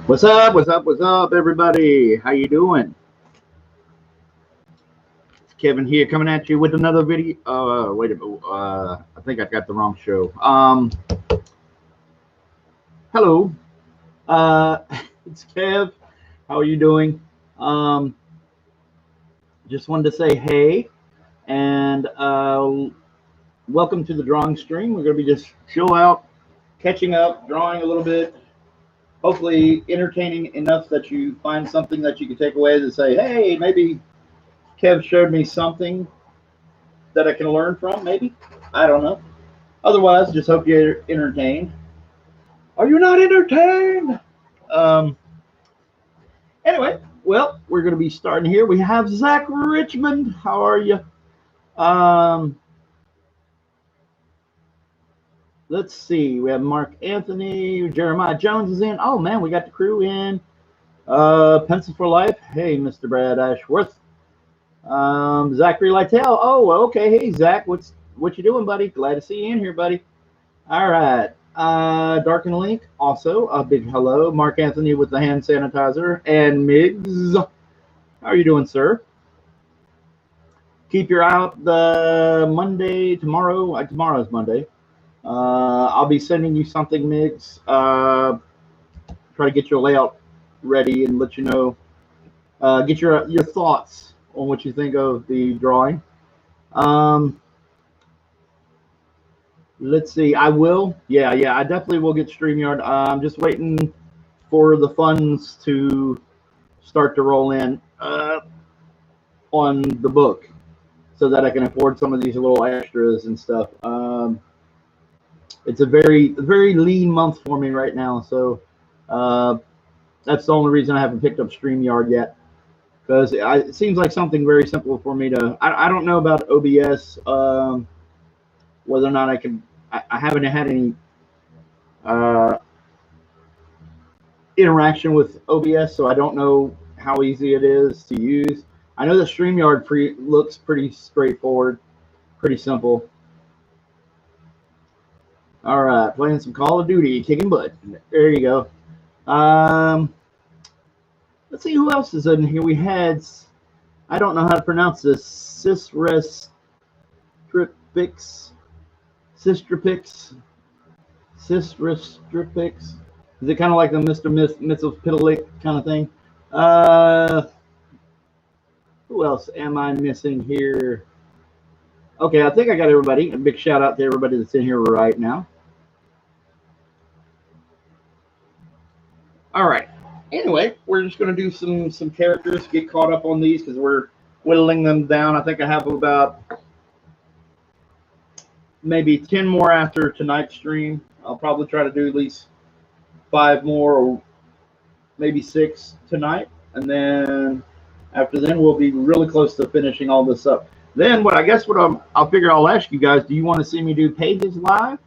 What's up? What's up? What's up, everybody? How you doing? It's Kevin here, coming at you with another video. Wait a minute. I think I got the wrong show. Hello. Uh, it's Kev. How are you doing? Um, just wanted to say hey, and welcome to the drawing stream. We're gonna be just chill out, catching up, drawing a little bit. Hopefully, entertaining enough that you find something that you can take away to say, hey, maybe Kev showed me something that I can learn from, maybe. I don't know. Otherwise, just hope you're entertained. Are you not entertained? Um, anyway, well, we're going to be starting here. We have Zach Richmond. How are you? Um, let's see. We have Mark Anthony. Jeremiah Jones is in. Oh, man, we got the crew in. Pencil for Life. Hey, Mr. Brad Ashworth. Zachary Lytell. Oh, okay. Hey, Zach. What you doing, buddy? Glad to see you in here, buddy. All right. Dark and Link, also a big hello. Mark Anthony with the hand sanitizer. And Miggs. How are you doing, sir? Keep your eye out the Monday, tomorrow. Tomorrow's Monday. I'll be sending you something, Miggs. Try to get your layout ready and let you know. Get your thoughts on what you think of the drawing. Let's see. I will. Yeah. I definitely will get StreamYard. I'm just waiting for the funds to start to roll in on the book so that I can afford some of these little extras and stuff. It's a very lean month for me right now. So that's the only reason I haven't picked up StreamYard yet. Because it seems like something very simple for me to. I don't know about OBS, whether or not I can. I haven't had any interaction with OBS, so I don't know how easy it is to use. I know the StreamYard looks pretty straightforward, pretty simple. All right, playing some Call of Duty, kicking butt. There you go. Let's see who else is in here. We had, I don't know how to pronounce this, Sistrapix. Is it kind of like the Mr. Mithopitalik kind of thing? Who else am I missing here? Okay, I think I got everybody. A big shout out to everybody that's in here right now. All right. Anyway, we're just going to do some characters, get caught up on these because we're whittling them down. I think I have about maybe 10 more after tonight's stream. I'll probably try to do at least 5 more or maybe 6 tonight. And then after then, we'll be really close to finishing all this up. Then I'll figure I'll ask you guys, do you want to see me do pages live?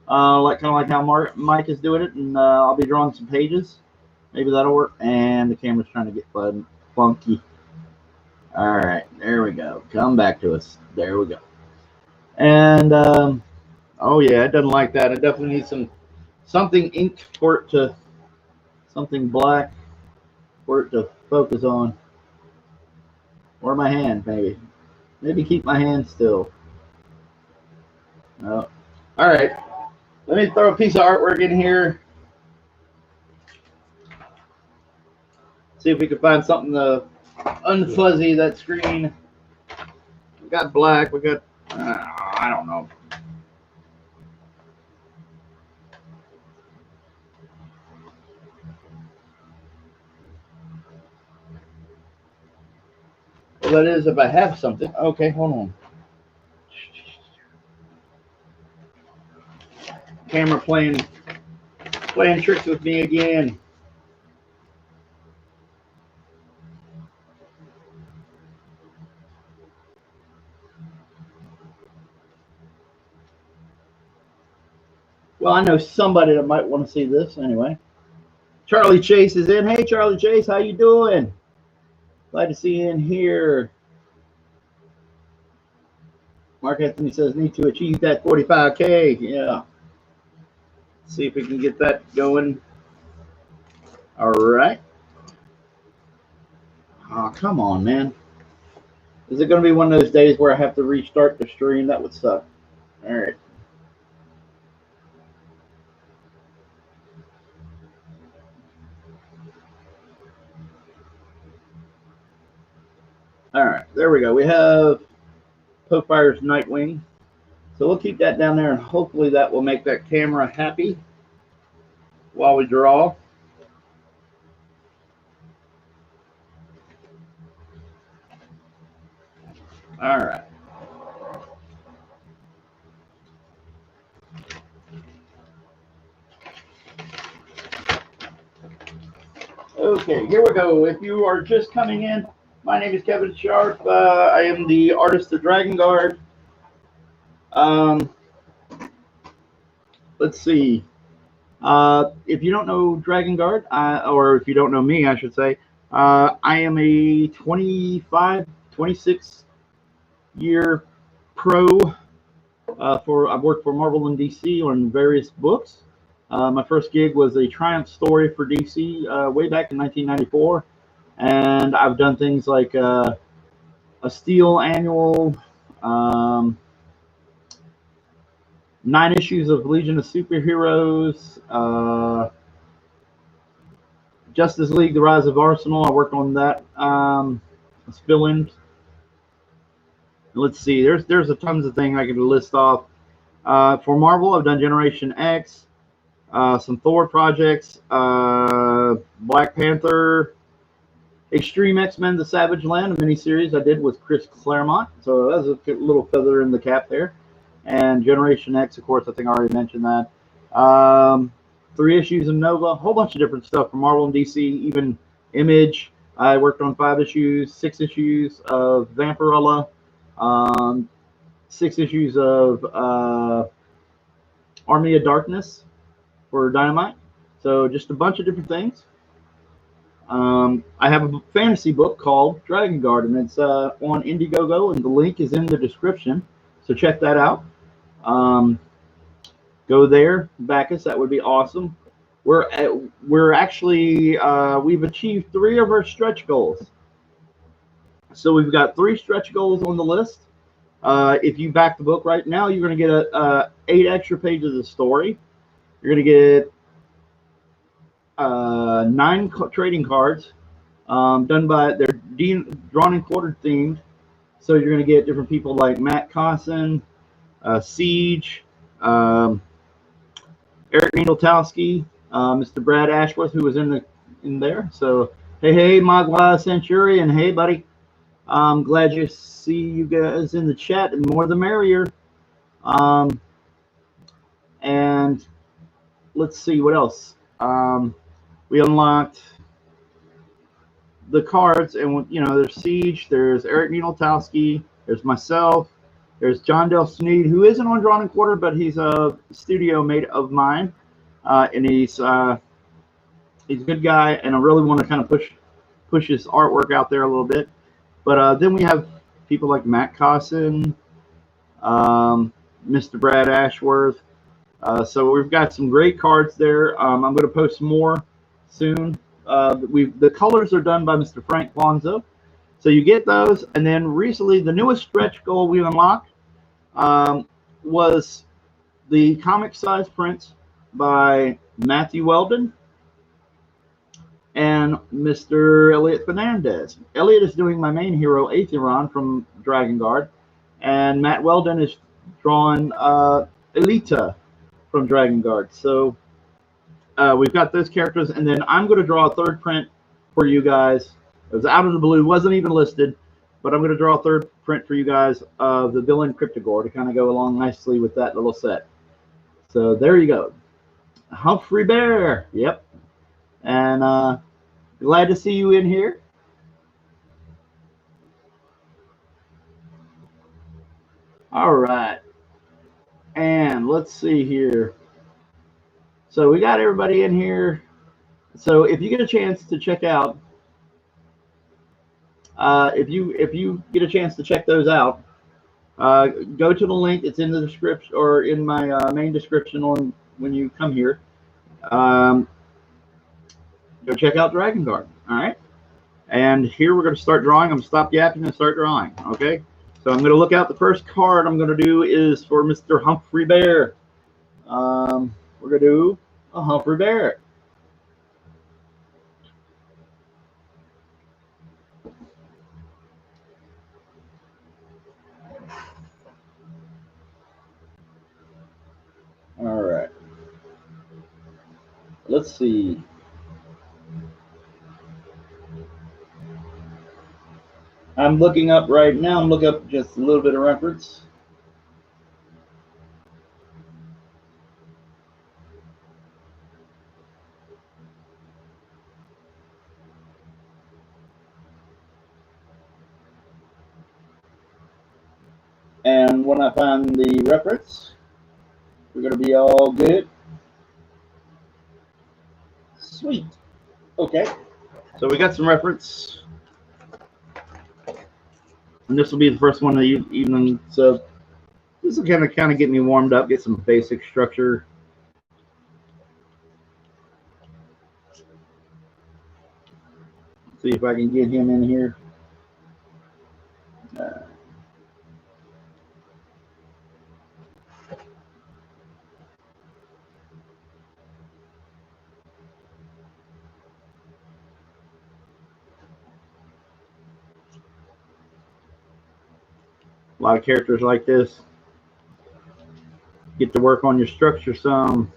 Kind of like how Mike is doing it, and I'll be drawing some pages. Maybe that'll work. And the camera's trying to get funky. All right, there we go. Come back to us. There we go. And oh yeah, it doesn't like that. It definitely needs something ink for it to, something black for it to focus on. Or my hand, maybe. Maybe keep my hand still. Oh. All right. Let me throw a piece of artwork in here. See if we can find something to unfuzzy that screen. We got black. We got, I don't know. Well, that is if I have something. Okay, hold on. Camera playing tricks with me again. Well, I know somebody that might want to see this anyway. Charlie Chase is in. Hey, Charlie Chase, how you doing? Glad to see you in here. Mark Anthony says, need to achieve that 45K. Yeah. See if we can get that going. All right. Oh, come on, man. Is it going to be one of those days where I have to restart the stream? That would suck. All right. All right. There we go. We have Pofire's Nightwing. So we'll keep that down there, and hopefully that will make that camera happy while we draw. All right. Okay, here we go. If you are just coming in, my name is Kevin Sharp. I am the artist of Dragon Guard. Let's see. If you don't know Dragon Guard, or if you don't know me, I should say, I am a 26 year pro. I've worked for Marvel and DC on various books. My first gig was a Triumph story for DC way back in 1994, and I've done things like a Steel annual, 9 issues of Legion of Superheroes, Justice League: The Rise of Arsenal. I worked on that. Fill-in. Let's see. There's a tons of things I could list off. For Marvel, I've done Generation X, some Thor projects, Black Panther, Extreme X-Men: The Savage Land, a miniseries I did with Chris Claremont. So that's a little feather in the cap there. And Generation X, of course, I think I already mentioned that. 3 issues of Nova, a whole bunch of different stuff from Marvel and DC, even Image. I worked on 5 issues, 6 issues of Vampirella, 6 issues of Army of Darkness for Dynamite. So just a bunch of different things. I have a fantasy book called Dragon Guard, and it's on Indiegogo, and the link is in the description. So check that out. Go there, back us. That would be awesome. We're actually we've achieved 3 of our stretch goals. So we've got 3 stretch goals on the list. If you back the book right now, you're going to get 8 extra pages of story. You're going to get 9 trading cards done by they're drawn and quartered themed. So you're going to get different people like Matt Cosson, Siege, Eric Needletowski, Mr. Brad Ashworth, who was in there. So hey, Magua Centurion, hey buddy. I'm glad to see you guys in the chat, and more the merrier. And let's see what else. We unlocked the cards, and there's Siege, there's Eric Needletowski, there's myself, there's John Del Sneed, who isn't on Drawn and Quarter, but he's a studio mate of mine, and he's a good guy, and I really want to kind of push his artwork out there a little bit. But then we have people like Matt Cosson, Mr. Brad Ashworth. So we've got some great cards there. I'm going to post more soon. The colors are done by Mr. Frank Lonzo. So you get those. And then recently, the newest stretch goal we unlocked was the comic size prints by Matthew Weldon and Mr. Elliot Fernandez. Elliot is doing my main hero, Aetheron, from Dragon Guard, and Matt Weldon is drawing Elita from Dragon Guard. So we've got those characters, and then I'm going to draw a 3rd print for you guys. It was out of the blue, wasn't even listed, but I'm going to draw a 3rd print for you guys of the villain Cryptogore to kind of go along nicely with that little set. So there you go. Humphrey Bear, yep. And glad to see you in here. All right. And let's see here. So we got everybody in here. So if you get a chance to check out, if you get a chance to check those out, go to the link. It's in the description or in my main description on when you come here. go check out Dragon Guard. All right. And here we're going to start drawing. I'm going to stop yapping and start drawing. Okay. So I'm going to look out. The first card I'm going to do is for Mr. Humphrey Bear. We're going to do a Humphrey Bear. All right. Let's see. I'm looking up right now. I'm looking up just a little bit of reference. And when I find the reference, we're going to be all good. Sweet. Okay. So we got some reference. And this will be the first one of the evening. So this will kind of get me warmed up, get some basic structure. See if I can get him in here. A lot of characters like this. Get to work on your structure some.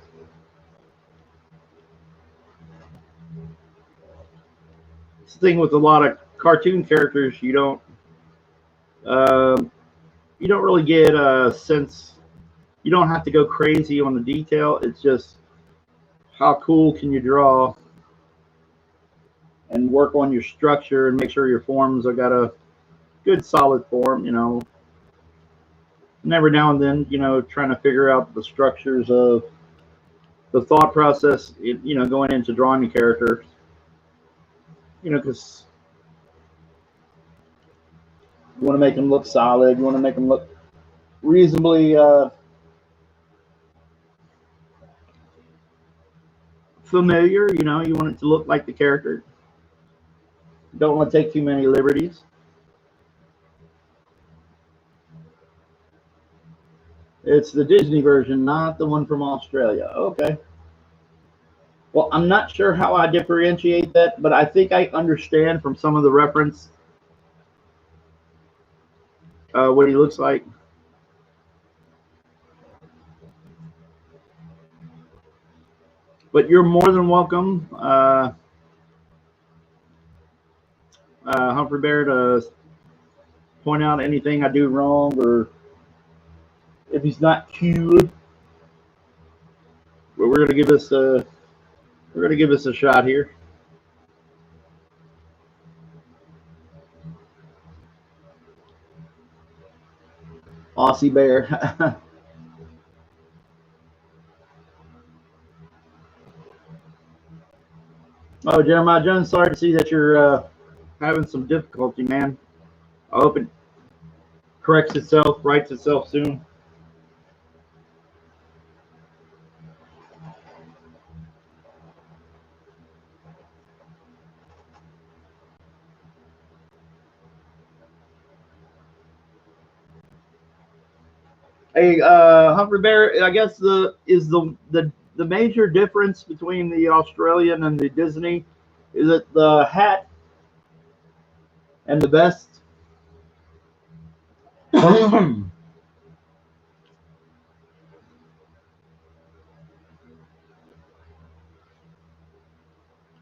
It's the thing with a lot of cartoon characters, you don't really get a sense. You don't have to go crazy on the detail. It's just how cool can you draw and work on your structure and make sure your forms have got a good solid form, you know. And every now and then, you know, trying to figure out the structures of the thought process, you know, going into drawing the characters, you know, because you want to make them look solid. You want to make them look reasonably familiar. You know, you want it to look like the character. Don't want to take too many liberties. It's the Disney version, not the one from Australia. Okay. Well, I'm not sure how I differentiate that, but I think I understand from some of the reference what he looks like. But you're more than welcome, Humphrey Bear, to point out anything I do wrong, or if he's not cute. But we're gonna give this a shot here. Aussie Bear. Oh, Jeremiah Jones, sorry to see that you're having some difficulty, man. I hope it corrects itself, rights itself soon. Hey, Humphrey Bear, I guess the major difference between the Australian and the Disney is it the hat and the vest.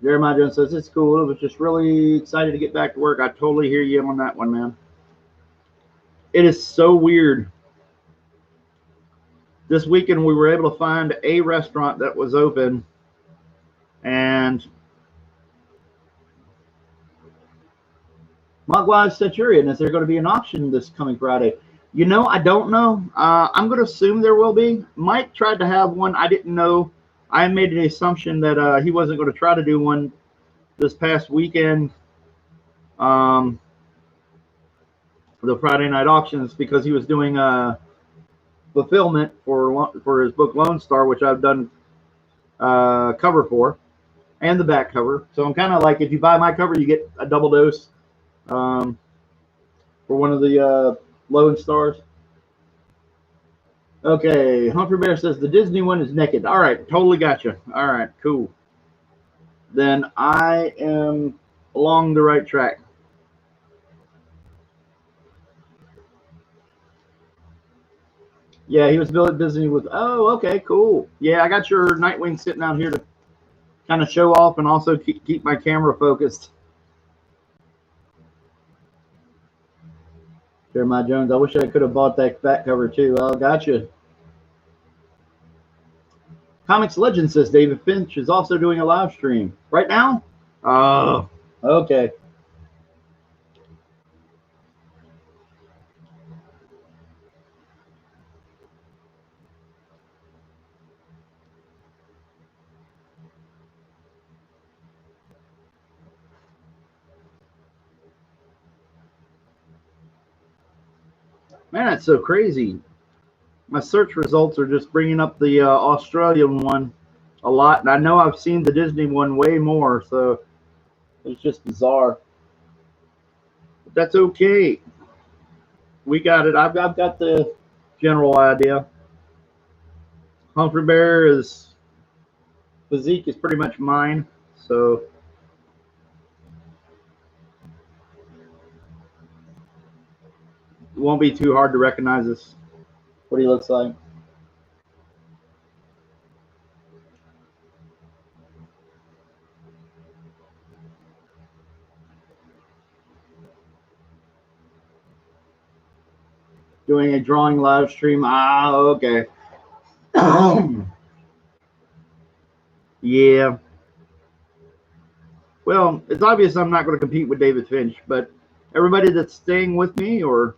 Jeremiah Jones says it's cool. It was just really excited to get back to work. I totally hear you on that one, man. It is so weird. This weekend we were able to find a restaurant that was open, and Mugwise Centurion, is there going to be an auction this coming Friday? You know, I don't know. I'm going to assume there will be. Mike tried to have one. I didn't know. I made an assumption that he wasn't going to try to do one this past weekend, the Friday night auctions, because he was doing fulfillment for his book Lone Star, which I've done cover for. and the back cover. So I'm kind of like, if you buy my cover, you get a double dose for one of the Lone Stars. Okay, Humphrey Bear says the Disney one is naked. All right, totally gotcha. All right, cool. Then I am along the right track. Yeah, he was building Disney with. Oh, okay, cool. Yeah, I got your Nightwing sitting out here to kind of show off and also keep my camera focused. Jeremiah Jones, I wish I could have bought that back cover too. Oh, gotcha. Comics Legend says David Finch is also doing a live stream right now. Oh, okay. Man, that's so crazy. My search results are just bringing up the Australian one a lot, and I know I've seen the Disney one way more, so it's just bizarre. But that's okay. We got it. I've got the general idea. Humphrey Bear is physique is pretty much mine, so it won't be too hard to recognize this. What he looks like. Doing a drawing live stream. Ah, okay. Yeah. Well, it's obvious I'm not going to compete with David Finch, but everybody that's staying with me or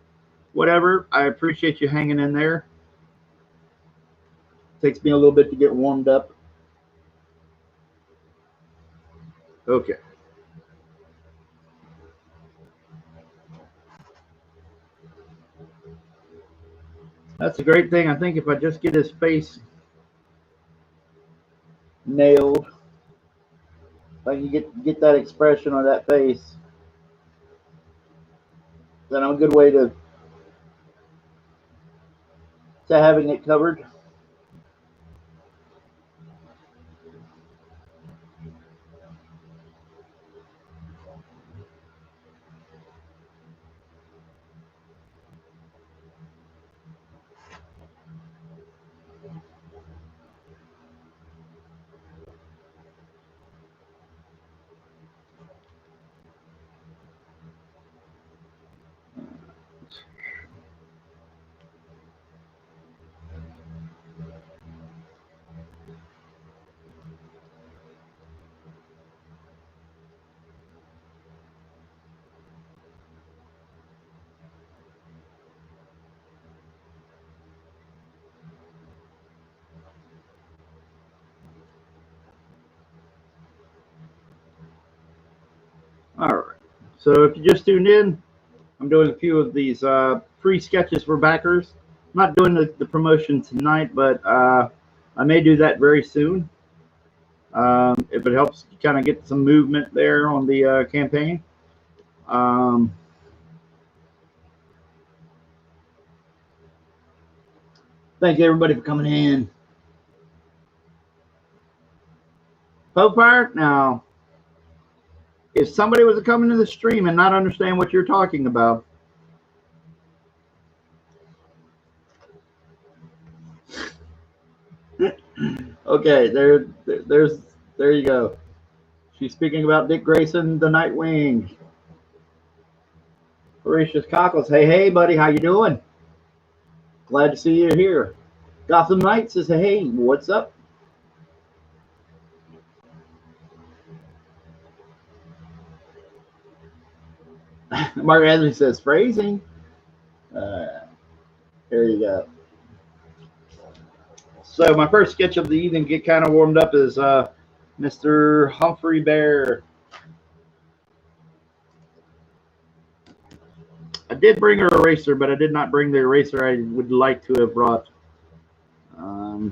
whatever, I appreciate you hanging in there. It takes me a little bit to get warmed up. Okay. That's a great thing. I think if I just get his face nailed, if I can get that expression on that face, then I'm a good way to having it covered. All right. So if you just tuned in, I'm doing a few of these free sketches for backers. I'm not doing the promotion tonight, but I may do that very soon. If it helps kind of get some movement there on the campaign. Thank you, everybody, for coming in. Popefire, now, if somebody was to come into the stream and not understand what you're talking about, okay, there you go. She's speaking about Dick Grayson, the Nightwing. Voracious Cockles, hey, buddy, how you doing? Glad to see you here. Gotham Knight says, hey, what's up? Mark Anthony says, phrasing. There you go. So my first sketch of the evening, get kind of warmed up, is Mr. Humphrey Bear. I did bring her eraser, but I did not bring the eraser I would like to have brought.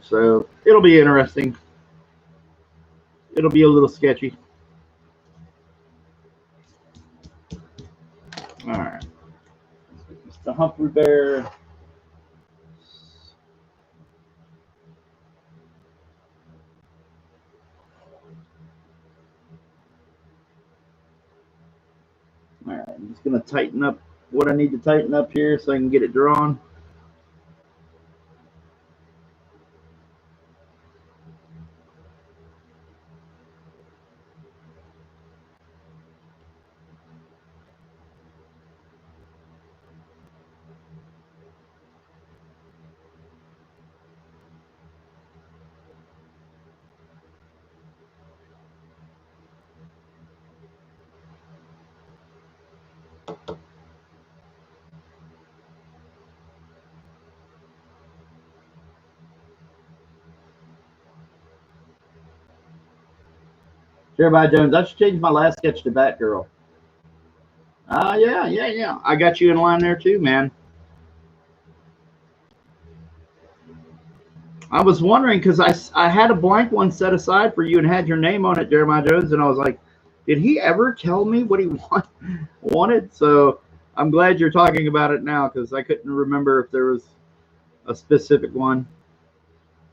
So it'll be interesting. it'll be a little sketchy. All right. Mr. Humphrey Bear. All right, I'm just going to tighten up what I need to tighten up here so I can get it drawn. Jeremiah Jones, I should change my last sketch to Batgirl. Yeah. I got you in line there too, man. I was wondering because I had a blank one set aside for you and had your name on it, Jeremiah Jones, and I was like, did he ever tell me what he wanted? So I'm glad you're talking about it now because I couldn't remember if there was a specific one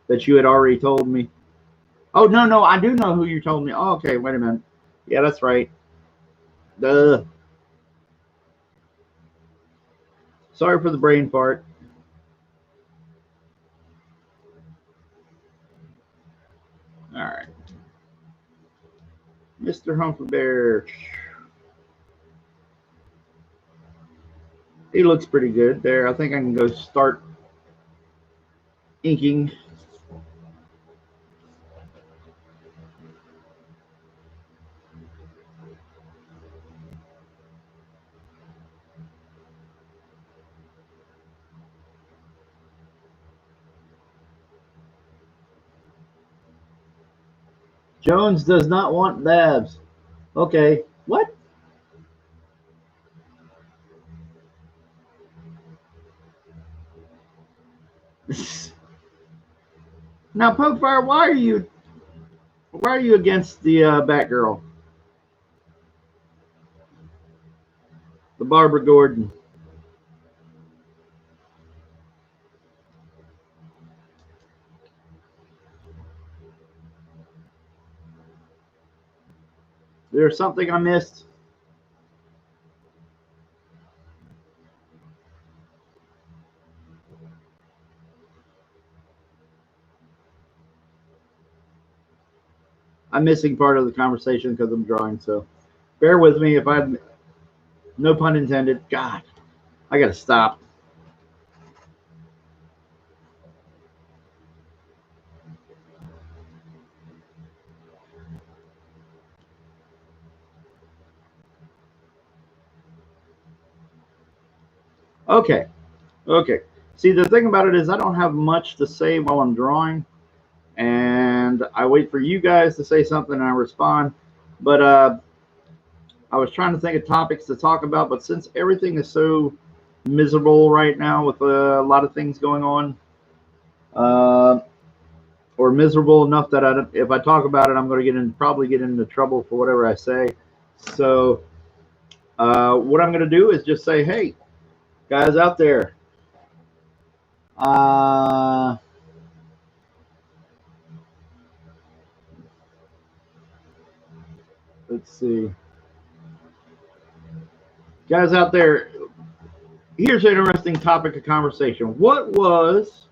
that you had already told me. Oh, no, I do know who you told me. Oh, okay, wait a minute. Yeah, that's right. Duh. Sorry for the brain fart. All right. Mr. Humphrey Bear. He looks pretty good there. I think I can go start inking. Jones does not want dabs. Okay. What? Now, Pokefire, why are you against the Batgirl? The Barbara Gordon. There's something I missed. I'm missing part of the conversation because I'm drawing, so bear with me if I'm, no pun intended. God, I gotta stop. Okay. See, the thing about it is I don't have much to say while I'm drawing, and I wait for you guys to say something and I respond. But I was trying to think of topics to talk about, but since everything is so miserable right now with a lot of things going on, or miserable enough that if I talk about it, I'm going to probably get into trouble for whatever I say. So what I'm going to do is just say, hey, guys out there, let's see. Guys out there, here's an interesting topic of conversation. What was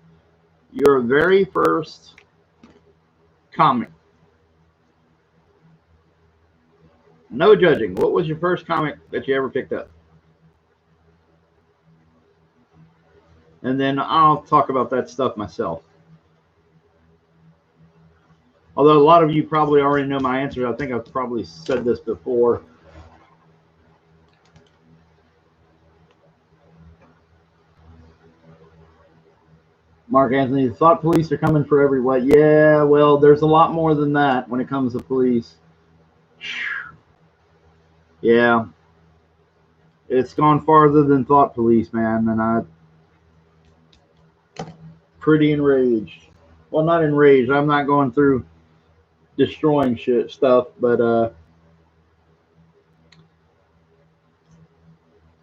your very first comic? No judging. What was your first comic that you ever picked up? And then I'll talk about that stuff myself. Although a lot of you probably already know my answer. I think I've probably said this before. Mark Anthony, the thought police are coming for everyone. Yeah, well, there's a lot more than that when it comes to police. Yeah. It's gone farther than thought police, man, and I'm pretty enraged. Well, not enraged. I'm not going through destroying stuff, but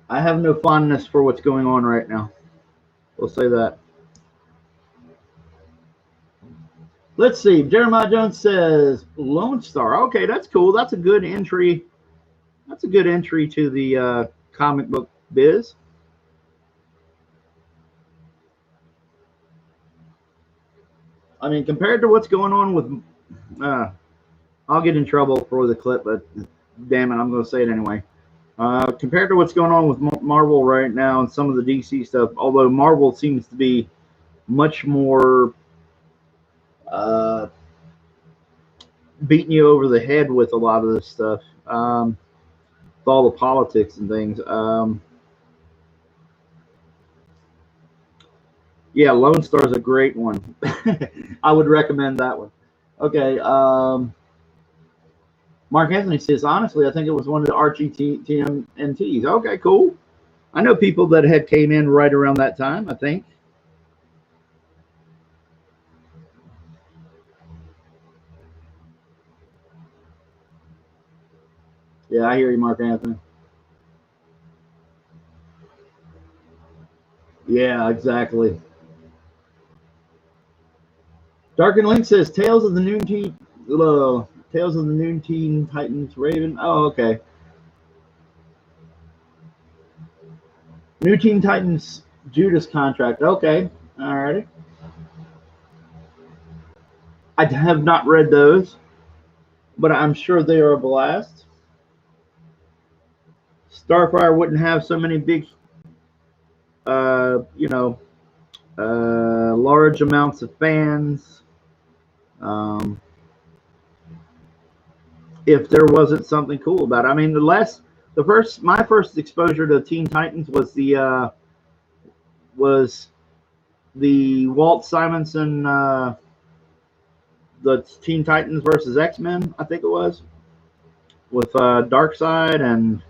I have no fondness for what's going on right now. We'll say that. Let's see. Jeremiah Jones says Lone Star. Okay, that's cool. That's a good entry. That's a good entry to the comic book biz. I mean, compared to what's going on with, I'll get in trouble for the clip, but damn it, I'm going to say it anyway. Compared to what's going on with Marvel right now and some of the DC stuff, although Marvel seems to be much more beating you over the head with a lot of this stuff, with all the politics and things. Yeah, Lone Star is a great one. I would recommend that one. Okay. Mark Anthony says, honestly, I think it was one of the Archie TMNTs. Okay, cool. I know people that had came in right around that time, I think. Yeah, I hear you, Mark Anthony. Yeah, exactly. Dark and Link says Tales of the Noon Teen. Tales of the Noon Teen Titans Raven. Oh, okay. New Teen Titans Judas contract. Okay. Alrighty. I have not read those, but I'm sure they are a blast. Starfire wouldn't have so many big, you know, large amounts of fans if there wasn't something cool about it. I mean, my first exposure to Teen Titans was the Walt Simonson, the Teen Titans versus X-Men, I think it was, with Darkseid and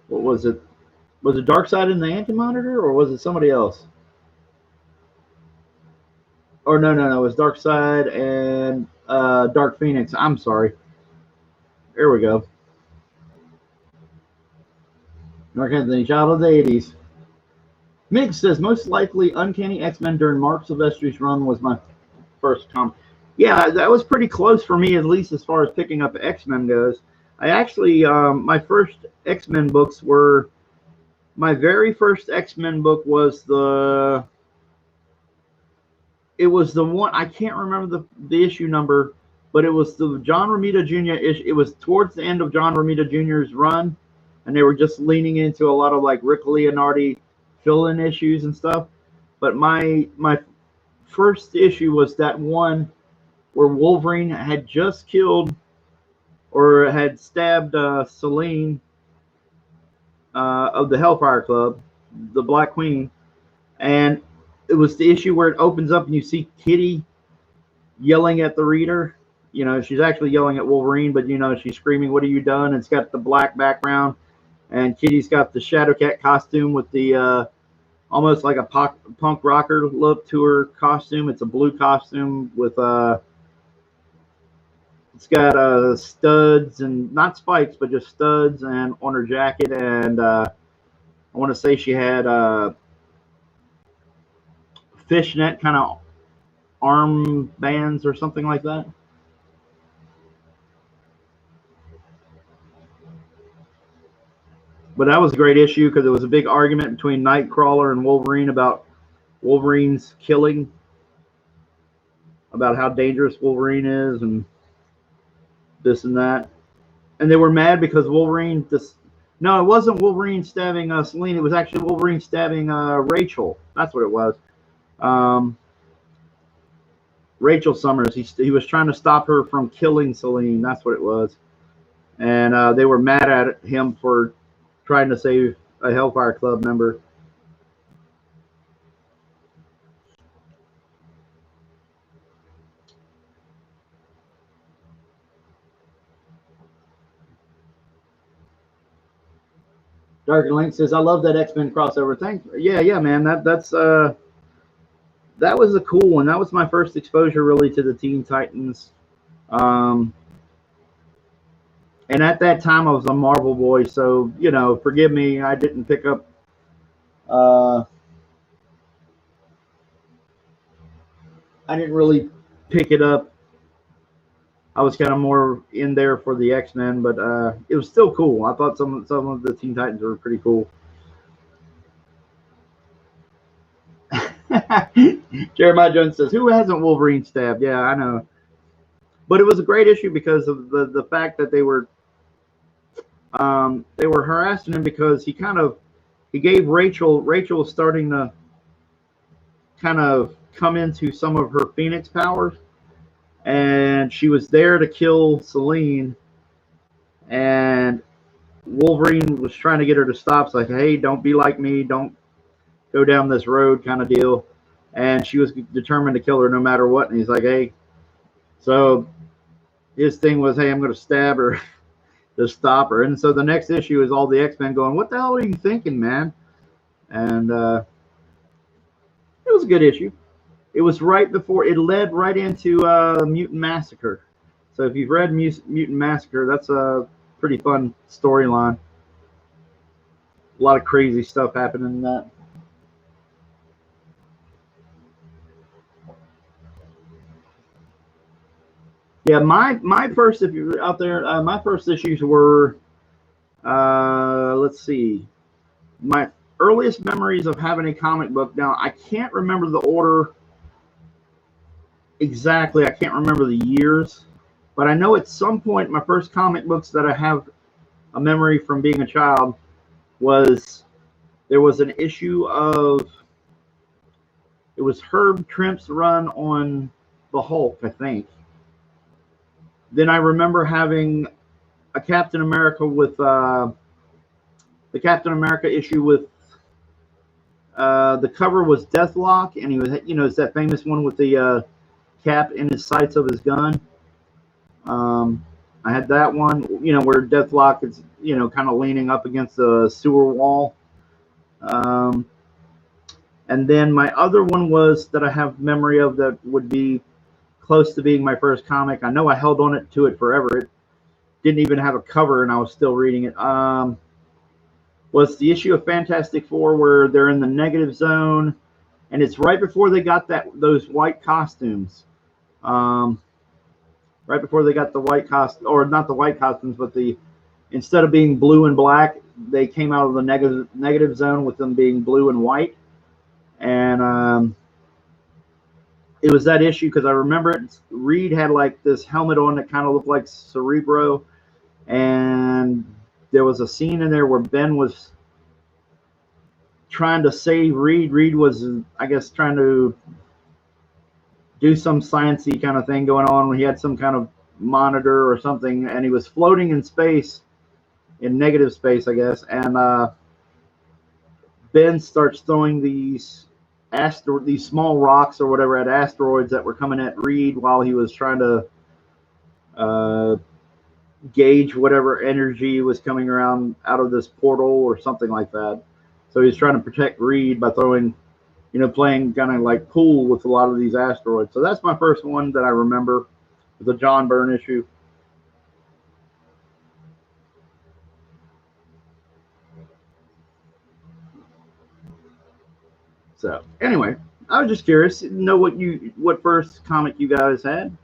what was it? Was it Darkseid in the Anti-Monitor, or was it somebody else? Or no, it was Darkseid and Dark Phoenix. I'm sorry. There we go. Mark Anthony, child of the 80s. Mig says, most likely Uncanny X-Men during Mark Silvestri's run was my first comic. Yeah, that was pretty close for me, at least as far as picking up X-Men goes. I actually, my first X-Men books were, my very first X-Men book was it was the one, I can't remember the issue number, but it was the John Romita Jr. issue. It was towards the end of John Romita Jr.'s run, and they were just leaning into a lot of like Rick Leonardi fill-in issues and stuff. But my first issue was that one where Wolverine had just killed or had stabbed Selene of the Hellfire Club, the Black Queen, and it was the issue where it opens up and you see Kitty yelling at the reader. You know, she's actually yelling at Wolverine, but you know, she's screaming, "What have you done?" And it's got the black background, and Kitty's got the Shadowcat costume with the almost like a punk rocker look to her costume. It's a blue costume with it's got studs and not spikes, but just studs and on her jacket. And I want to say she had fishnet kind of arm bands or something like that. But that was a great issue because it was a big argument between Nightcrawler and Wolverine about Wolverine's killing, about how dangerous Wolverine is and this and that. And they were mad because Wolverine no, it wasn't Wolverine stabbing Selene. It was actually Wolverine stabbing Rachel. That's what it was. Rachel Summers. He was trying to stop her from killing Selene. That's what it was. And they were mad at him for trying to save a Hellfire Club member. Dark and Link says, "I love that X-Men crossover." Thanks. Yeah, man. That's that was a cool one. That was my first exposure really to the Teen Titans. Um, and at that time, I was a Marvel boy, so forgive me, I didn't pick up. Uh, I didn't really pick it up. I was kind of more in there for the X-Men, but it was still cool. I thought some of the Teen Titans were pretty cool. Jeremiah Jones says, "Who hasn't Wolverine stabbed?" Yeah, I know, but it was a great issue because of the fact that they were harassing him because he gave Rachel was starting to kind of come into some of her Phoenix powers, and she was there to kill Selene, and Wolverine was trying to get her to stop. It's like, hey, don't be like me, don't go down this road, kind of deal. And she was determined to kill her no matter what. And he's like, hey, so his thing was, hey, I'm going to stab her to stop her. And so the next issue is all the X-Men going, what the hell are you thinking, man? And it was a good issue. It was right before, it led right into Mutant Massacre. So if you've read Mutant Massacre, that's a pretty fun storyline. A lot of crazy stuff happening in that. Yeah, my first, if you're out there, my first issues were, let's see, my earliest memories of having a comic book. Now, I can't remember the order exactly. I can't remember the years, but I know at some point my first comic books that I have a memory from being a child was there was an issue of, it was Herb Trimp's run on the Hulk, I think. Then I remember having a Captain America with the Captain America issue with the cover was Deathlock, and he was, it's that famous one with the cap in his sights of his gun. I had that one, where Deathlock is, kind of leaning up against the sewer wall. And then my other one was that I have memory of that would be close to being my first comic. I know I held on to it forever. It didn't even have a cover, and I was still reading it. Was the issue of Fantastic Four where they're in the negative zone, and it's right before they got those white costumes. Right before they got the white costume, or not the white costumes, but instead of being blue and black, they came out of the negative zone with them being blue and white. And it was that issue because I remember it. Reed had like this helmet on that kind of looked like Cerebro, and there was a scene in there where Ben was trying to save Reed. Reed was, I guess, trying to do some sciencey kind of thing going on. He had some kind of monitor or something, and he was floating in space, in negative space, I guess. And Ben starts throwing these small rocks or whatever at asteroids that were coming at Reed while he was trying to gauge whatever energy was coming around out of this portal or something like that. So he's trying to protect Reed by throwing, playing kind of like pool with a lot of these asteroids. So that's my first one that I remember, the John Byrne issue. So anyway, I was just curious to know what first comic you guys had,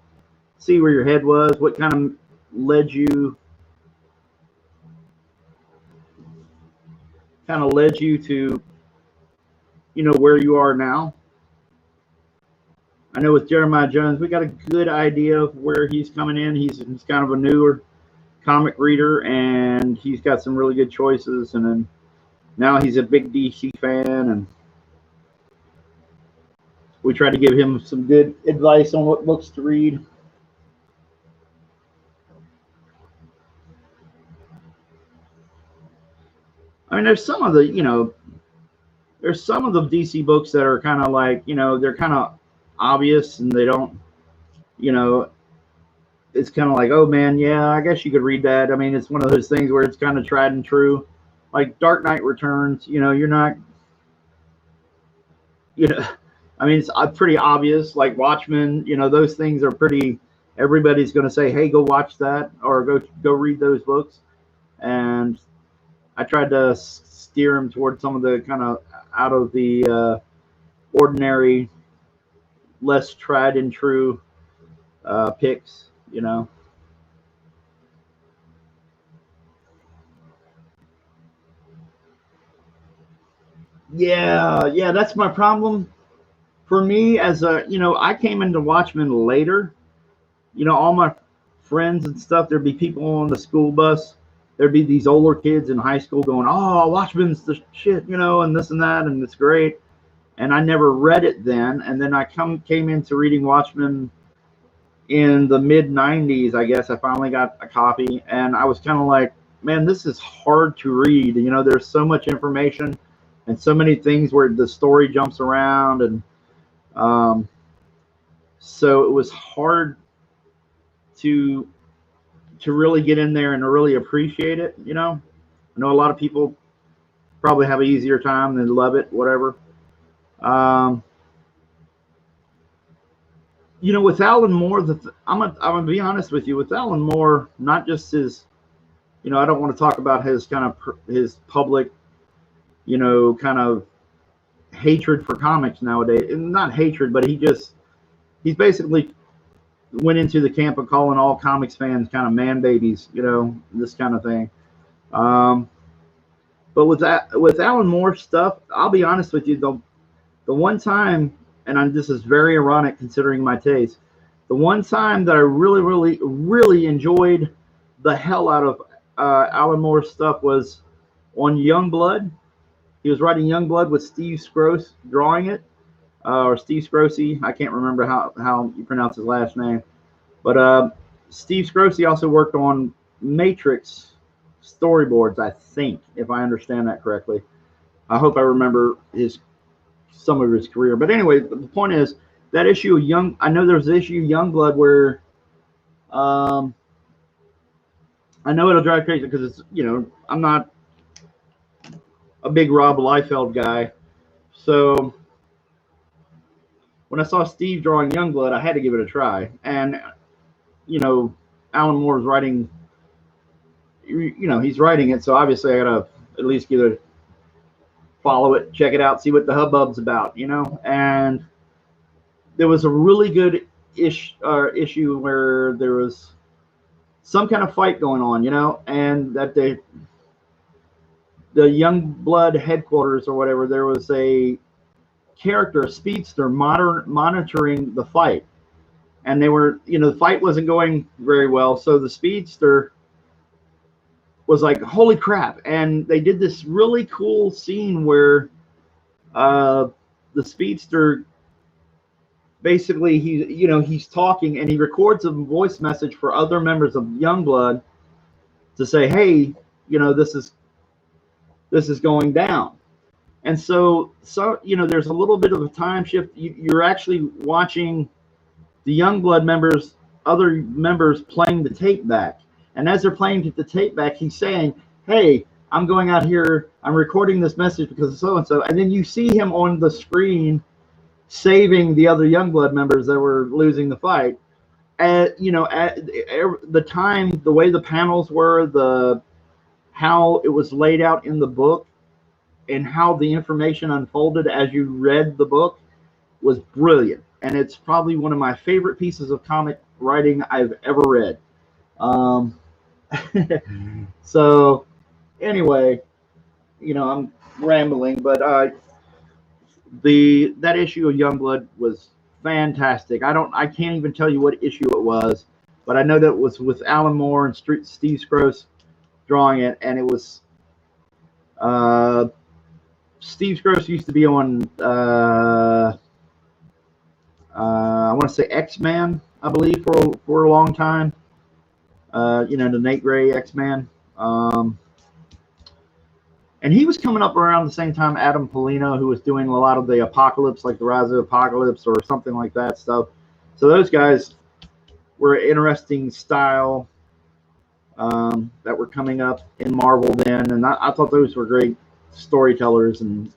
see where your head was, what kind of led you to where you are now. I know with Jeremiah Jones, we got a good idea of where he's coming in. He's kind of a newer comic reader, and he's got some really good choices. And then now he's a big DC fan, and we try to give him some good advice on what books to read. I mean, there's some of the DC books that are kind of like, they're kind of obvious, and they don't, it's kind of like, oh man, yeah, I guess you could read that. I mean, it's one of those things where it's kind of tried and true, like Dark Knight Returns. You're not, I mean, it's pretty obvious. Like Watchmen, those things are pretty. Everybody's going to say, "Hey, go watch that," or go read those books. And I tried to steer him towards some of the kind of out of the ordinary, less tried and true picks. Yeah, that's my problem. For me, I came into Watchmen later. All my friends and stuff, there'd be people on the school bus. There'd be these older kids in high school going, "Oh, Watchmen's the shit," and this and that, and it's great. And I never read it then. And then I came into reading Watchmen in the mid '90s. I guess I finally got a copy, and I was kind of like, "Man, this is hard to read." There's so much information and so many things where the story jumps around, and um, so it was hard to really get in there and really appreciate it. I know a lot of people probably have an easier time and love it, whatever. Um, with Alan Moore, I'm gonna be honest with you. With Alan Moore, not just his, I don't want to talk about his kind of his public, kind of hatred for comics nowadays. Not hatred, but he's basically went into the camp of calling all comics fans kind of man babies, this kind of thing. Um, but with Alan Moore stuff, I'll be honest with you, the one time, and this is very ironic considering my taste, the one time that I really, really, really enjoyed the hell out of Alan Moore's stuff was on Youngblood. He was writing Youngblood with Steve Scrose drawing it, or Steve Scrosey. I can't remember how you pronounce his last name. But Steve Scrosey also worked on Matrix storyboards, I think, if I understand that correctly. I hope I remember some of his career. But anyway, the point is that issue of I know there's an issue Youngblood where I know it'll drive crazy because it's, I'm not a big Rob Liefeld guy. So when I saw Steve drawing Youngblood, I had to give it a try. And, Alan Moore is writing, he's writing it. So obviously I got to at least give it, follow it, check it out, see what the hubbub's about, And there was a really good issue where there was some kind of fight going on, and that the Youngblood headquarters or whatever, there was a character, a speedster, monitoring the fight. And they were, the fight wasn't going very well. So the speedster was like, "Holy crap." And they did this really cool scene where the speedster basically, he's talking and he records a voice message for other members of Youngblood to say, "Hey, this is going down." And so there's a little bit of a time shift. You're actually watching the Youngblood other members playing the tape back. And as they're playing the tape back, he's saying, "Hey, I'm going out here, I'm recording this message because of so-and-so." And then you see him on the screen saving the other Youngblood members that were losing the fight. At the time, the way the panels were, how it was laid out in the book, and how the information unfolded as you read the book was brilliant. And it's probably one of my favorite pieces of comic writing I've ever read. So anyway, I'm rambling, but that issue of Youngblood was fantastic. I can't even tell you what issue it was, but I know that it was with Alan Moore and Steve Scrose drawing it, and it was Steve Scrose used to be on I want to say X-Man, I believe, for a long time. The Nate Gray X-Man. And he was coming up around the same time Adam Polino, who was doing a lot of the Apocalypse, like the Rise of Apocalypse or something like that stuff. So those guys were interesting style that were coming up in Marvel then, and I thought those were great storytellers. And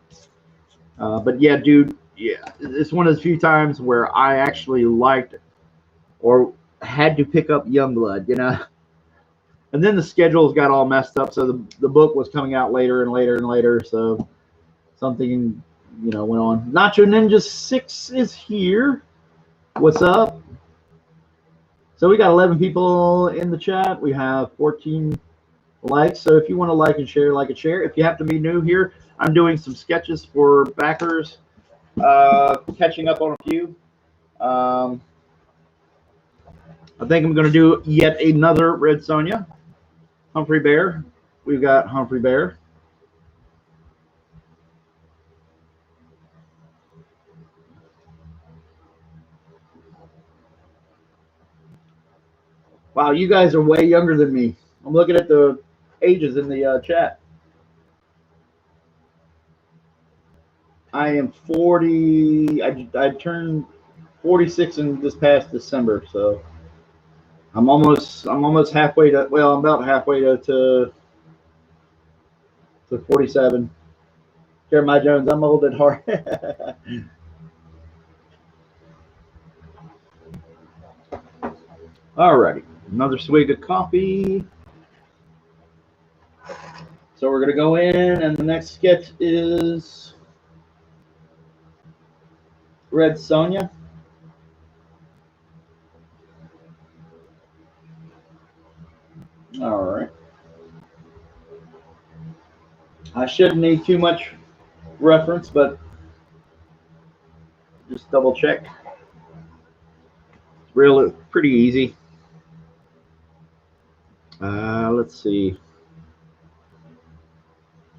but yeah, dude, yeah, it's one of the few times where I actually liked or had to pick up Youngblood, you know. And then the schedules got all messed up, so the book was coming out later and later and later. So something, went on. Nacho Ninja 6 is here. What's up? So we got 11 people in the chat. We have 14 likes. So if you want to like and share, like and share. If you have to be new here, I'm doing some sketches for backers, catching up on a few. I think I'm going to do yet another Red Sonja. Humphrey Bear. We've got Humphrey Bear. Wow, you guys are way younger than me. I'm looking at the ages in the chat. I am 40. I turned 46 in this past December, so I'm almost halfway to. Well, I'm about halfway to 47. Jeremiah Jones, I'm old at heart. Alrighty, another swig of coffee. So we're gonna go in, and the next sketch is Red Sonja. All right. I shouldn't need too much reference, but just double check. It's pretty easy. Let's see.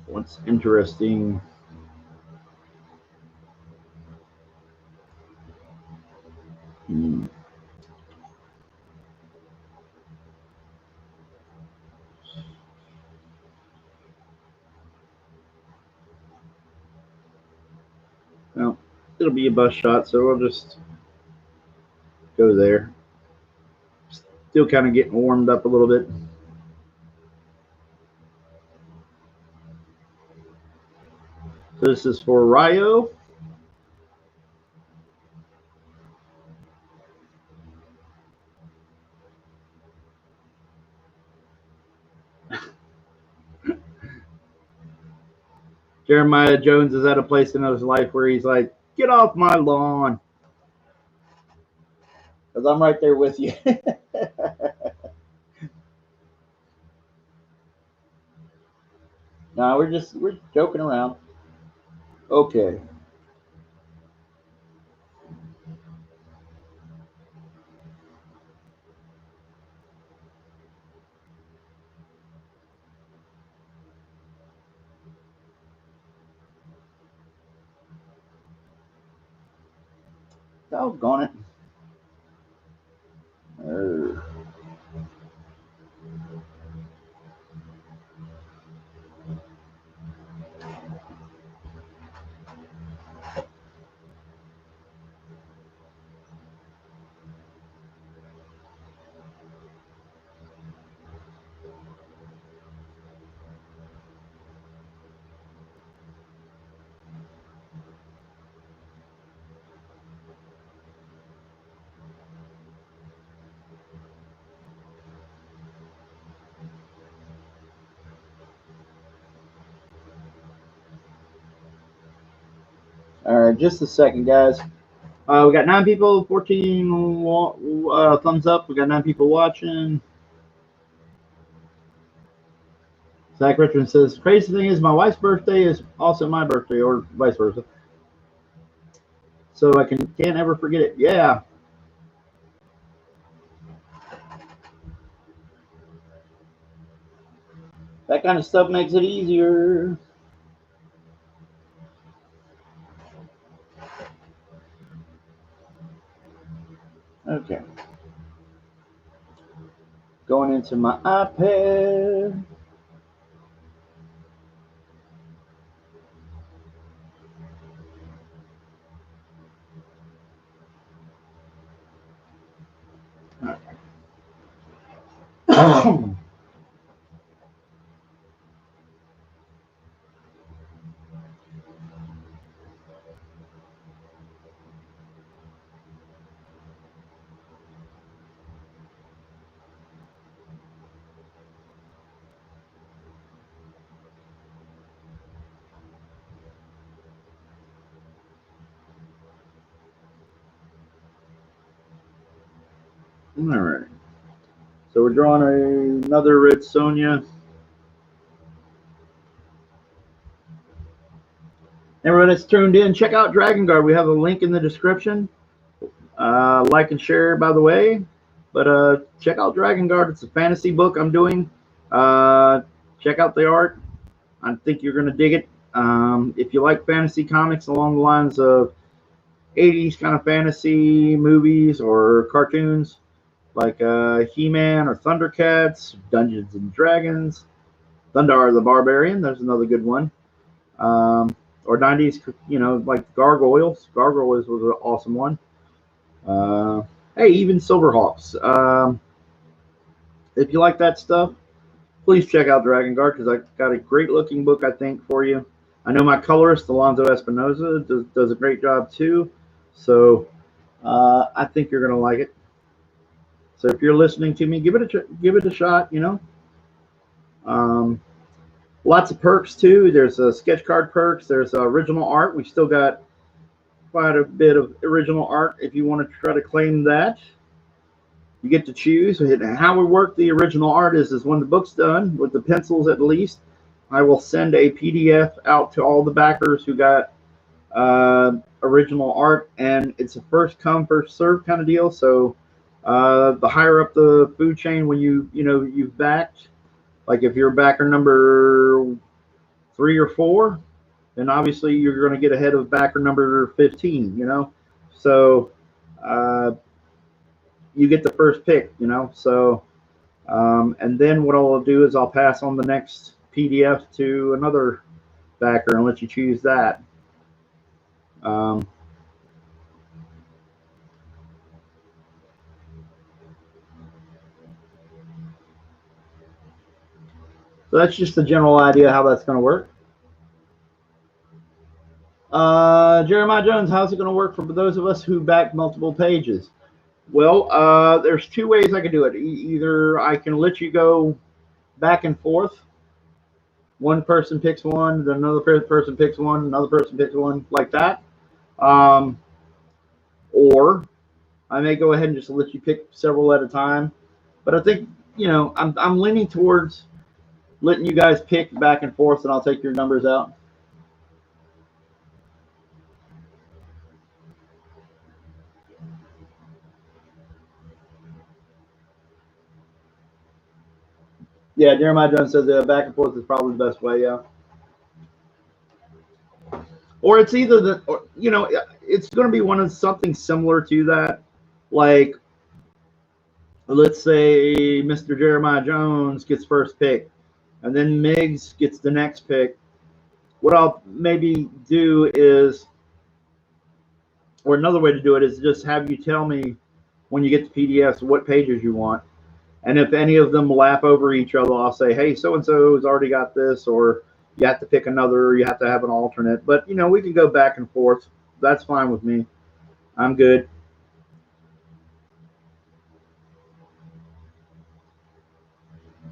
What's interesting? Well, it'll be a bus shot, so we'll just go there. Still kind of getting warmed up a little bit. So this is for Ryo. Jeremiah Jones is at a place in his life where he's like, get off my lawn. Because I'm right there with you. No, we're joking around. Okay. Doggone it. All right, just a second, guys. We got 9 people, 14 thumbs up. We got 9 people watching. Zach Richmond says, crazy thing is my wife's birthday is also my birthday, or vice versa. So I can't ever forget it. Yeah. That kind of stuff makes it easier. Okay. Going into my iPad. All right. So we're drawing another Red Sonja. Everyone that's tuned in, check out Dragon Guard. We have a link in the description. Like and share, by the way. But check out Dragon Guard. It's a fantasy book I'm doing. Check out the art. I think you're going to dig it. If you like fantasy comics along the lines of 80s kind of fantasy movies or cartoons, like He-Man or Thundercats, Dungeons and Dragons, Thundar the Barbarian, there's another good one. Or 90s, like Gargoyles. Gargoyles was an awesome one. Hey, even Silverhawks. If you like that stuff, please check out Dragon Guard, because I've got a great looking book, I think, for you. I know my colorist, Alonzo Espinoza, does a great job too. So I think you're going to like it. So if you're listening to me, give it a shot, Lots of perks too. There's sketch card perks. There's original art. We still got quite a bit of original art if you want to try to claim that. You get to choose. How we work the original art is when the book's done, with the pencils at least, I will send a PDF out to all the backers who got original art, and it's a first come first serve kind of deal. So the higher up the food chain when you've backed, like if you're backer number 3 or 4, then obviously you're going to get ahead of backer number 15, So you get the first pick, So and then what I'll do is I'll pass on the next PDF to another backer and let you choose that. So that's just a general idea how that's going to work. Jeremiah Jones, how's it going to work for those of us who back multiple pages? Well, there's 2 ways I can do it. Either I can let you go back and forth. One person picks one, then another person picks one, another person picks one, like that. Or I may go ahead and just let you pick several at a time. But I think, I'm leaning towards letting you guys pick back and forth, and I'll take your numbers out. Yeah, Jeremiah Jones says back and forth is probably the best way, yeah. Or it's either it's going to be one of something similar to that. Like, let's say Mr. Jeremiah Jones gets first pick, and then Miggs gets the next pick. What I'll maybe do is, or another way to do it is just have you tell me when you get the PDFs what pages you want. And if any of them lap over each other, I'll say, hey, so-and-so has already got this, or you have to pick another, or you have to have an alternate. But, we can go back and forth. That's fine with me. I'm good.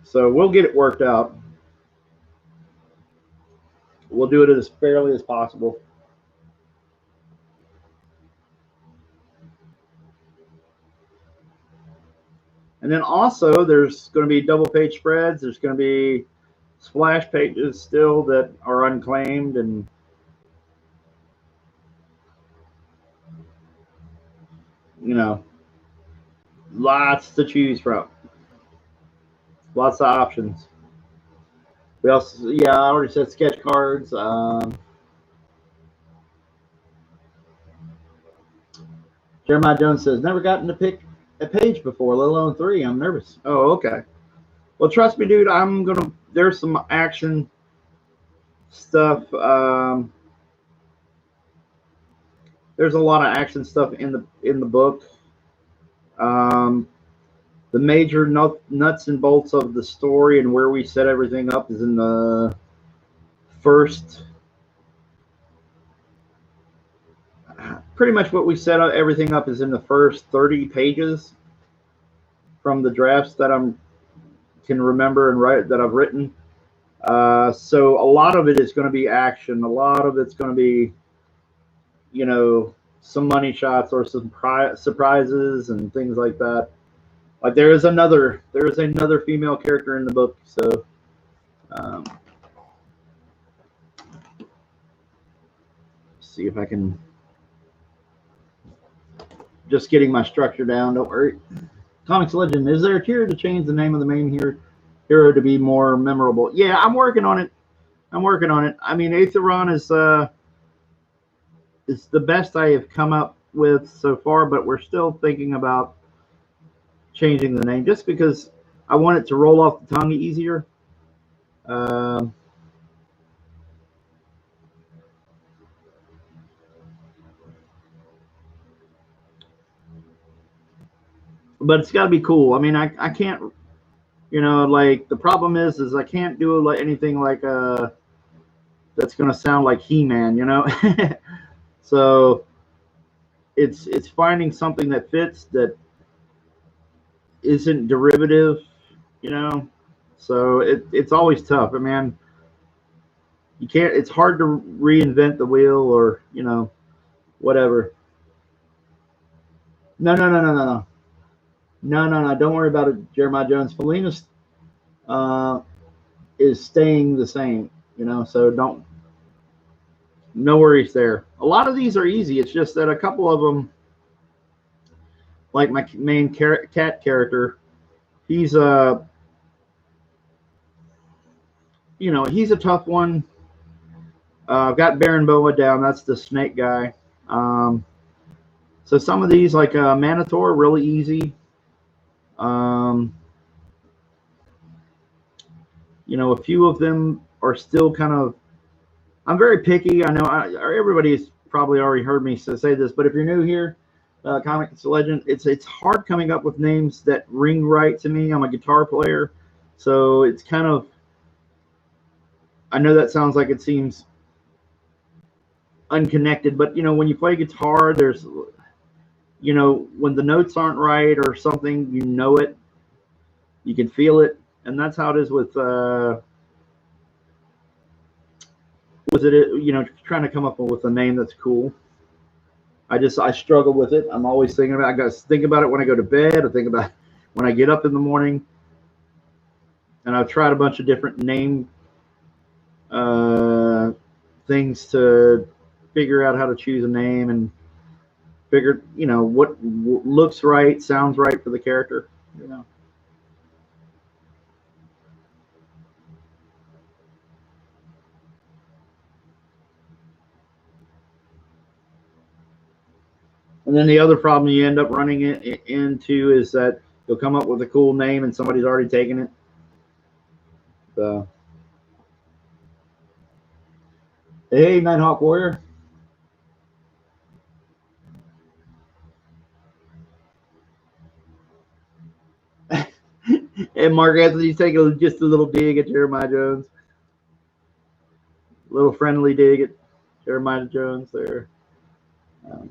So we'll get it worked out. We'll do it as fairly as possible. And then also there's going to be double page spreads. There's going to be splash pages still that are unclaimed, and lots to choose from. Lots of options. We also, I already said sketch cards. Jeremiah Jones says, never gotten to pick a page before, let alone 3. I'm nervous. Oh, okay. Well, trust me, dude, there's some action stuff. There's a lot of action stuff in the book. The major nuts and bolts of the story and where we set everything up is in the first. Pretty much what we set everything up is in the first 30 pages from the drafts that I can remember and write that I've written. So a lot of it is going to be action. A lot of it's going to be, some money shots or some surprises and things like that. Like there is another female character in the book. So um, see if I can just getting my structure down. Don't worry. Comics Legend. Is there a tier to change the name of the main hero to be more memorable? Yeah, I'm working on it. I mean, Aetheron is the best I have come up with so far, but we're still thinking about changing the name just because I want it to roll off the tongue easier. Um, but it's got to be cool. I mean, I can't, like the problem is I can't do like anything like that's gonna sound like He-Man. So it's finding something that fits that isn't derivative, you know. So it's always tough. I mean, you can't. It's hard to reinvent the wheel or whatever. No, no, no, no, no, no, no, no, no. Don't worry about it, Jeremiah Jones. Felina's uh, is staying the same. So don't. No worries there. A lot of these are easy. It's just that a couple of them, like my main cat character, he's he's a tough one. I've got Baron Boa down. That's the snake guy. Um, so some of these, like Manator, really easy. Um, a few of them are still kind of. I'm very picky. I know everybody's probably already heard me say this, but if you're new here, Comics Legend, it's hard coming up with names that ring right to me. I'm a guitar player, so it's kind of. I know that sounds like it seems unconnected, but when you play guitar, there's when the notes aren't right or something, it, you can feel it, and that's how it is with trying to come up with a name that's cool. I struggle with it. I'm always thinking about. I got to think about it when I go to bed. I think about it when I get up in the morning, and I've tried a bunch of different name uh, things to figure out how to choose a name and figure what looks right, sounds right for the character. And then the other problem you end up running into is that you'll come up with a cool name and somebody's already taken it. So, hey, Nighthawk Warrior. And Mark Anthony's taking just a little dig at Jeremiah Jones. A little friendly dig at Jeremiah Jones there. Um,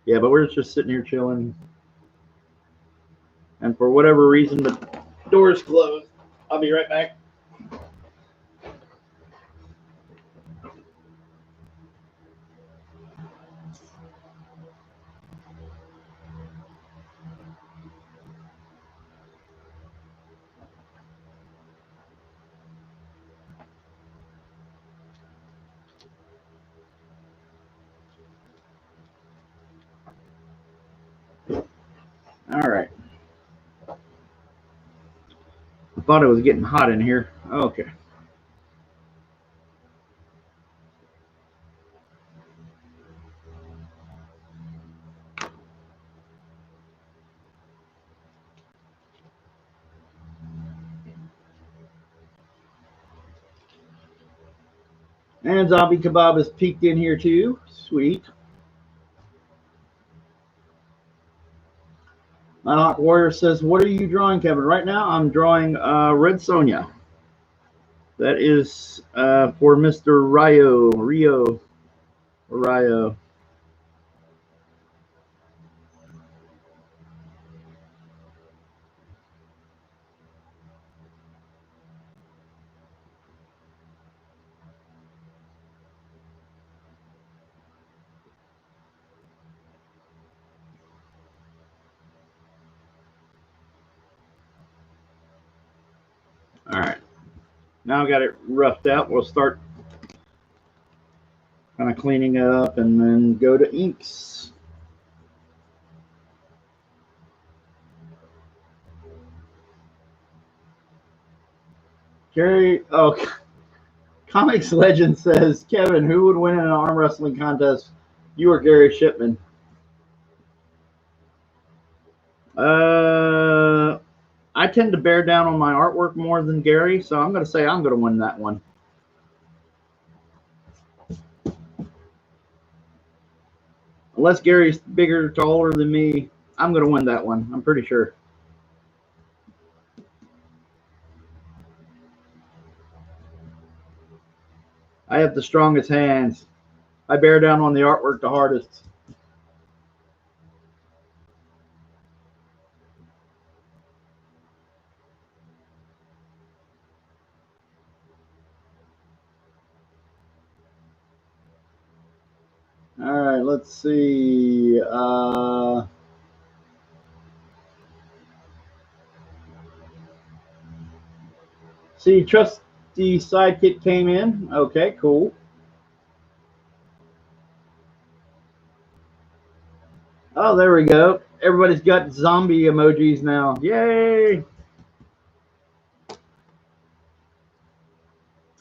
yeah, but we're just sitting here chilling. And for whatever reason, the door's closed. I'll be right back. All right. I thought it was getting hot in here. Okay. And Zombie Kebab has peeked in here too. Sweet. Nighthawk Warrior says, "What are you drawing, Kevin?" Right now, I'm drawing Red Sonja. That is for Mr. Rio. All right. Now I got it roughed out. We'll start kind of cleaning it up and then go to inks. Gary, oh, Comics Legend says, Kevin, who would win in an arm wrestling contest? You or Gary Shipman? I tend to bear down on my artwork more than Gary, so I'm going to say I'm going to win that one. Unless Gary's bigger, taller than me, I'm going to win that one. I'm pretty sure. I have the strongest hands. I bear down on the artwork the hardest. All right, let's see. See, Trusty Sidekick came in. Okay, cool. Oh, there we go. Everybody's got zombie emojis now. Yay!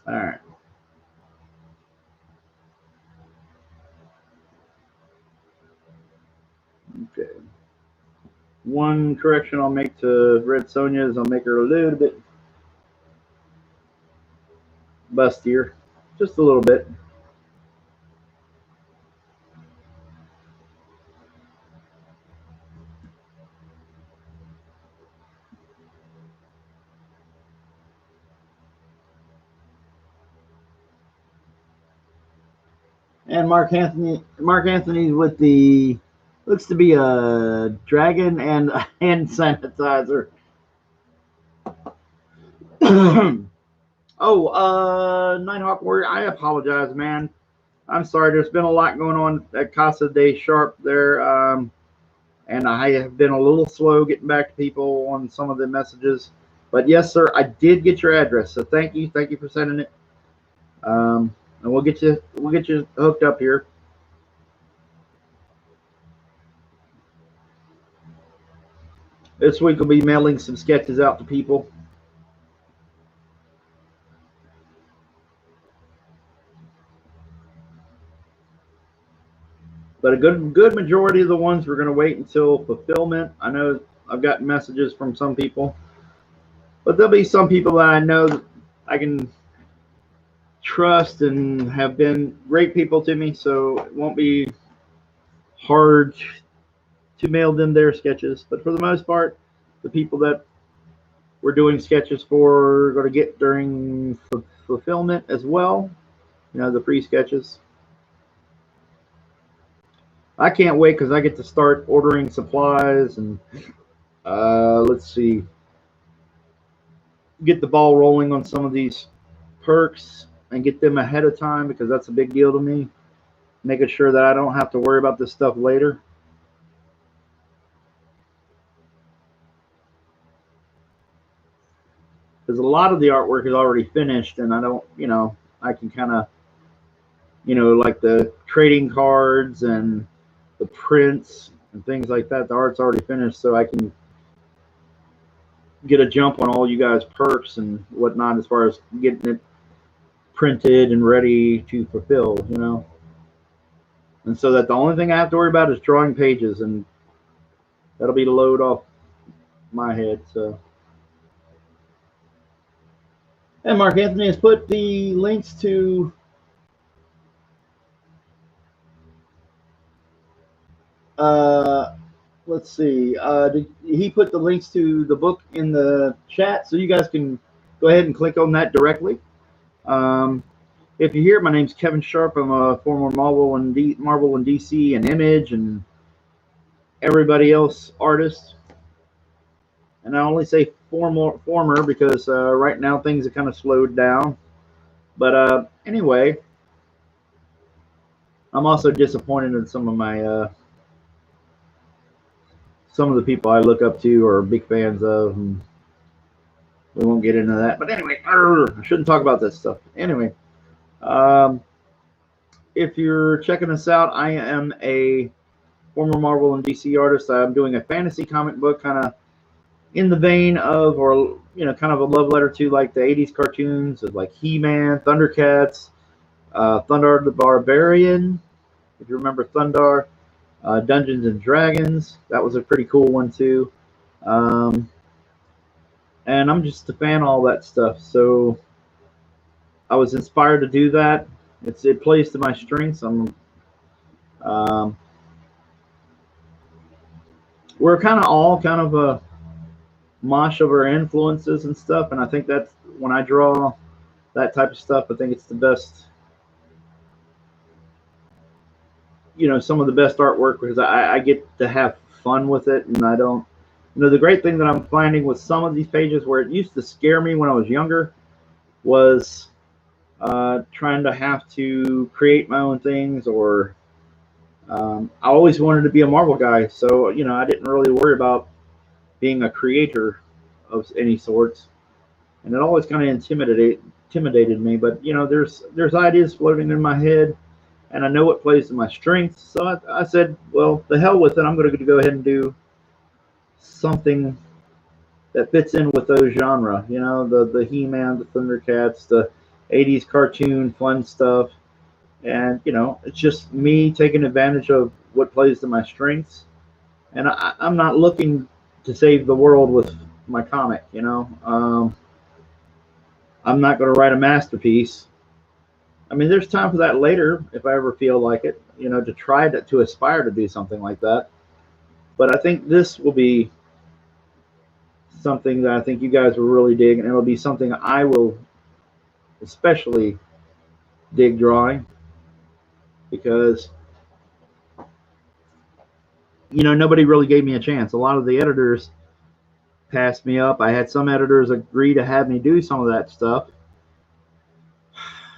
All right. Okay. One correction I'll make to Red Sonja is I'll make her a little bit bustier. Just a little bit. And Mark Anthony's with the looks to be a dragon and a hand sanitizer. Nighthawk Warrior, I apologize, man. I'm sorry. There's been a lot going on at Casa de Sharp there, and I have been a little slow getting back to people on some of the messages. But yes, sir, I did get your address, so thank you for sending it. And we'll get you hooked up here. This week we'll be mailing some sketches out to people. But a good majority of the ones we're going to wait until fulfillment. I know I've gotten messages from some people, but there'll be some people that I know that I can trust and have been great people to me, so it won't be hard to mail them their sketches. But for the most part, the people that we're doing sketches for are going to get during fulfillment as well. You know, the free sketches. I can't wait because I get to start ordering supplies and let's see, get the ball rolling on some of these perks and get them ahead of time because that's a big deal to me. Making sure that I don't have to worry about this stuff later. Because a lot of the artwork is already finished and I don't, you know, I can kind of, you know, like the trading cards and the prints and things like that. The art's already finished, so I can get a jump on all you guys' perks and whatnot as far as getting it printed and ready to fulfill, you know. And so that the only thing I have to worry about is drawing pages, and that'll be the load off my head. So, and Mark Anthony has put the links to let's see, he put the links to the book in the chat, so you guys can go ahead and click on that directly. If you're here, my name's Kevin Sharp. I'm a former Marvel and DC and Image and everybody else artist. And I only say former because right now things are kind of slowed down. But anyway, I'm also disappointed in some of my some of the people I look up to or big fans of. And We won't get into that. But anyway, I shouldn't talk about this stuff. Anyway, um, if you're checking us out, I am a former Marvel and DC artist. I'm doing a fantasy comic book, kind of in the vein of, or kind of a love letter to like the '80s cartoons of like He-Man, Thundercats, Thundar the Barbarian. If you remember Thundar, Dungeons and Dragons, that was a pretty cool one too. Um, and I'm just a fan of all that stuff. So I was inspired to do that. It plays to my strengths. Um, we're kind of all kind of a mosh of our influences and stuff, and I think that's when I draw that type of stuff. I think it's the best. Some of the best artwork because I get to have fun with it, and I don't. The great thing that I'm finding with some of these pages where it used to scare me when I was younger was trying to have to create my own things, or I always wanted to be a Marvel guy, so I didn't really worry about being a creator of any sorts, and it always kind of intimidated me. But there's ideas floating in my head, and I know what plays to my strengths. So I said, well, the hell with it. I'm going to go ahead and do something that fits in with those genre. The He-Man, the Thundercats, the '80s cartoon fun stuff, and it's just me taking advantage of what plays to my strengths. And I'm not looking to save the world with my comic. I'm not going to write a masterpiece. I mean, there's time for that later if I ever feel like it, to try to aspire to do something like that. But I think this will be something that I think you guys will really dig, and it'll be something I will especially dig drawing because, nobody really gave me a chance. A lot of the editors passed me up. I had some editors agree to have me do some of that stuff,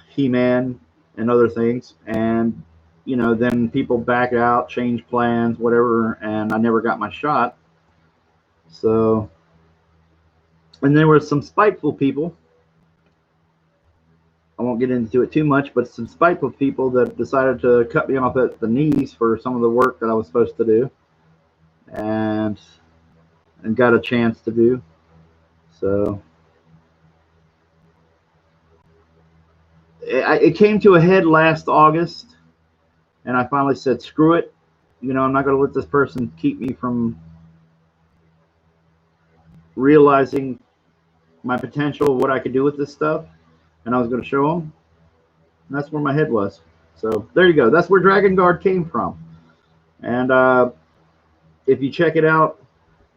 He-Man and other things, and then people back out, change plans, whatever, and I never got my shot. So, and there were some spiteful people. I won't get into it too much, but some spiteful people that decided to cut me off at the knees for some of the work that I was supposed to do, and got a chance to do. So it came to a head last August, and I finally said, screw it. I'm not going to let this person keep me from realizing my potential of what I could do with this stuff, and I was going to show them. And that's where my head was. So there you go. That's where Dragon Guard came from. And if you check it out,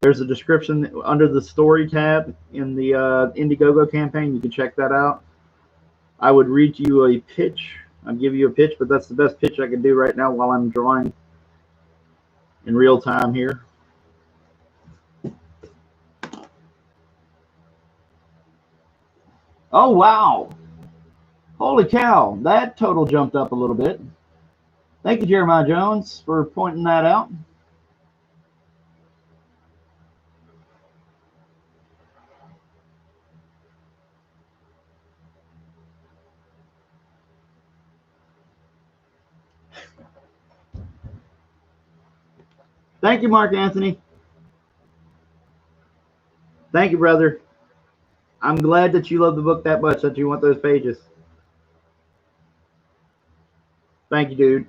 there's a description under the story tab in the Indiegogo campaign. You can check that out. I would read you a pitch. I'd give you a pitch, but that's the best pitch I can do right now while I'm drawing in real time here. Oh, wow. Holy cow. That total jumped up a little bit. Thank you, Jeremiah Jones, for pointing that out. Thank you, Mark Anthony. Thank you, brother. I'm glad that you love the book that much that you want those pages. Thank you, dude.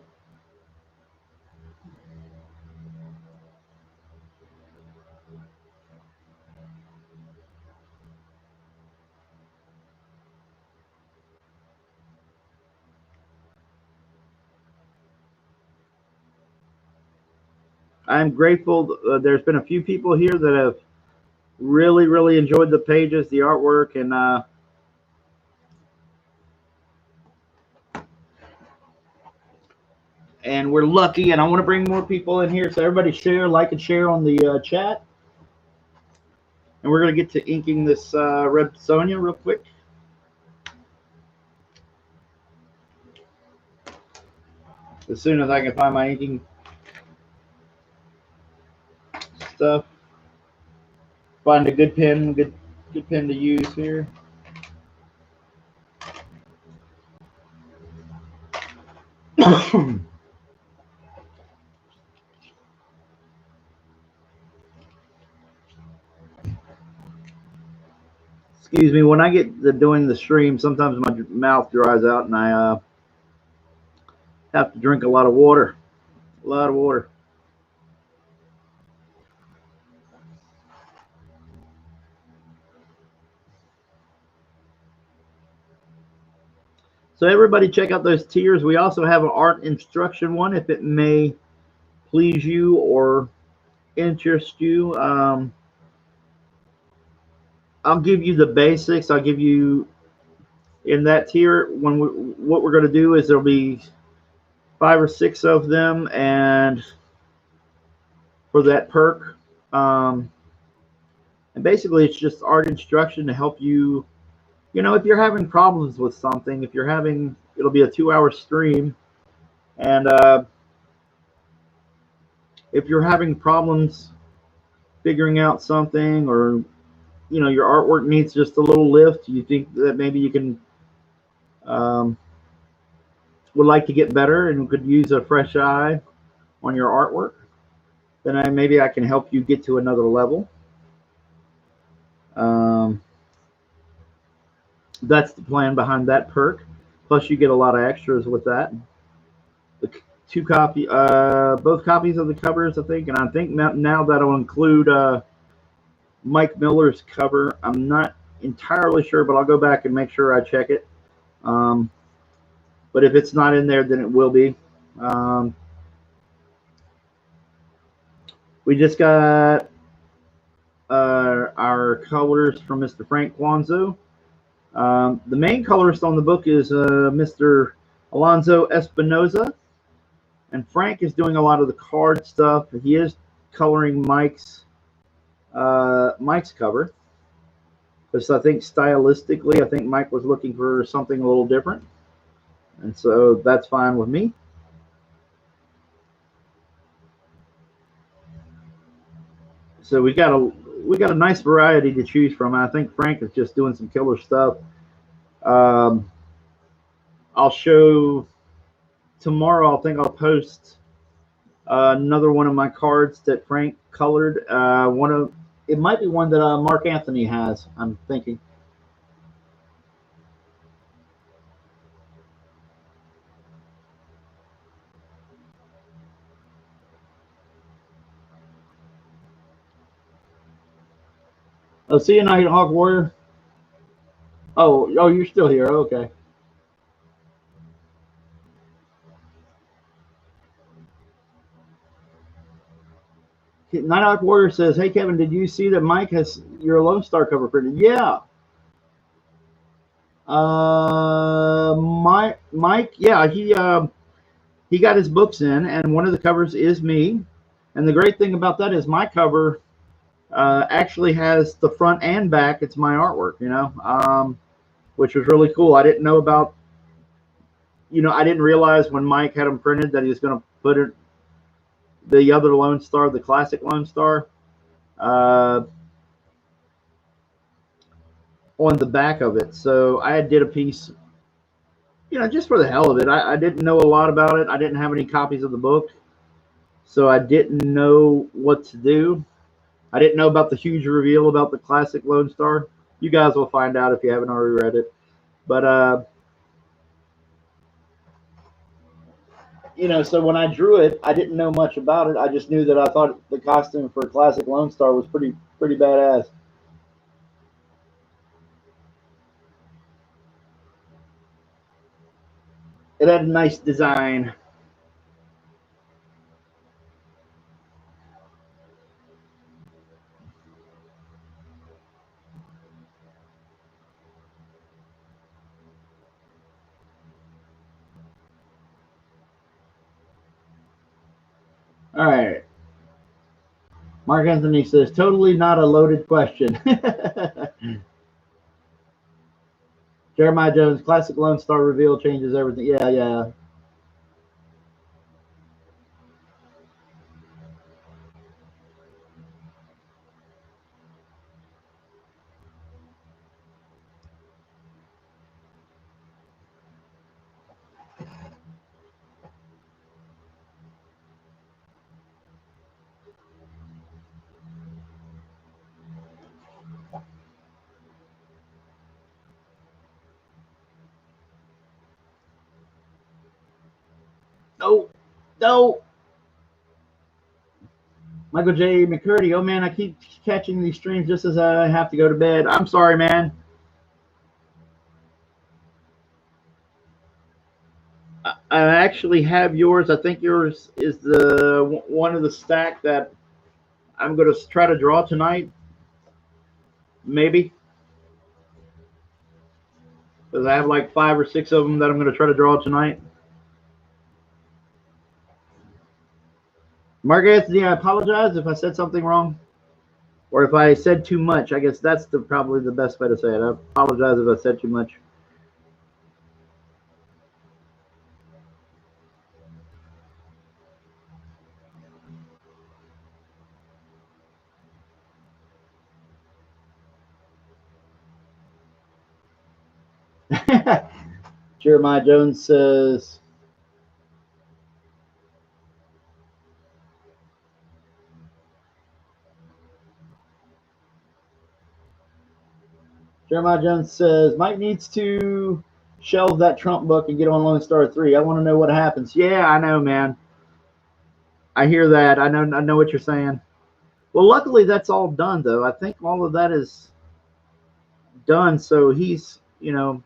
I'm grateful. There's been a few people here that have really enjoyed the pages, the artwork, and we're lucky. And I want to bring more people in here, so everybody share, like, and share on the chat. And we're going to get to inking this Red Sonja real quick. As soon as I can find my inking stuff, find a good pen, good good pen to use here. Excuse me, when I get to doing the stream, sometimes my mouth dries out and I have to drink a lot of water. A lot of water. So everybody check out those tiers. We also have an art instruction one if it may please you or interest you. I'll give you the basics. I'll give you in that tier what we're going to do is there'll be 5 or 6 of them, and for that perk, and basically it's just art instruction to help you. You know, if you're having problems with something, it'll be a 2-hour stream, and if you're having problems figuring out something, or your artwork needs just a little lift, you think that maybe you can would like to get better and could use a fresh eye on your artwork, then maybe I can help you get to another level. That's the plan behind that perk. Plus, you get a lot of extras with that. The both copies of the covers, I think, and I think now that'll include Mike Miller's cover. I'm not entirely sure, but I'll go back and make sure I check it. But if it's not in there, then it will be. We just got our colors from Mr. Frank Quanzo. The main colorist on the book is Mr. Alonzo Espinoza, and Frank is doing a lot of the card stuff. He is coloring Mike's cover, because I think stylistically, I think Mike was looking for something a little different, and so that's fine with me. So we got a nice variety to choose from. I think Frank is just doing some killer stuff. I'll show tomorrow. I think I'll post another one of my cards that Frank colored. It might be one that Mark Anthony has, I'm thinking. Oh, see you, Nighthawk Warrior. Oh, you're still here. Okay. Nighthawk Warrior says, "Hey Kevin, did you see that Mike has your Lone Star cover printed?" Yeah. Mike, yeah, he got his books in, and one of the covers is me. And the great thing about that is my cover actually has the front and back. It's my artwork, which was really cool. I didn't know about, I didn't realize when Mike had them printed that he was going to put it, the other Lone Star, the classic Lone Star, on the back of it. So I did a piece, just for the hell of it. I didn't know a lot about it. I didn't have any copies of the book, so I didn't know what to do. I didn't know about the huge reveal about the classic Lone Star. You guys will find out if you haven't already read it. But, so when I drew it, I didn't know much about it. I just knew that I thought the costume for classic Lone Star was pretty badass. It had a nice design. All right. Mark Anthony says, totally not a loaded question. Jeremiah Jones, classic Lone Star reveal changes everything. Yeah, yeah. No, no. Michael J. McCurdy. Oh man, I keep catching these streams just as I have to go to bed. I'm sorry, man. I actually have yours. I think yours is the one of the stack that I'm going to try to draw tonight. Maybe. Because I have like 5 or 6 of them that I'm going to try to draw tonight. Mark Anthony, I apologize if I said something wrong. Or if I said too much. I guess that's probably the best way to say it. I apologize if I said too much. Jeremiah Jones says, Mike needs to shelve that Trump book and get on Lone Star 3. I want to know what happens. Yeah, I know, man. I hear that. I know what you're saying. Well, luckily that's all done, though. I think all of that is done. So he's, he can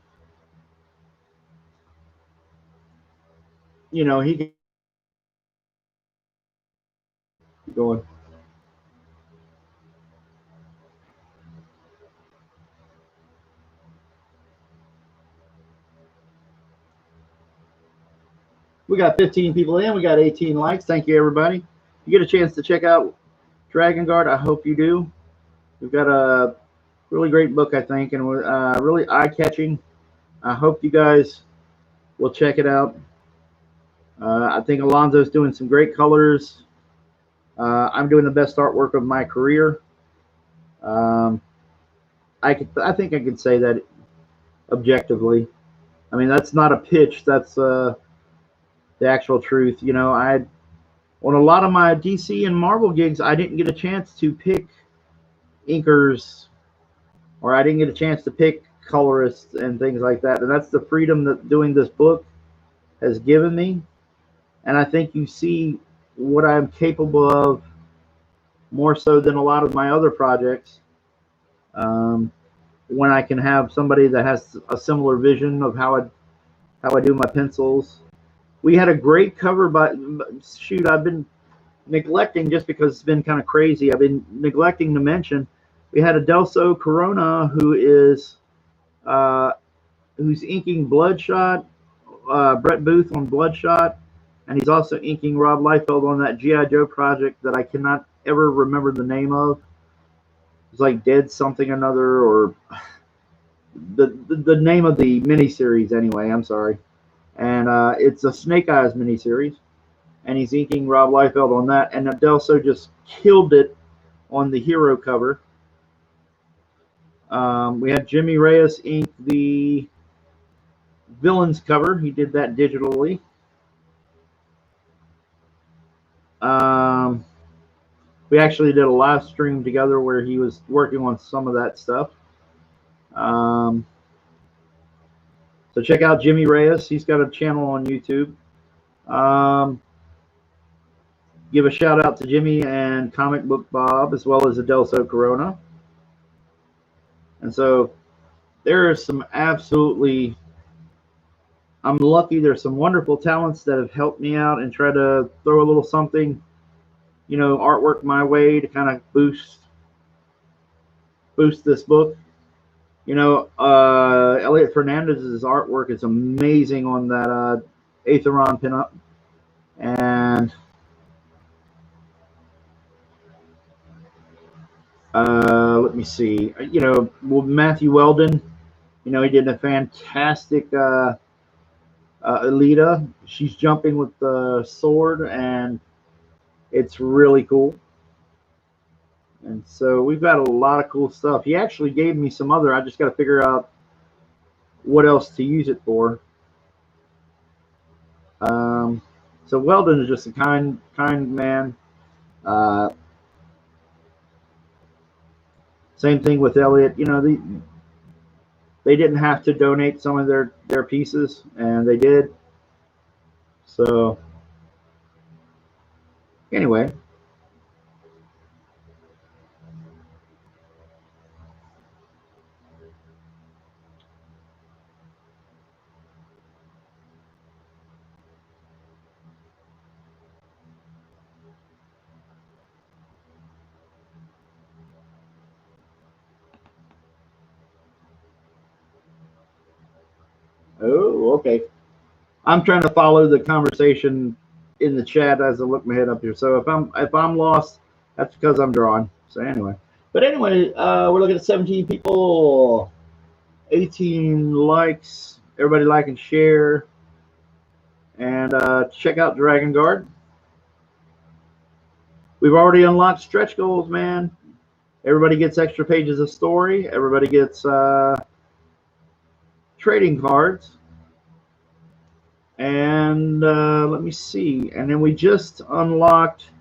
keep going. We got 15 people in. We got 18 likes. Thank you, everybody. If you get a chance to check out Dragon Guard, I hope you do. We've got a really great book, I think, and really eye-catching. I hope you guys will check it out. I think Alonzo's doing some great colors. I'm doing the best artwork of my career. I think I could say that objectively. I mean, that's not a pitch. That's the actual truth. On a lot of my DC and Marvel gigs, I didn't get a chance to pick inkers, or I didn't get a chance to pick colorists and things like that. And that's the freedom that doing this book has given me. And I think you see what I'm capable of more so than a lot of my other projects. When I can have somebody that has a similar vision of how I do my pencils. We had a great cover, but shoot, I've been neglecting just because it's been kind of crazy. I've been neglecting to mention we had Adelso Corona who's inking Bloodshot, Brett Booth on Bloodshot, and he's also inking Rob Liefeld on that G.I. Joe project that I cannot ever remember the name of. It's like Dead Something or Another, or the name of the miniseries anyway. I'm sorry, and it's a Snake Eyes miniseries, and he's inking Rob Liefeld on that. And Adelso just killed it on the Hero cover. We had Jimmy Reyes ink the Villains cover. He did that digitally. We actually did a live stream together where he was working on some of that stuff. So check out Jimmy Reyes. He's got a channel on YouTube. Give a shout out to Jimmy and Comic Book Bob, as well as Adelso Corona. And so there is some absolutely, I'm lucky there's some wonderful talents that have helped me out and try to throw a little something, artwork my way to kind of boost this book. Elliot Fernandez's artwork is amazing on that Aetheron pinup. And let me see. Matthew Weldon, he did a fantastic Alita. She's jumping with the sword, and it's really cool. And so we've got a lot of cool stuff. He actually gave me some other. I just got to figure out what else to use it for. So Weldon is just a kind man. Same thing with Elliot. They didn't have to donate some of their pieces, and they did. So Anyway. Oh, okay. I'm trying to follow the conversation in the chat as I look my head up here. So if I'm lost, that's because I'm drawing. So anyway, we're looking at 17 people, 18 likes. Everybody like and share, and check out Dragon Guard. We've already unlocked stretch goals, man. Everybody gets extra pages of story. Everybody gets trading cards. And let me see. And then we just unlocked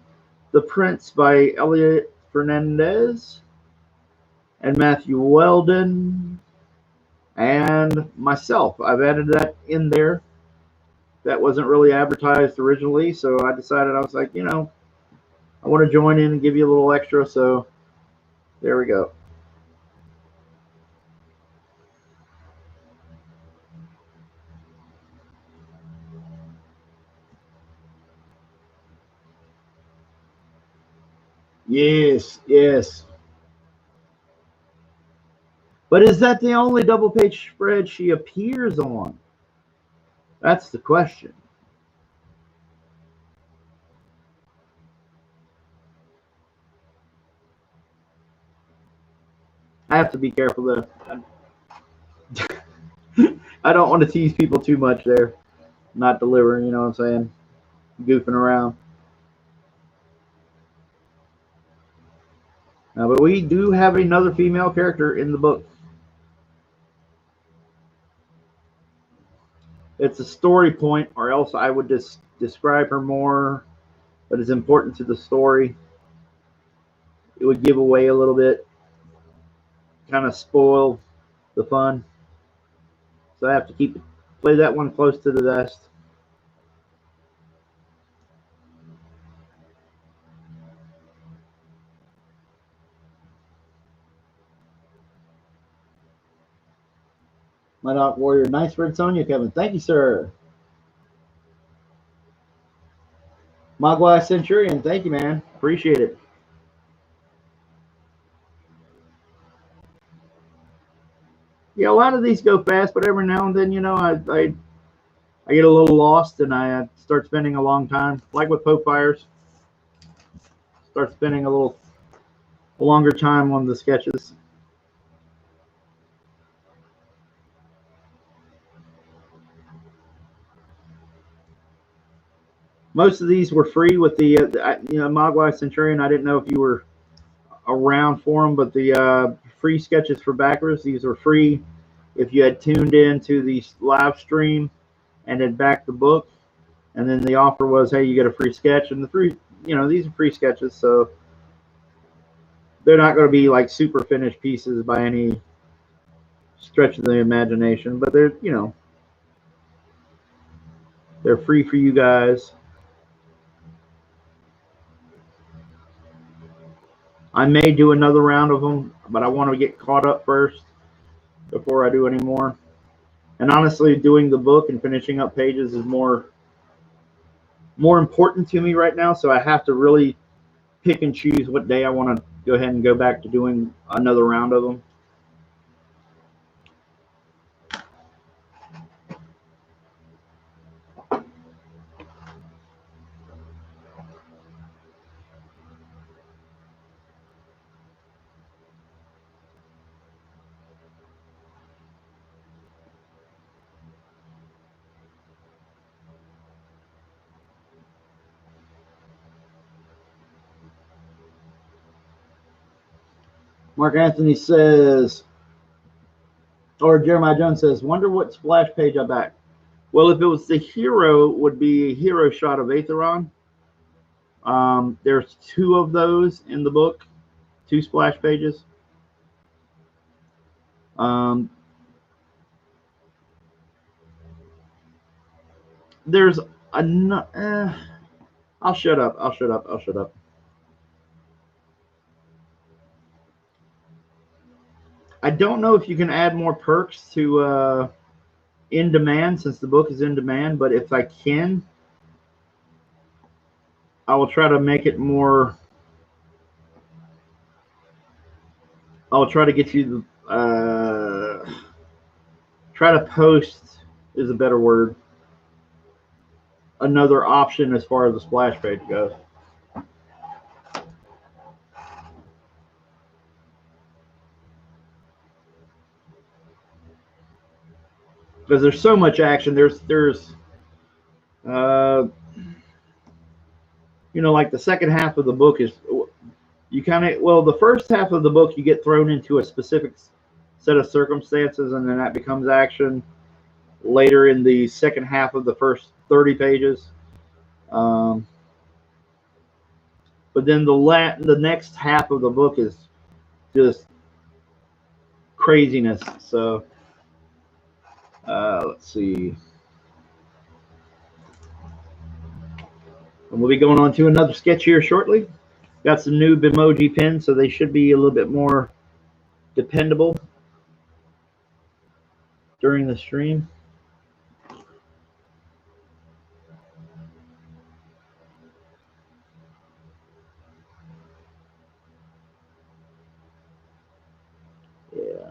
The Prince by Elliot Fernandez and Matthew Weldon and myself. I've added that in there. That wasn't really advertised originally, so I decided, I was like, you know, I want to join in and give you a little extra, so there we go. Yes, yes. But is that the only double page spread she appears on? That's the question. I have to be careful though. I don't want to tease people too much there. Not delivering, you know what I'm saying? Goofing around. But we do have another female character in the book. It's a story point, or else I would just describe her more, but it's important to the story. It would give away a little bit, kind of spoil the fun. So I have to play that one close to the vest. My Dark Warrior, nice Red Sonia, Kevin. Thank you, sir. Magua Centurion, thank you, man. Appreciate it. Yeah, a lot of these go fast, but every now and then, you know, I get a little lost and I start spending a long time, like with Pope Fires. Start spending a longer time on the sketches. Most of these were free with the Mogwai Centurion. I didn't know if you were around for them, but the free sketches for backers, these are free if you had tuned in to the live stream and had backed the book. And then the offer was, hey, you get a free sketch, and the free, you know, these are free sketches, so they're not going to be like super finished pieces by any stretch of the imagination, but they're, you know, they're free for you guys. I may do another round of them, but I want to get caught up first before I do any more. And honestly, doing the book and finishing up pages is more important to me right now, so I have to really pick and choose what day I want to go ahead and go back to doing another round of them. Mark Anthony says, or Jeremiah Jones says, wonder what splash page I back. Well, if it was the hero, it would be a hero shot of Aetheron. There's 2 of those in the book, 2 splash pages. There's a I'll shut up. I'll shut up. I'll shut up. I don't know if you can add more perks to in demand, since the book is in demand, but if I can, I will try to make it more. I'll try to get you try to post is a better word. Another option as far as the splash page goes. Because there's so much action. There's uh, like the second half of the book is you kind of, well, the first half of the book you get thrown into a specific set of circumstances, and then that becomes action later in the second half of the first 30 pages. But then the next half of the book is just craziness. So let's see. And we'll be going on to another sketch here shortly. Got some new Bimoji pins, so they should be a little bit more dependable during the stream. Yeah.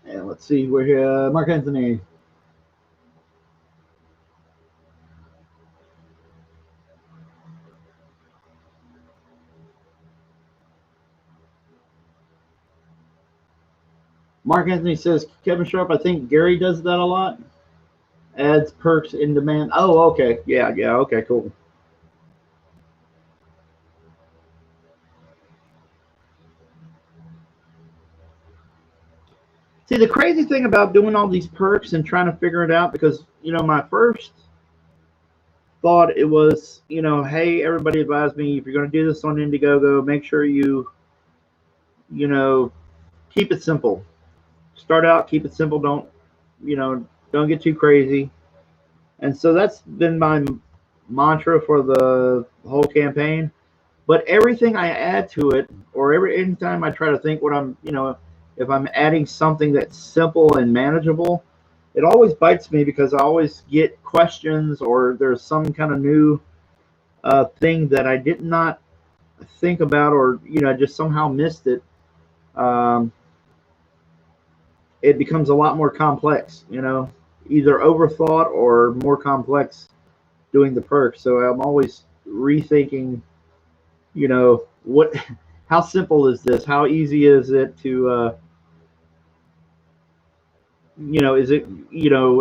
And let's see, we're here. Mark Anthony. Mark Anthony says, Kevin Sharp, I think Gary does that a lot. Adds perks in demand. Oh, okay. Yeah, okay, cool. See, the crazy thing about doing all these perks and trying to figure it out, because, my first thought it was, hey, everybody advised me, if you're going to do this on Indiegogo, make sure you keep it simple. Start out, keep it simple. Don't get too crazy. And so that's been my mantra for the whole campaign. But everything I add to it, or anytime I try to think what I'm, if I'm adding something that's simple and manageable, it always bites me, because I always get questions, or there's some kind of new thing that I did not think about, or just somehow missed it. It becomes a lot more complex, either overthought or more complex doing the perks. So I'm always rethinking, what, how simple is this? How easy is it to, is it,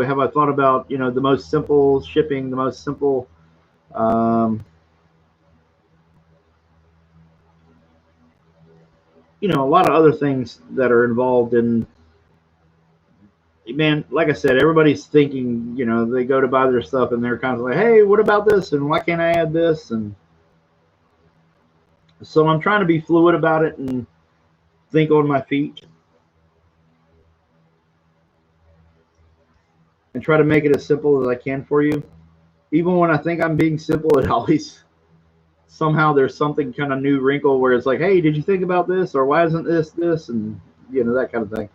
have I thought about, the most simple shipping, the most simple, a lot of other things that are involved in, man, like I said, everybody's thinking, they go to buy their stuff and they're kind of like, hey, what about this? And why can't I add this? And so I'm trying to be fluid about it and think on my feet and try to make it as simple as I can for you. Even when I think I'm being simple, it always, somehow there's something kind of new wrinkle where it's like, hey, did you think about this? Or why isn't this? And, that kind of thing.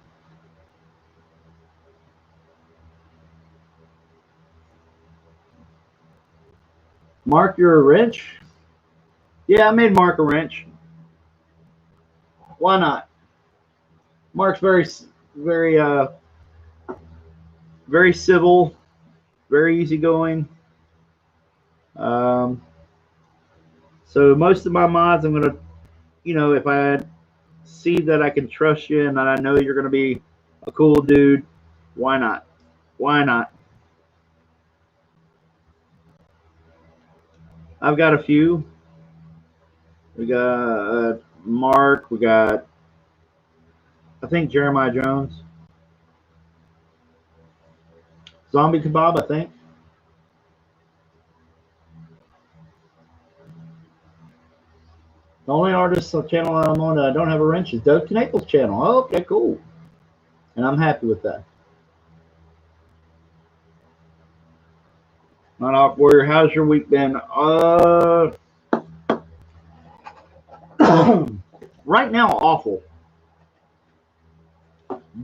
Mark, you're a wrench? Yeah, I made Mark a wrench. Why not? Mark's very, very, very civil, very easygoing. So most of my mods, I'm gonna, if I see that I can trust you and that I know you're gonna be a cool dude, why not? Why not? I've got a few. We got Mark. We got, I think, Jeremiah Jones. Zombie Kebab, I think. The only artist channel I'm on that I don't have a wrench is Doug Knaples' channel. Oh, okay, cool. And I'm happy with that. Not off Warrior, how's your week been? Right now, awful.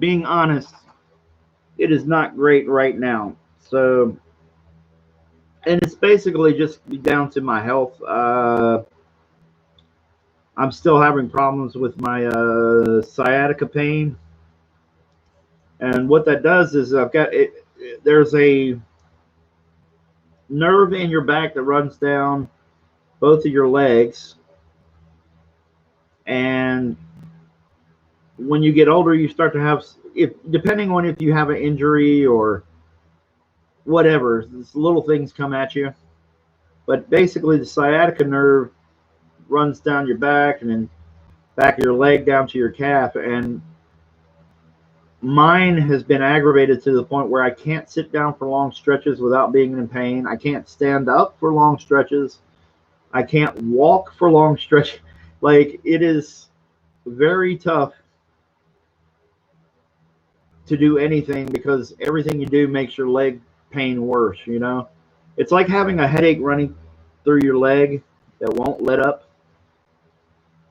Being honest, it is not great right now. So, and it's basically just down to my health. I'm still having problems with my sciatica pain. And what that does is I've got it, there's a nerve in your back that runs down both of your legs. And when you get older, you start to have, depending on if you have an injury or whatever, these little things come at you. But basically, the sciatica nerve runs down your back and then back of your leg down to your calf. And mine has been aggravated to the point where I can't sit down for long stretches without being in pain. I can't stand up for long stretches. I can't walk for long stretches. Like, it is very tough to do anything because everything you do makes your leg pain worse, you know? It's like having a headache running through your leg that won't let up.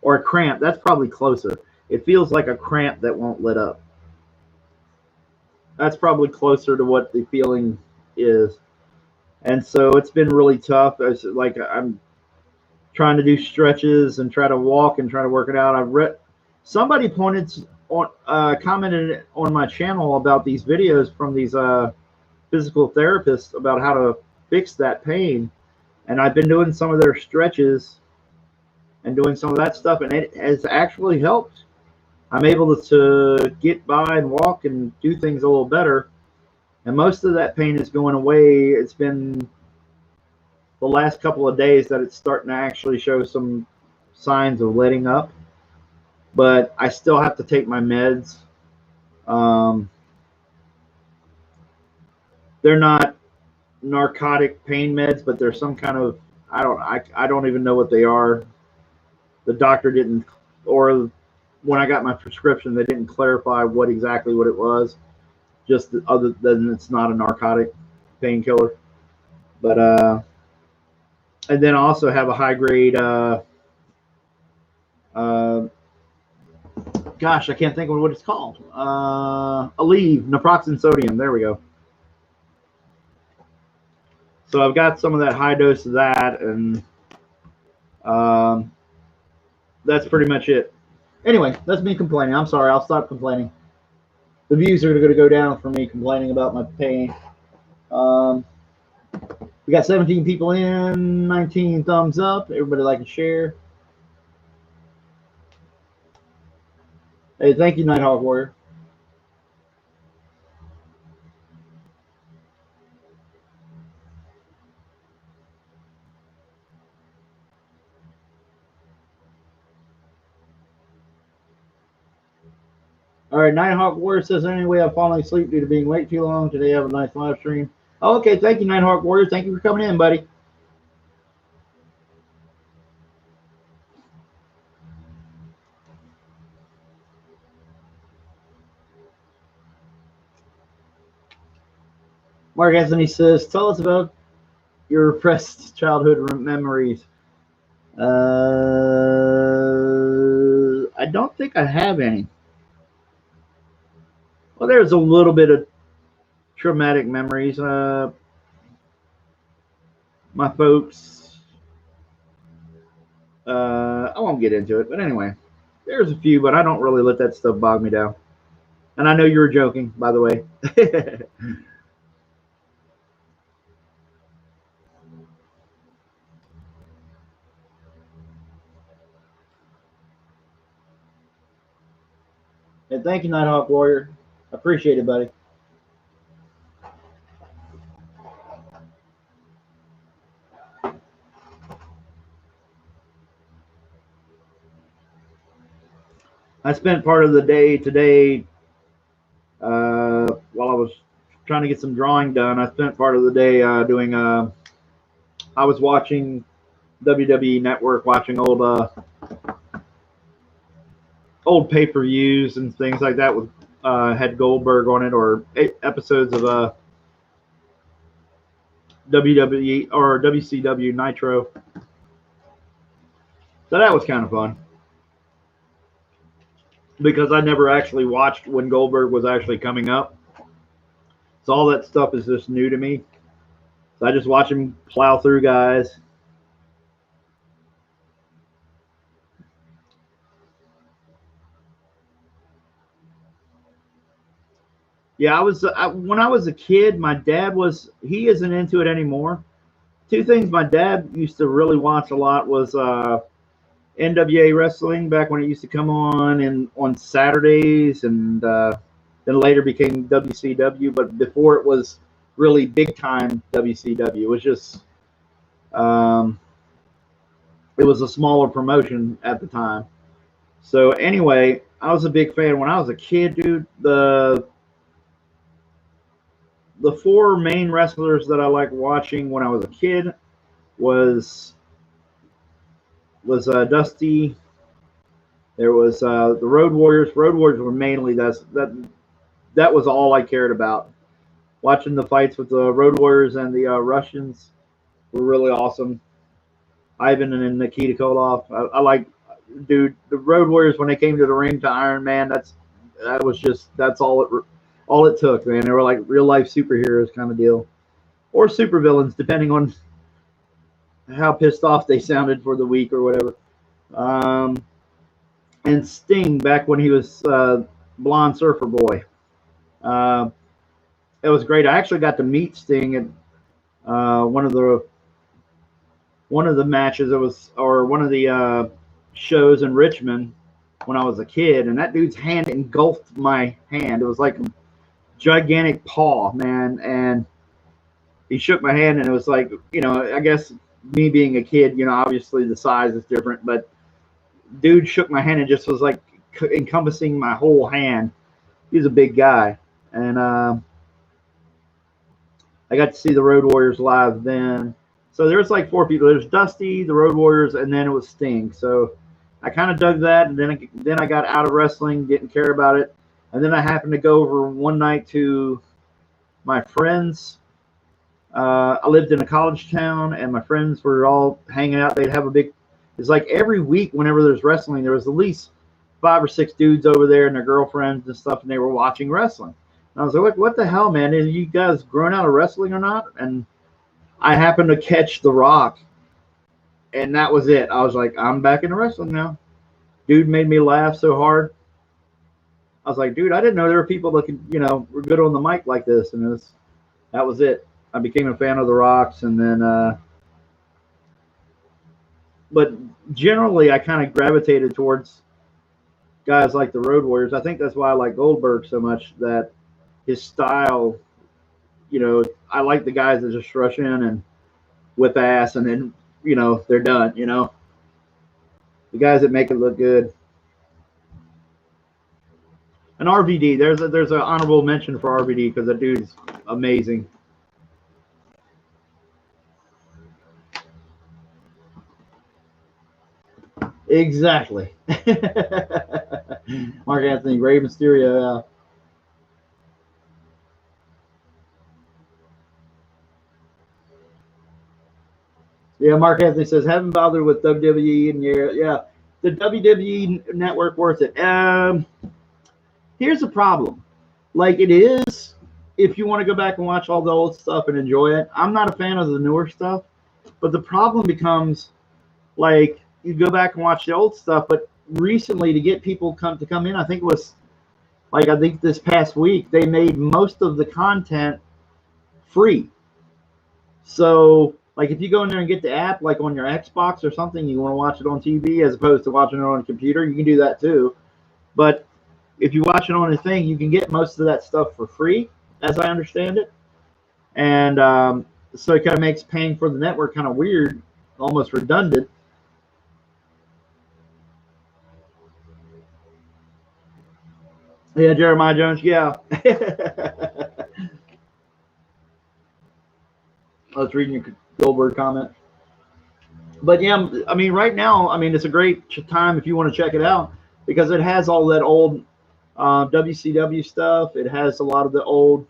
Or a cramp. That's probably closer. It feels like a cramp that won't let up. That's probably closer to what the feeling is. And so it's been really tough. It's like I'm trying to do stretches and try to walk and try to work it out. I've read somebody commented on my channel about these videos from these physical therapists about how to fix that pain. And I've been doing some of their stretches and doing some of that stuff, and it has actually helped. I'm able to get by and walk and do things a little better. And most of that pain is going away. It's been the last couple of days that it's starting to actually show some signs of letting up. But I still have to take my meds. They're not narcotic pain meds, but they're some kind of, I don't even know what they are. The doctor didn't, or when I got my prescription, they didn't clarify what exactly what it was. Just other than it's not a narcotic painkiller. But and then I also have a high grade gosh, I can't think of what it's called. Aleve, naproxen sodium. There we go. So I've got some of that high dose of that, and that's pretty much it. Anyway, that's me complaining. I'm sorry. I'll stop complaining. The views are going to go down for me complaining about my pain. We got 17 people in, 19 thumbs up. Everybody like and share. Hey, thank you, Nighthawk Warrior. All right, Nighthawk Warrior says, anyway, I'm falling asleep due to being late too long. Today I have a nice live stream. Oh, okay, thank you, Nighthawk Warrior. Thank you for coming in, buddy. Mark Anthony says, tell us about your repressed childhood memories. I don't think I have any. Well, there's a little bit of traumatic memories. My folks, I won't get into it, but anyway, there's a few, but I don't really let that stuff bog me down. And I know you were joking, by the way. And thank you, Nighthawk Warrior. Appreciate it, buddy. I spent part of the day today while I was trying to get some drawing done. I spent part of the day doing. I was watching WWE Network, watching old old pay-per-views and things like that with had Goldberg on it, or episodes of WWE or WCW Nitro. So that was kind of fun because I never actually watched when Goldberg was actually coming up. So all that stuff is just new to me. So I just watch him plow through guys. Yeah, when I was a kid, my dad he isn't into it anymore. Two things my dad used to really watch a lot was NWA wrestling back when it used to come on and on Saturdays, and then later became WCW. But before it was really big time WCW, it was just it was a smaller promotion at the time. So anyway, I was a big fan when I was a kid, dude. The four main wrestlers that I liked watching when I was a kid was Dusty. There was the Road Warriors. Road Warriors were mainly that was all I cared about. Watching the fights with the Road Warriors and the Russians were really awesome. Ivan and Nikita Koloff. I like, dude, the Road Warriors when they came to the ring to Iron Man. That's all it took, man. They were like real life superheroes kind of deal, or supervillains, depending on how pissed off they sounded for the week or whatever. And Sting back when he was Blonde Surfer Boy. It was great. I actually got to meet Sting at one of the matches. One of the shows in Richmond when I was a kid, and that dude's hand engulfed my hand. It was like a gigantic paw, man, and he shook my hand, and it was like, I guess me being a kid, obviously the size is different, but dude shook my hand and just was like encompassing my whole hand. He's a big guy, and I got to see the Road Warriors live then. So there's like four people. There's Dusty, the Road Warriors, and then it was Sting. So I kind of dug that, and then I got out of wrestling, didn't care about it, and then I happened to go over one night to my friends. I lived in a college town, and my friends were all hanging out. They'd have it's like every week whenever there's wrestling, there was at least 5 or 6 dudes over there and their girlfriends and stuff, and they were watching wrestling. And I was like, what the hell, man? Are you guys grown out of wrestling or not? And I happened to catch The Rock, and that was it. I was like, I'm back into wrestling now. Dude made me laugh so hard. I was like, dude, I didn't know there were people that could, were good on the mic like this. And that was it. I became a fan of The Rock's, and then, but generally I kind of gravitated towards guys like the Road Warriors. I think that's why I like Goldberg so much, that his style, I like the guys that just rush in and whip ass and then, they're done, the guys that make it look good. And RVD, there's an honorable mention for RVD because that dude's amazing. Exactly. Mark Anthony, Rey Mysterio. Yeah, Mark Anthony says, haven't bothered with WWE in years. Yeah, the WWE network worth it. Here's the problem. Like, it is, if you want to go back and watch all the old stuff and enjoy it. I'm not a fan of the newer stuff, but the problem becomes, like, you go back and watch the old stuff, but recently to get people to come in, I think this past week, they made most of the content free. So, like, if you go in there and get the app, like on your Xbox or something, you want to watch it on TV as opposed to watching it on a computer, you can do that too. But if you watch it on a thing, you can get most of that stuff for free, as I understand it. And so it kind of makes paying for the network kind of weird, almost redundant. Yeah, Jeremiah Jones, yeah. I was reading your Goldberg comment. But yeah, I mean, right now, I mean, it's a great time if you want to check it out. because it has all that old WCW stuff. It has a lot of the old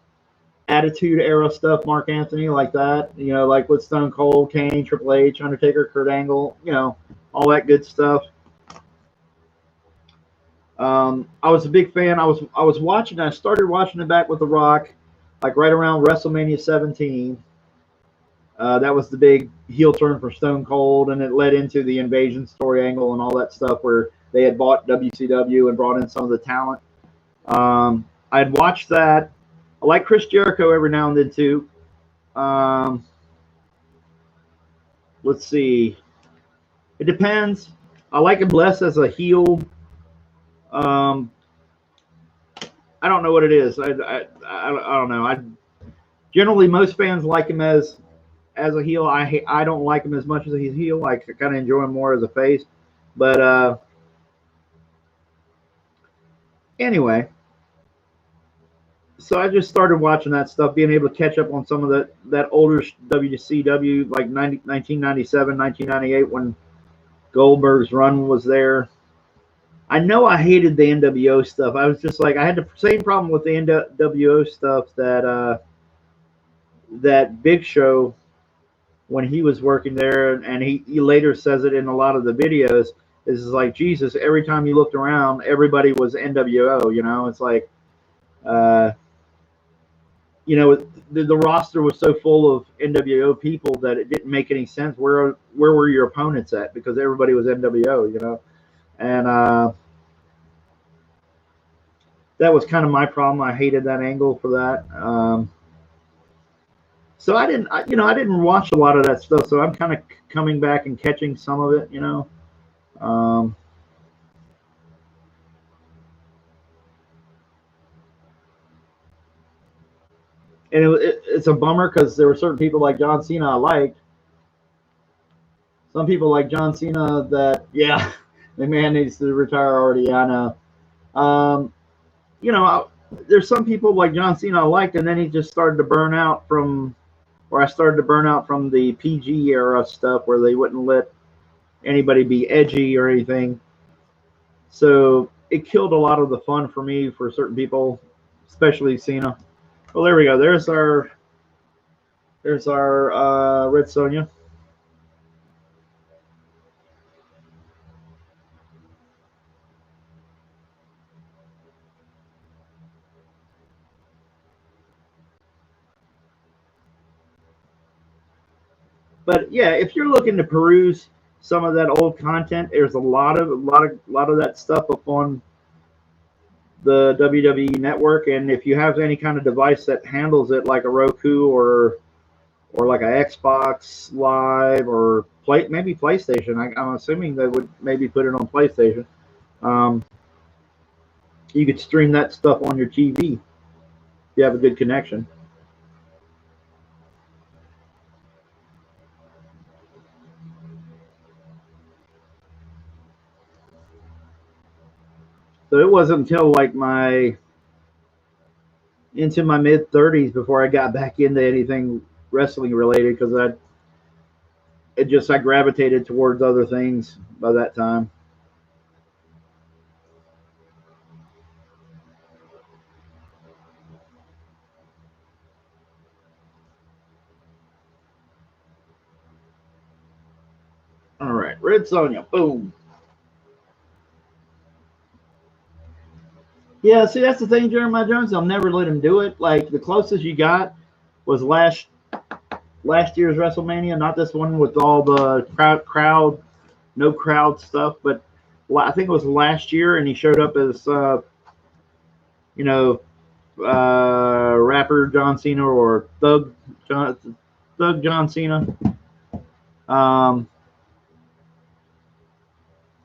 Attitude Era stuff, Mark Anthony, like that. You know, like with Stone Cold, Kane, Triple H, Undertaker, Kurt Angle. You know, all that good stuff. I was a big fan. I was watching. I started watching it back with The Rock, like right around WrestleMania 17. That was the big heel turn for Stone Cold, and it led into the Invasion story angle and all that stuff where they had bought WCW and brought in some of the talent. I'd watched that. I like Chris Jericho every now and then too. Let's see. It depends. I like him less as a heel. Um, I don't know what it is. I don't know. I generally most fans like him as a heel. I don't like him as much as a heel. I kind of enjoy him more as a face. But anyway, so I just started watching that stuff, being able to catch up on some of that older WCW, like 1997, 1998, when Goldberg's run was there. I know I hated the NWO stuff. I was just like, I had the same problem with the NWO stuff that Big Show, when he was working there, and he later says it in a lot of the videos, is like, Jesus, every time you looked around, everybody was NWO, you know? It's like, uh, you know, the roster was so full of NWO people that it didn't make any sense. Where were your opponents at? Because everybody was NWO, you know? And that was kind of my problem. I hated that angle for that. So I didn't watch a lot of that stuff. So I'm kind of coming back and catching some of it, you know. And it's a bummer because there were certain people like John Cena I liked. Some people like John Cena that, yeah, the man needs to retire already. I know. You know, there's some people like John Cena I liked, and then he just started to burn out from, or I started to burn out from the PG era stuff where they wouldn't let anybody be edgy or anything. So it killed a lot of the fun for me for certain people, especially Cena. Well, there we go. There's our Red Sonja. But yeah, if you're looking to peruse some of that old content, there's a lot of that stuff up on the WWE network. And if you have any kind of device that handles it, like a Roku or like a Xbox Live or maybe PlayStation, I'm assuming they would maybe put it on PlayStation. Um, you could stream that stuff on your TV if you have a good connection. So it wasn't until like into my mid 30s before I got back into anything wrestling related, because I gravitated towards other things by that time. All right, Red Sonja, boom. Yeah, see, that's the thing, Jeremiah Jones. I'll never let him do it. Like the closest you got was last year's WrestleMania, not this one with all the crowd, no crowd stuff. But I think it was last year, and he showed up as you know, rapper John Cena or Thug John Cena. Um,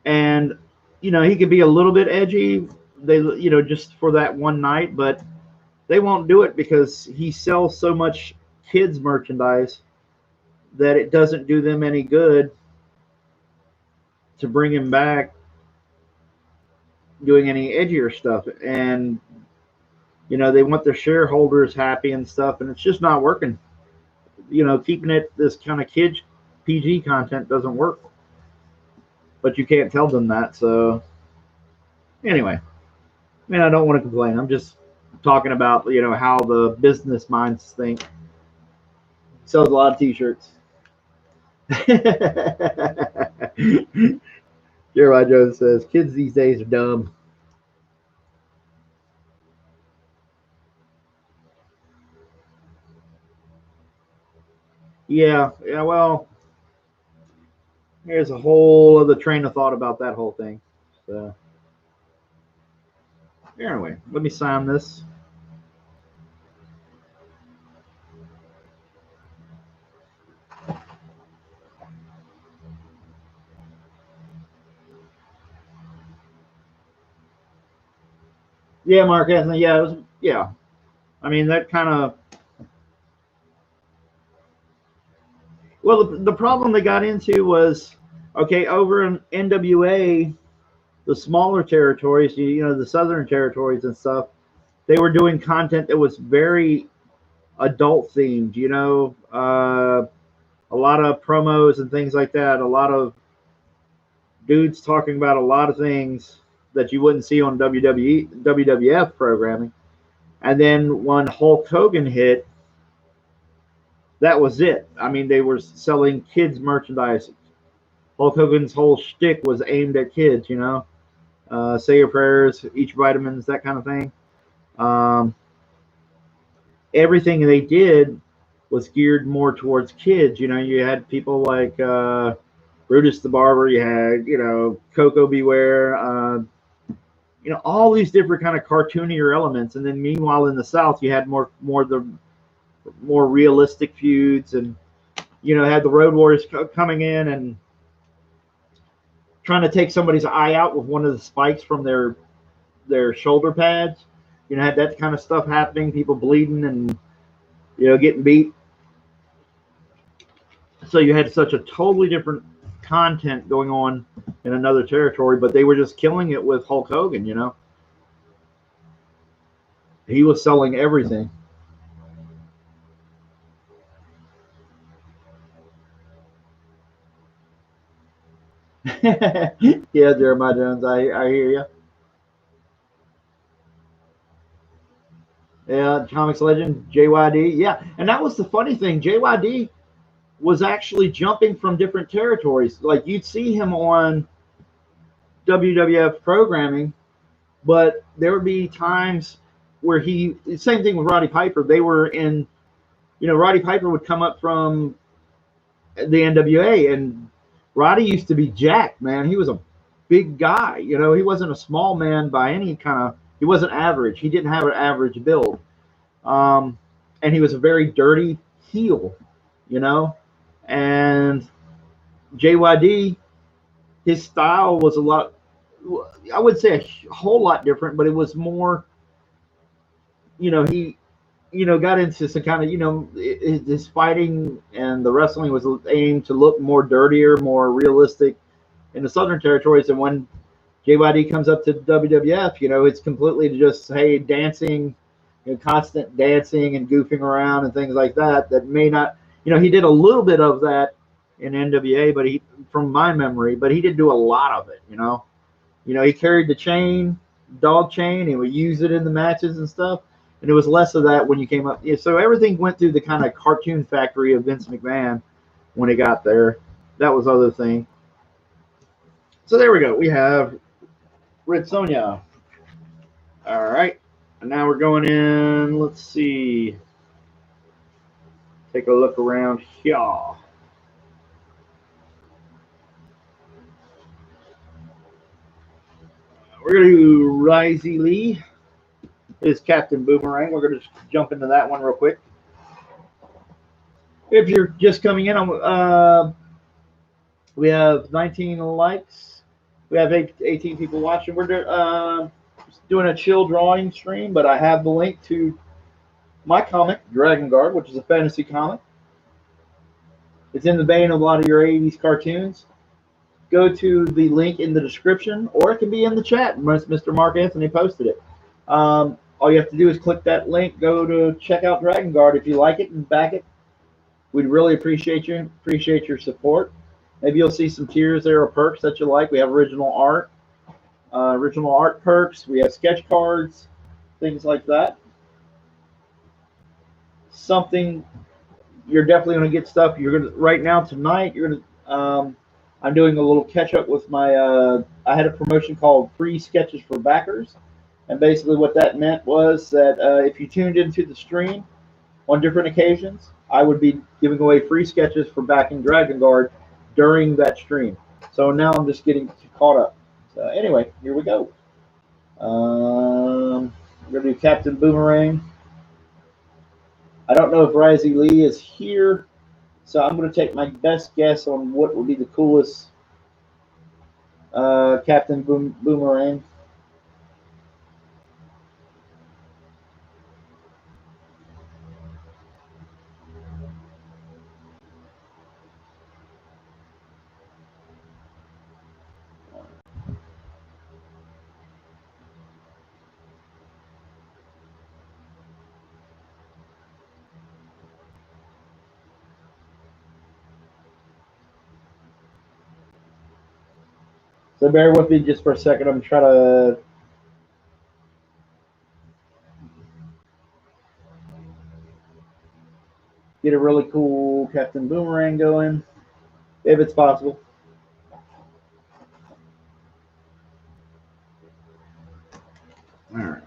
and he could be a little bit edgy. Just for that one night, but they won't do it because he sells so much kids merchandise that it doesn't do them any good to bring him back doing any edgier stuff. And they want their shareholders happy and stuff, and it's just not working. Keeping it this kind of kids PG content doesn't work, but you can't tell them that. So Anyway, I mean, I don't want to complain. I'm just talking about, how the business minds think. Sells a lot of T-shirts. Jeremiah Jones says, kids these days are dumb. Yeah, well, there's a whole other train of thought about that whole thing. So, anyway, let me sign this. Yeah, Mark Anthony. Yeah, yeah. I mean, that kind of. Well, the problem they got into was, okay, over in NWA, the smaller territories, the southern territories and stuff, they were doing content that was very adult themed. A lot of promos and things like that. A lot of dudes talking about a lot of things that you wouldn't see on WWF programming. And then when Hulk Hogan hit, that was it. I mean, they were selling kids merchandise. Hulk Hogan's whole shtick was aimed at kids, say your prayers, eat your vitamins, that kind of thing. Um, Everything they did was geared more towards kids. You had people like Brutus the Barber, you had, Coco Beware, all these different kind of cartoonier elements. And then meanwhile in the South, you had the more realistic feuds, and had the Road Warriors coming in and trying to take somebody's eye out with one of the spikes from their shoulder pads. Had that kind of stuff happening, people bleeding and getting beat. So you had such a totally different content going on in another territory, but they were just killing it with Hulk Hogan. He was selling everything. Yeah, Jeremiah Jones, I hear you. Yeah, comics legend JYD. Yeah, and that was the funny thing. JYD was actually jumping from different territories. Like you'd see him on WWF programming, but there would be times where same thing with Roddy Piper. They were in, Roddy Piper would come up from the NWA, and Roddy used to be jacked, man. He was a big guy. He wasn't a small man by any kind of. He wasn't average. He didn't have an average build, and he was a very dirty heel, And JYD, his style was a lot. I would say a whole lot different, but it was more. He got into some kind of, his fighting and the wrestling was aimed to look more dirtier, more realistic in the Southern territories. And when JYD comes up to WWF, it's completely just, hey, dancing, constant dancing and goofing around and things like that. That may not, he did a little bit of that in NWA, but from my memory, but he didn't do a lot of it. He carried the chain, dog chain, and would use it in the matches and stuff. And it was less of that when you came up. So everything went through the kind of cartoon factory of Vince McMahon when it got there. That was the other thing. So there we go. We have Red Sonja. All right. And now we're going in. Let's see. Take a look around here. We're going to do Risey Lee. Is Captain Boomerang. We're going to just jump into that one real quick. If you're just coming in, we have 19 likes. We have 18 people watching. We're doing a chill drawing stream, but I have the link to my comic, Dragon Guard, which is a fantasy comic. It's in the vein of a lot of your 80s cartoons. Go to the link in the description, or it can be in the chat. Mr. Mark Anthony posted it. All you have to do is click that link, go to check out Dragon Guard. If you like it and back it, we'd really appreciate your support. Maybe you'll see some tiers there or perks that you like. We have original art. original art perks. We have sketch cards, things like that. Something you're definitely going to get stuff. You're going to right now tonight. You're going to. I'm doing a little catch up with my. I had a promotion called Free Sketches for Backers, and basically what that meant was that if you tuned into the stream on different occasions, I would be giving away free sketches for backing Dragon Guard during that stream. So now I'm just getting caught up. So anyway, here we go. We're gonna do Captain Boomerang. I don't know if Rizzy Lee is here, so I'm gonna take my best guess on what would be the coolest Captain Boomerang. So bear with me just for a second. I'm trying to get a really cool Captain Boomerang going, if it's possible. All right.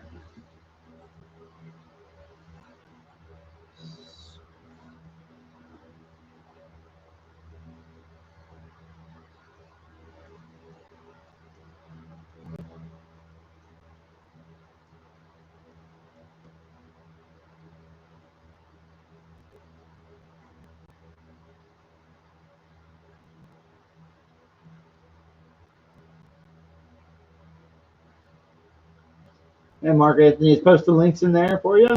And Mark Anthony has posted links in there for you.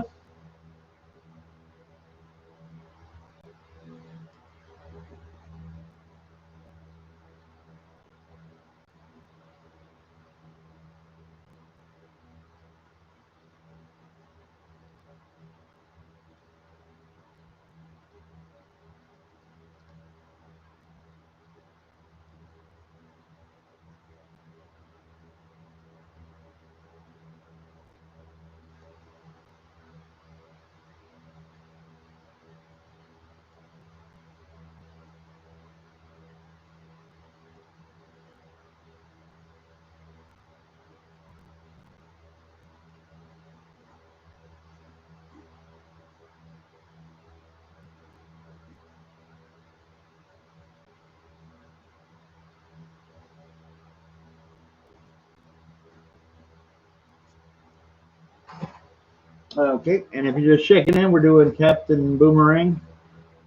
Okay, and if you're just checking in, we're doing Captain Boomerang.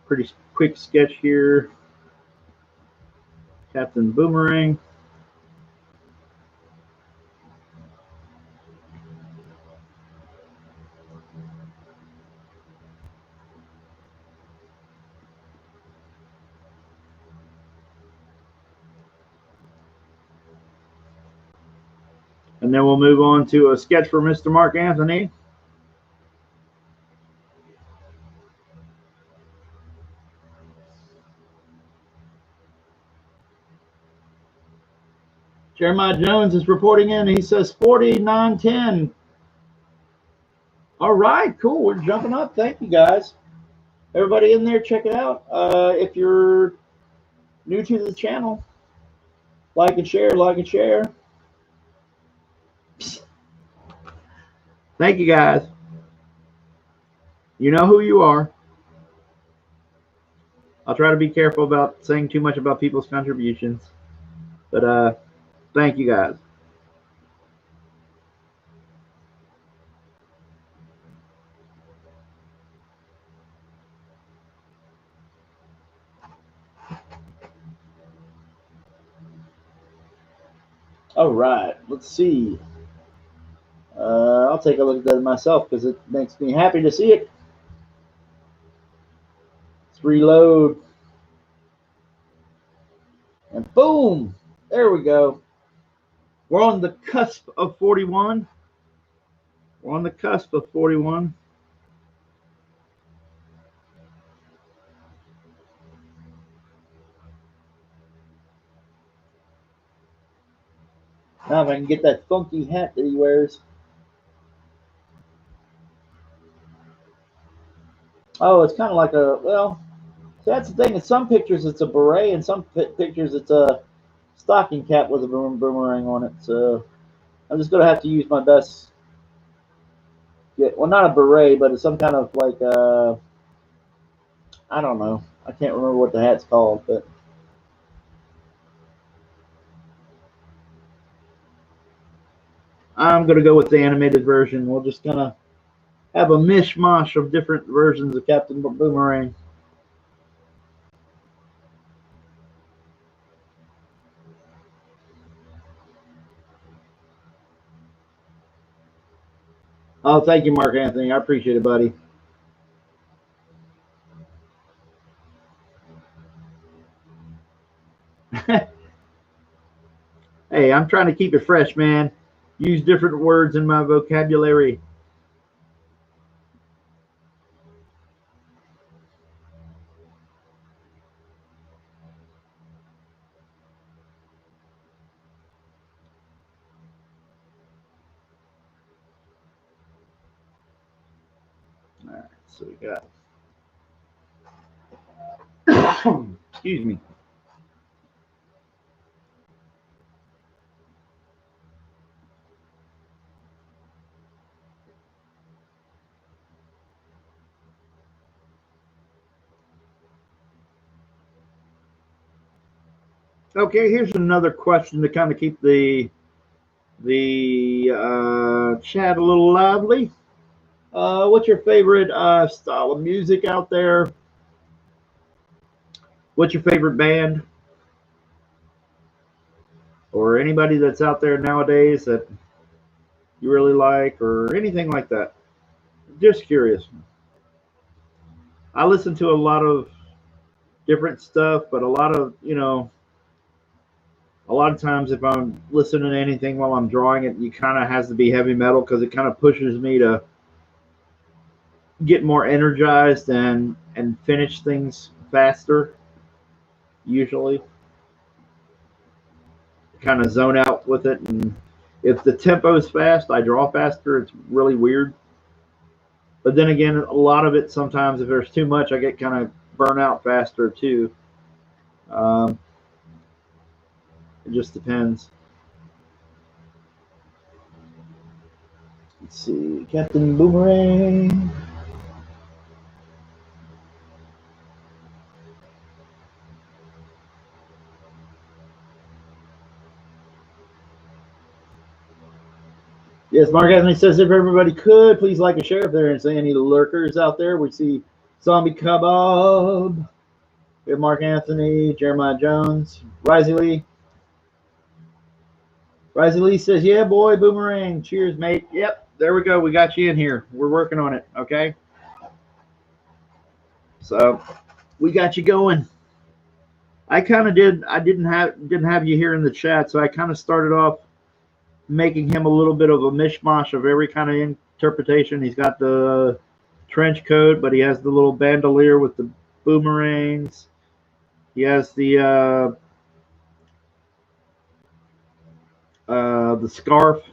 Pretty quick sketch here. Captain Boomerang. And then we'll move on to a sketch for Mr. Mark Anthony. Jeremiah Jones is reporting in. He says 4910. All right, cool. We're jumping up. Thank you, guys. Everybody in there, check it out. If you're new to the channel, like and share, like and share. Thank you, guys. You know who you are. I'll try to be careful about saying too much about people's contributions. But thank you, guys. All right, let's see. I'll take a look at that myself because it makes me happy to see it. Let's reload. And boom! There we go. We're on the cusp of 41. We're on the cusp of 41. Now if I can get that funky hat that he wears. Oh, it's kind of like a, well, so that's the thing. In some pictures it's a beret, and some pictures it's a stocking cap with a boomerang on it. So I'm just gonna have to use my best. Get, well, not a beret, but it's some kind of like I don't know. I can't remember what the hat's called, but I'm gonna go with the animated version. We're just gonna have a mishmash of different versions of Captain Boomerang. Oh, thank you, Mark Anthony. I appreciate it, buddy. Hey, I'm trying to keep it fresh, man. Use different words in my vocabulary. All right, so we got. Excuse me. Okay, here's another question to kind of keep the chat a little lively. What's your favorite style of music out there? What's your favorite band? Or anybody that's out there nowadays that you really like, or anything like that? Just curious. I listen to a lot of different stuff, but a lot of times if I'm listening to anything while I'm drawing it, you kind of has to be heavy metal because it kind of pushes me to get more energized and finish things faster. Usually, kind of zone out with it, and if the tempo is fast, I draw faster. It's really weird. But then again, a lot of it sometimes, if there's too much, I get kind of burn out faster too. Um, it just depends. Let's see, Captain Boomerang. Yes, Mark Anthony says if everybody could, please like and share if there is any lurkers out there. We see Zombie Kebab. We have Mark Anthony, Jeremiah Jones, Risey Lee. Risey Lee says, yeah, boy, Boomerang. Cheers, mate. Yep, there we go. We got you in here. We're working on it, okay? So we got you going. I kind of did. I didn't have you here in the chat, so I kind of started off making him a little bit of a mishmash of every kind of interpretation. He's got the trench coat, but he has the little bandolier with the boomerangs. He has the scarf.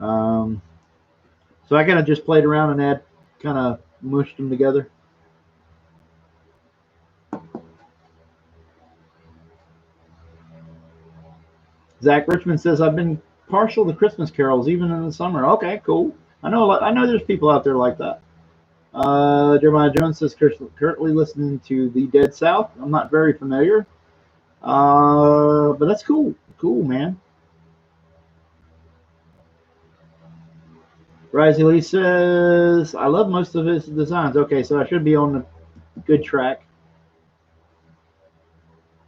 So I kind of just played around and kind of mushed them together. Zach Richmond says, I've been partial to Christmas carols even in the summer. Okay, cool. I know there's people out there like that. Jeremiah Jones says, currently listening to The Dead South. I'm not very familiar. But that's cool. Cool, man. Risey Lee says, I love most of his designs. Okay, so I should be on the good track.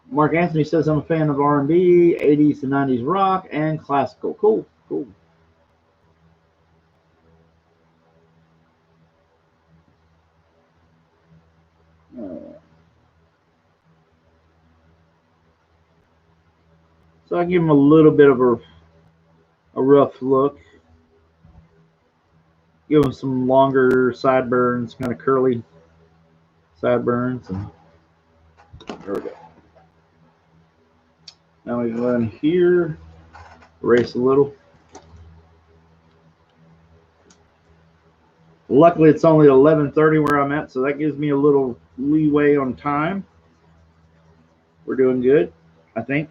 Mark Anthony says, I'm a fan of R&B, 80s to 90s rock, and classical. Cool, cool. So I give him a little bit of a rough look. Give him some longer sideburns, kind of curly sideburns. And there we go. Now we go in here. Erase a little. Luckily, it's only 11:30 where I'm at, so that gives me a little leeway on time. We're doing good, I think.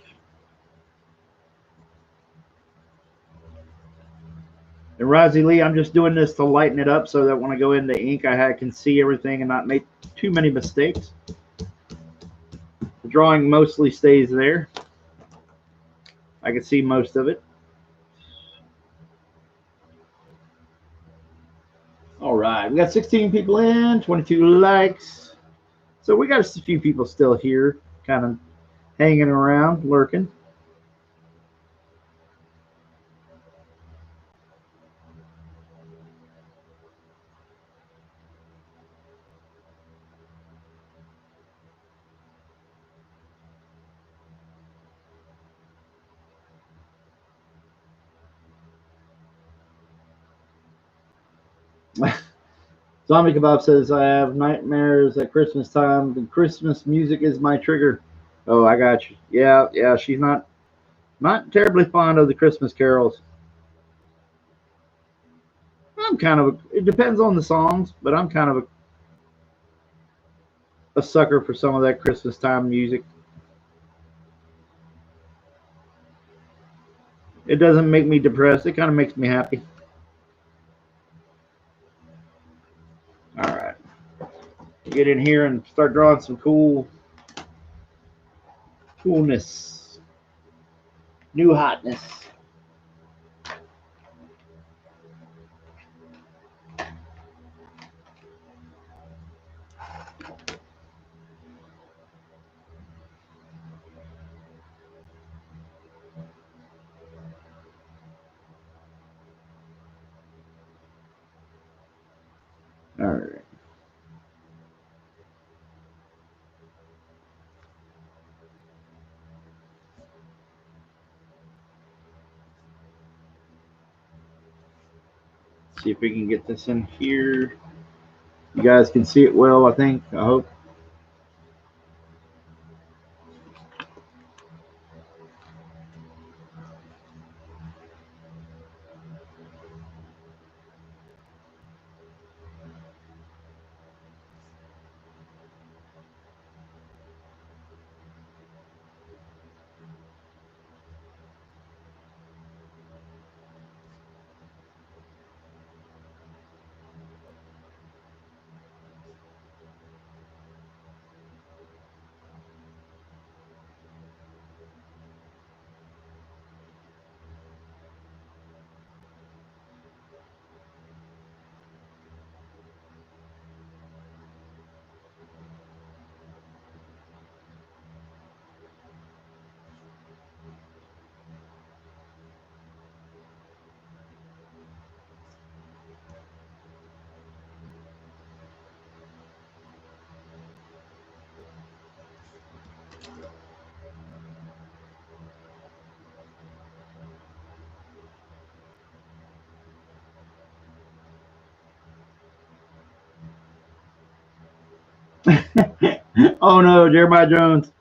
And Rosie Lee, I'm just doing this to lighten it up so that when I go into ink, I can see everything and not make too many mistakes. The drawing mostly stays there. I can see most of it. All right, we got 16 people in, 22 likes. So we got a few people still here, kind of hanging around, lurking. Zombie Kebab says, I have nightmares at Christmas time. The Christmas music is my trigger. Oh, I got you. Yeah, she's not terribly fond of the Christmas carols. I'm kind of it depends on the songs, but I'm kind of a sucker for some of that Christmas time music. It doesn't make me depressed. It kind of makes me happy. All right. Get in here and start drawing some coolness, new hotness. All right. See if we can get this in here. You guys can see it well, I think. I hope. Oh no, Jeremiah Jones.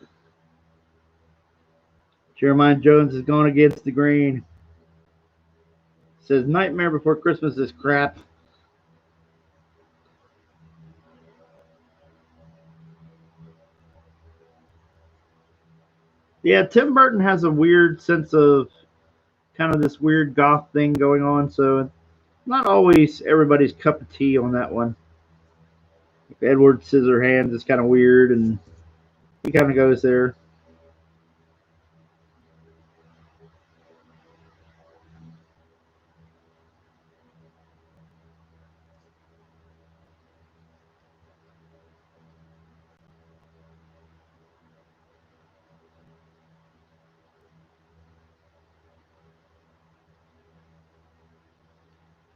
Jeremiah Jones is going against the green. Says Nightmare Before Christmas is crap. Yeah, Tim Burton has a weird sense of kind of this weird goth thing going on, so not always everybody's cup of tea on that one. Edward Scissorhands is kind of weird, and he kind of goes there.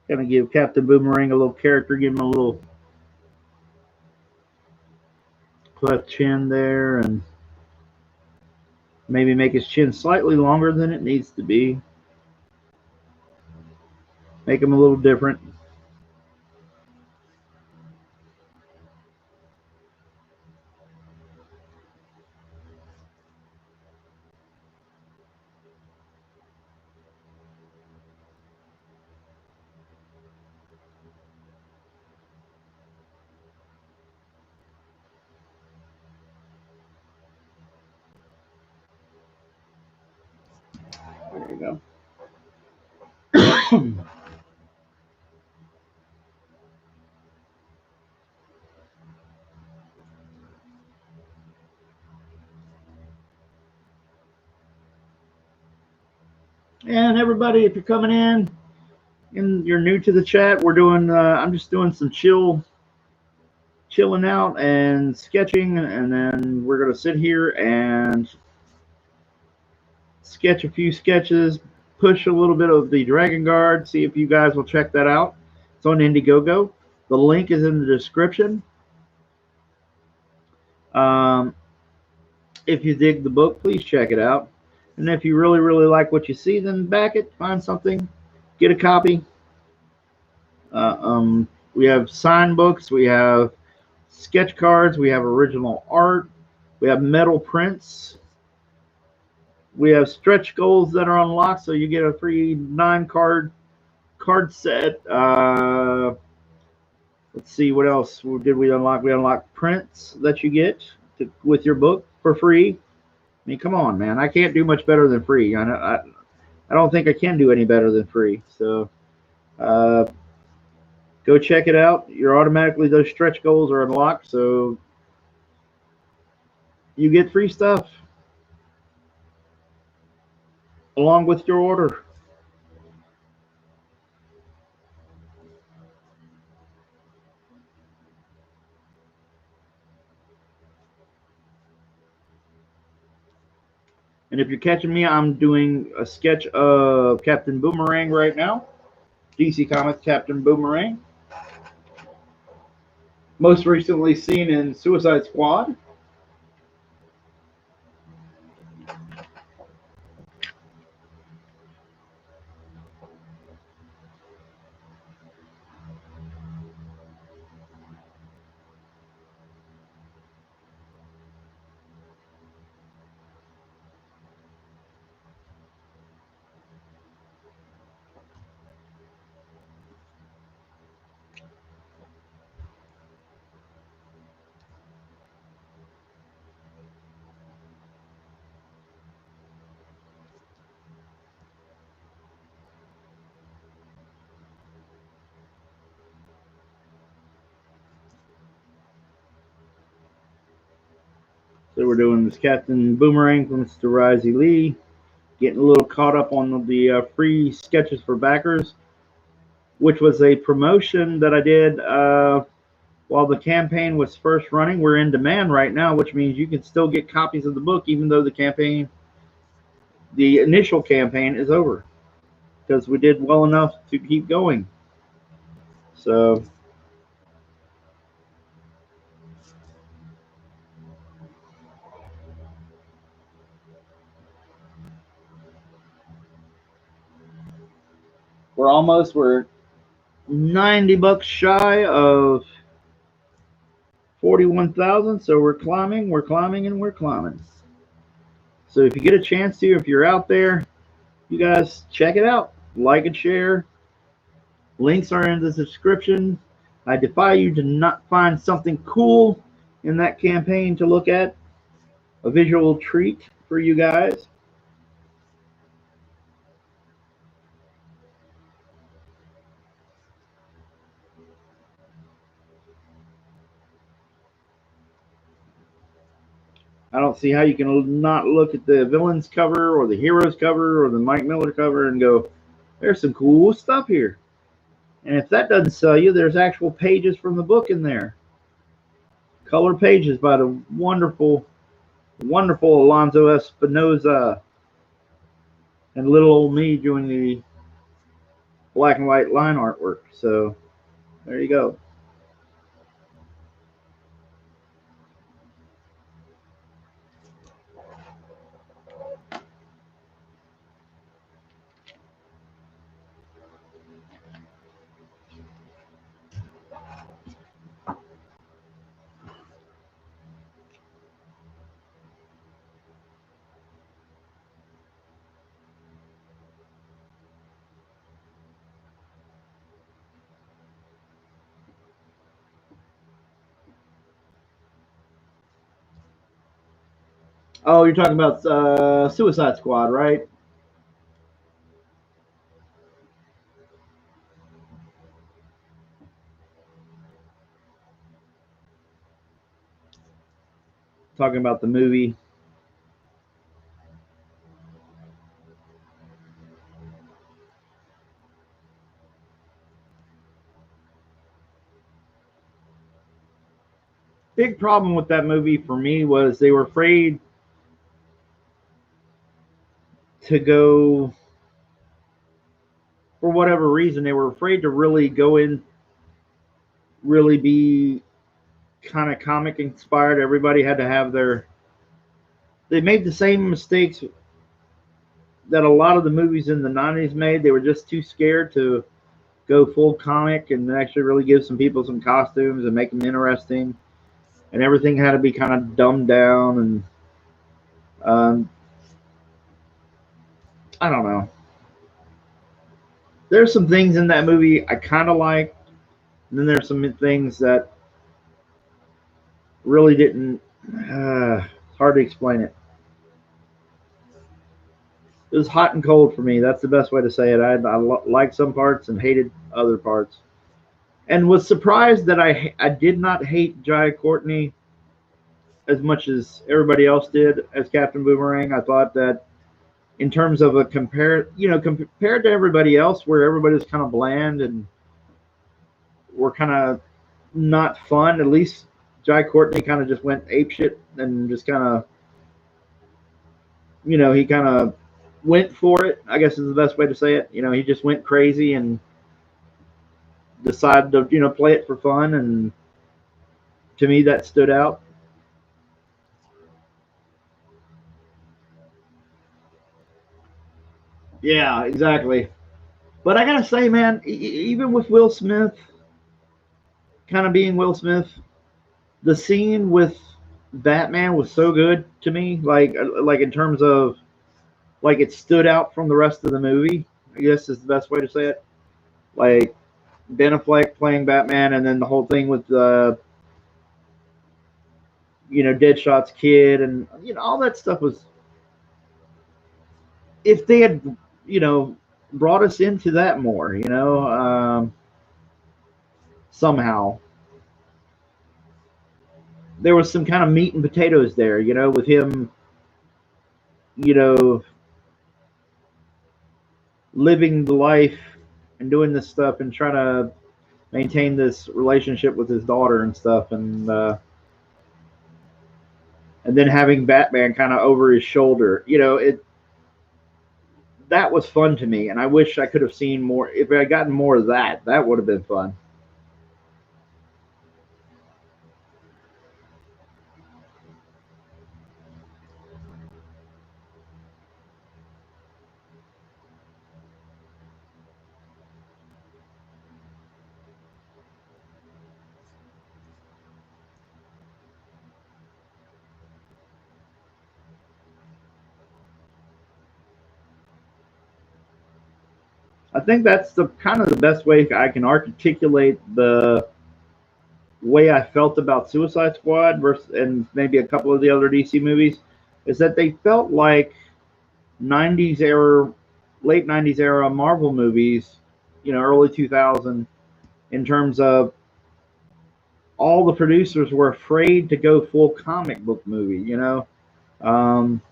Kind of give Captain Boomerang a little character, give him a little cleft chin there, and maybe make his chin slightly longer than it needs to be. Make him a little different. There you go. And everybody, if you're coming in and you're new to the chat, we're doing. I'm just doing some chilling out and sketching, and then we're gonna sit here and sketch a few sketches, push a little bit of the Dragon Guard, see if you guys will check that out. It's on Indiegogo. The link is in the description. Um, if you dig the book, please check it out. And if you really, really like what you see, then back it, find something, get a copy. We have signed books, we have sketch cards, we have original art, we have metal prints, we have stretch goals that are unlocked, so you get a free 9-card set. Let's see, what else did we unlock? We unlocked prints that you get with your book for free. I mean, come on, man. I can't do much better than free. I don't think I can do any better than free. So go check it out. You're automatically, those stretch goals are unlocked, so you get free stuff along with your order. And if you're catching me, I'm doing a sketch of Captain Boomerang right now. DC Comics Captain Boomerang. Most recently seen in Suicide Squad. So we're doing this Captain Boomerang from Mr. Risey Lee. Getting a little caught up on the free sketches for backers, which was a promotion that I did while the campaign was first running. We're in demand right now, which means you can still get copies of the book even though the initial campaign is over, because we did well enough to keep going. So we're 90 bucks shy of 41,000. So we're climbing, and we're climbing. So if you get a chance to, if you're out there, you guys check it out, like and share. Links are in the description. I defy you to not find something cool in that campaign to look at. A visual treat for you guys. I don't see how you can not look at the villains cover or the heroes cover or the Mike Miller cover and go, there's some cool stuff here. And if that doesn't sell you, there's actual pages from the book in there. Color pages by the wonderful, wonderful Alonzo Espinoza and little old me doing the black and white line artwork. So there you go. Oh, you're talking about Suicide Squad, right? talking about the movie. Big problem with that movie for me was they were afraid to go, for whatever reason, they were afraid to really go in, really be kind of comic inspired. Everybody had to have their. They made the same mistakes that a lot of the movies in the 90s made. They were just too scared to go full comic and actually really give some people some costumes and make them interesting. And everything had to be kind of dumbed down. And I don't know. There's some things in that movie I kind of like. And then there's some things that really didn't. It's hard to explain it. It was hot and cold for me. That's the best way to say it. I liked some parts and hated other parts, and was surprised that I did not hate Jai Courtney as much as everybody else did as Captain Boomerang. I thought that in terms of a compared to everybody else, where everybody's kind of bland and were kind of not fun. At least Jai Courtney kind of just went apeshit and just kind of, he kind of went for it, I guess is the best way to say it. He just went crazy and decided to, play it for fun. And to me, that stood out. Yeah, exactly. But I gotta say, man, even with Will Smith, kind of being Will Smith, the scene with Batman was so good to me. Like in terms of, like, it stood out from the rest of the movie, I guess is the best way to say it. Like Ben Affleck playing Batman, and then the whole thing with Deadshot's kid, and all that stuff was. If they had, brought us into that more, somehow there was some kind of meat and potatoes there, with him, you know, living the life and doing this stuff and trying to maintain this relationship with his daughter and stuff, and then having Batman kind of over his shoulder. That was fun to me, and I wish I could have seen more. If I had gotten more of that, that would have been fun. I think that's the kind of the best way I can articulate the way I felt about Suicide Squad versus and maybe a couple of the other DC movies, is that they felt like 90s era, late 90s era Marvel movies, early 2000, in terms of all the producers were afraid to go full comic book movie. Um,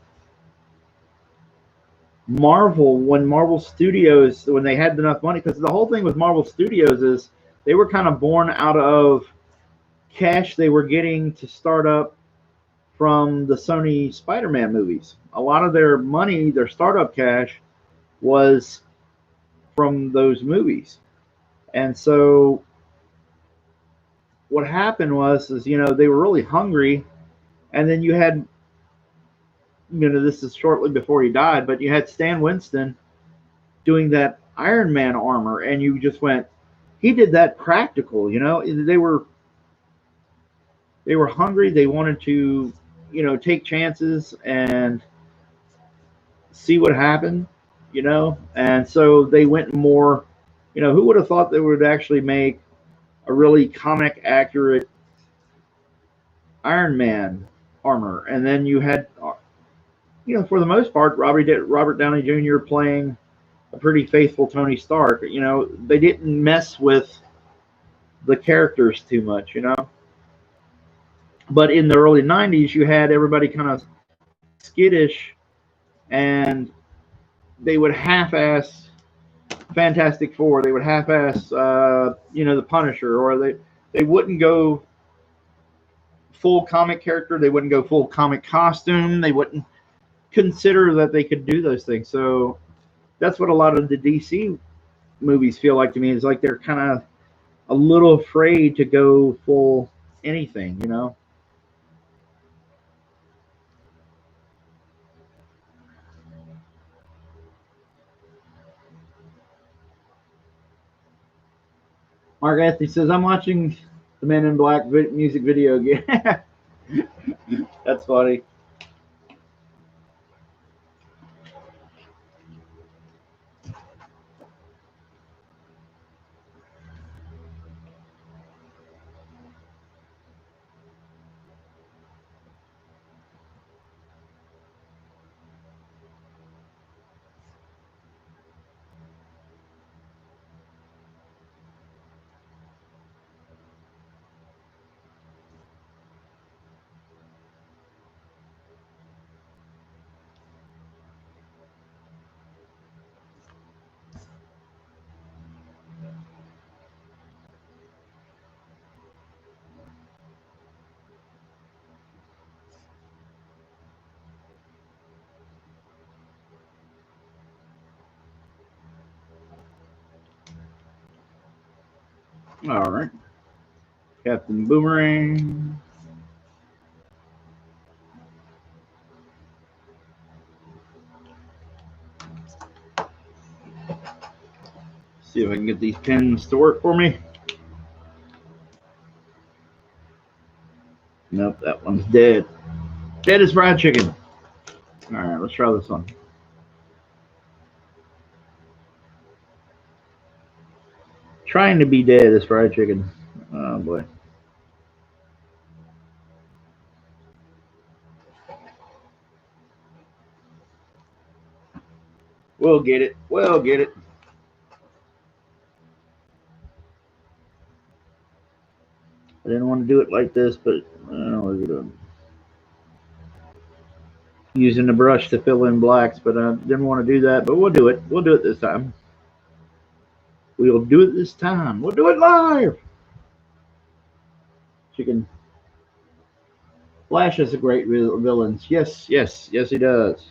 Marvel, when Marvel Studios, when they had enough money, because the whole thing with Marvel Studios is they were kind of born out of cash they were getting to start up from the Sony Spider-Man movies. A lot of their money, their startup cash, was from those movies. And so what happened was, they were really hungry, and then you had, this is shortly before he died, but you had Stan Winston doing that Iron Man armor, and you just went, he did that practical. They were hungry. They wanted to, take chances and see what happened, and so they went more, who would have thought they would actually make a really comic accurate Iron Man armor? And then you had, for the most part, Robert Downey Jr. playing a pretty faithful Tony Stark. They didn't mess with the characters too much. But in the early 90s, you had everybody kind of skittish, and they would half-ass Fantastic Four. They would half-ass, the Punisher, or they wouldn't go full comic character. They wouldn't go full comic costume. They wouldn't consider that they could do those things. So that's what a lot of the DC movies feel like to me. Is like they're kind of a little afraid to go full anything, you know. Mark Anthony says, I'm watching the Men in Black music video again. That's funny. All right. Captain Boomerang. See if I can get these pins to work for me. Nope, that one's dead. Dead as fried chicken. All right, let's try this one. Trying to be dead as fried chicken. Oh boy. We'll get it. We'll get it. I didn't want to do it like this, but I don't know what we're doing. Using the brush to fill in blacks, but I didn't want to do that. But we'll do it. We'll do it this time. We'll do it this time. We'll do it live. Chicken. Flash has a great villains. Yes, yes, yes, he does.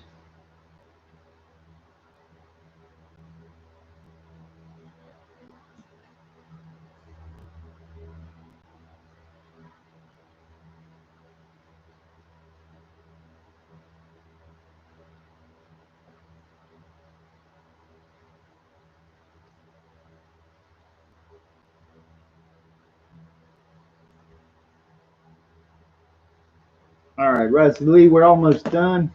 All right, Rusty Lee, we're almost done.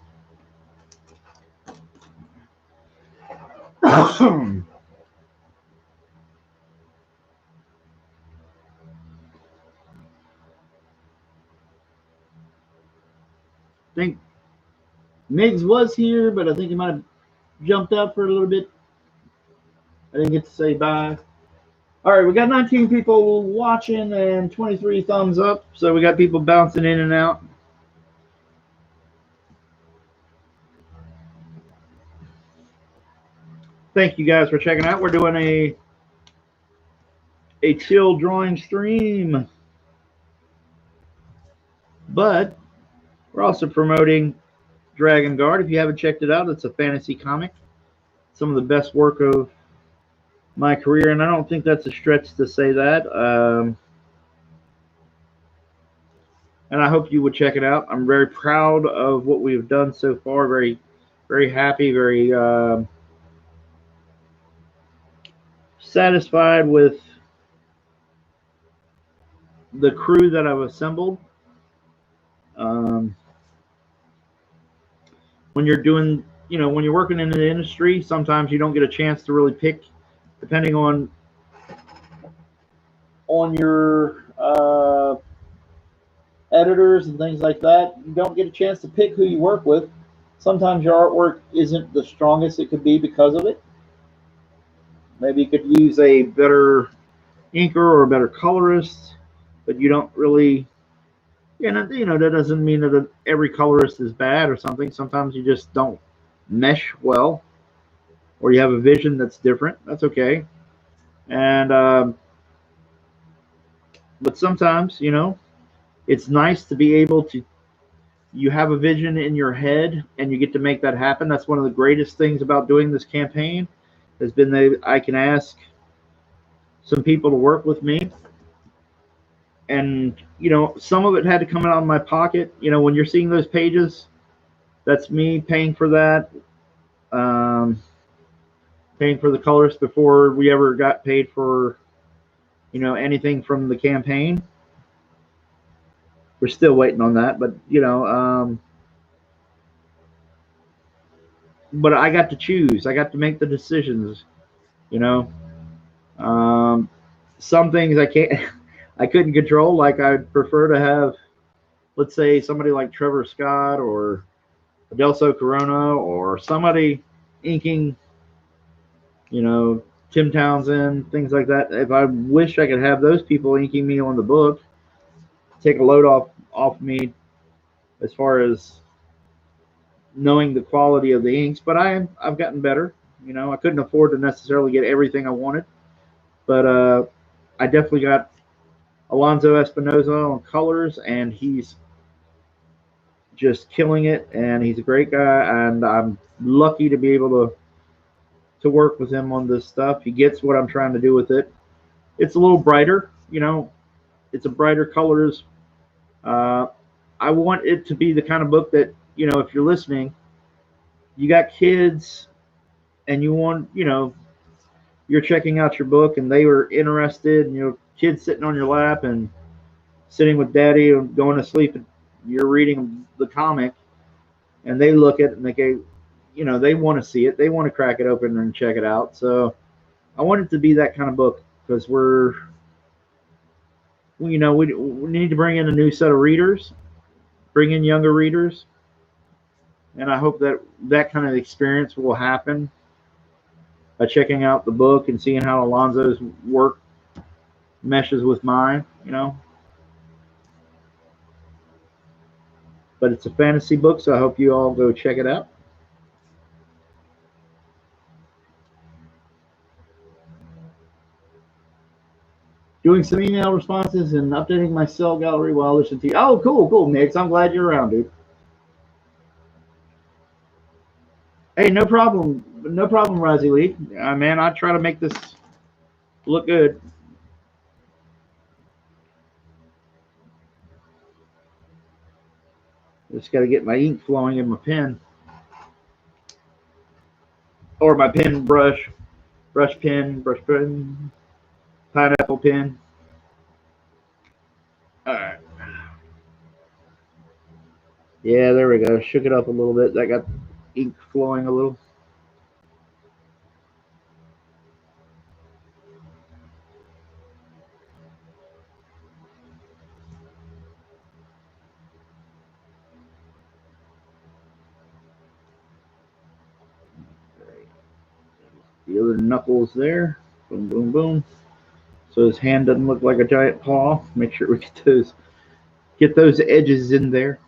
I think Miggs was here, but I think he might have jumped out for a little bit. I didn't get to say bye. All right, we got 19 people watching and 23 thumbs up, so we got people bouncing in and out. Thank you guys for checking out. We're doing a chill drawing stream, but we're also promoting Dragon Guard. If you haven't checked it out, it's a fantasy comic. Some of the best work of my career, and I don't think that's a stretch to say that. And I hope you would check it out. I'm very proud of what we've done so far. Very, very happy. Very satisfied with the crew that I've assembled. When you're doing, when you're working in the industry, sometimes you don't get a chance to really pick, depending on your editors and things like that. You don't get a chance to pick who you work with. Sometimes your artwork isn't the strongest it could be because of it. Maybe you could use a better inker or a better colorist, but you don't really And you know, that doesn't mean that every colorist is bad or something. Sometimes you just don't mesh well, or you have a vision that's different. That's okay. And but sometimes, you know, it's nice to be able to. You have a vision in your head, and you get to make that happen. That's one of the greatest things about doing this campaign. Has been that I can ask some people to work with me, and you know, some of it had to come out of my pocket. You know, when you're seeing those pages, that's me paying for that. Um, Paying for the colors before we ever got paid for, you know, anything from the campaign. We're still waiting on that, but you know, but I got to choose. I got to make the decisions. You know, um, some things I can't, I couldn't control. Like I'd prefer to have, let's say, somebody like Trevor Scott or Adelso Corona or somebody inking, you know, Tim Townsend, things like that. If I wish I could have those people inking me on the book, take a load off me as far as knowing the quality of the inks. But I've gotten better. You know, I couldn't afford to necessarily get everything I wanted, but I definitely got Alonzo Espinoza on colors, and he's just killing it. And he's a great guy, and I'm lucky to be able to work with him on this stuff. He gets what I'm trying to do with it. It's a little brighter, you know. It's a brighter colors. Uh, I want it to be the kind of book that, you know, if you're listening, you got kids and you want, you know, you're checking out your book and they were interested, and your kids sitting on your lap and sitting with daddy and going to sleep, and you're reading the comic, and they look at it and they go, you know, they want to see it, they want to crack it open and check it out. So I want it to be that kind of book, because you know, we need to bring in a new set of readers, bring in younger readers, and I hope that that kind of experience will happen by checking out the book and seeing how Alonzo's work meshes with mine, you know. But it's a fantasy book, so I hope you all go check it out. Doing some email responses and updating my cell gallery while listening to you. Oh, cool, cool, Nix. I'm glad you're around, dude. Hey, no problem. No problem, Razzie Lee. Man, I try to make this look good. Just got to get my ink flowing in my pen. Or my pen brush. Brush pen, pineapple pen. All right. Yeah, there we go. Shook it up a little bit. That got ink flowing a little. The other knuckles there. Boom, boom, boom. So his hand doesn't look like a giant paw. Make sure we get those edges in there.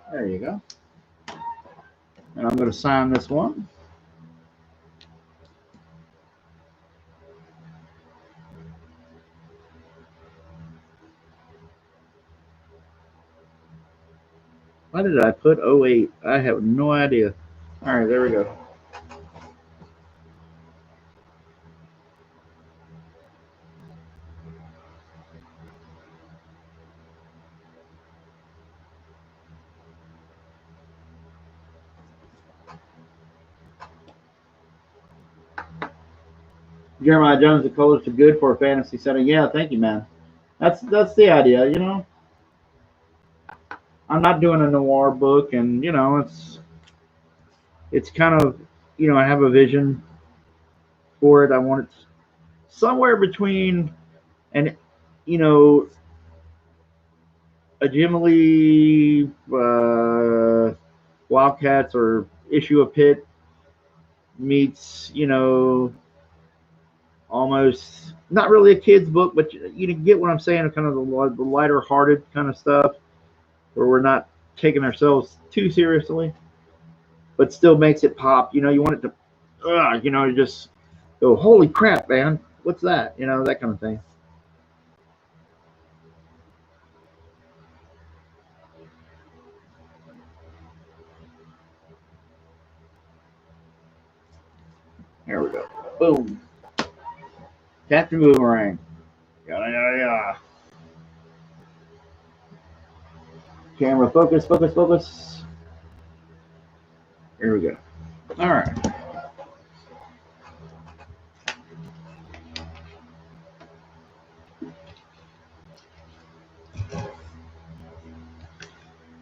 There you go. And I'm going to sign this one. Why did I put 08? I have no idea. All right, there we go. Jeremiah Jones, the colors are good for a fantasy setting. Yeah, thank you, man. That's the idea, you know. I'm not doing a noir book, and you know, it's kind of, you know, I have a vision for it. I want it somewhere between an, you know, a Jim Lee, Wildcats, or issue of Pitt meets, almost not really a kid's book, but you get what I'm saying, kind of the lighter hearted kind of stuff where we're not taking ourselves too seriously, but still makes it pop. You want it to, just go, holy crap, man, what's that? That kind of thing. There we go. Boom. Captain Boomerang. Yada, yada, yada. Camera, focus, focus, focus. Here we go. All right.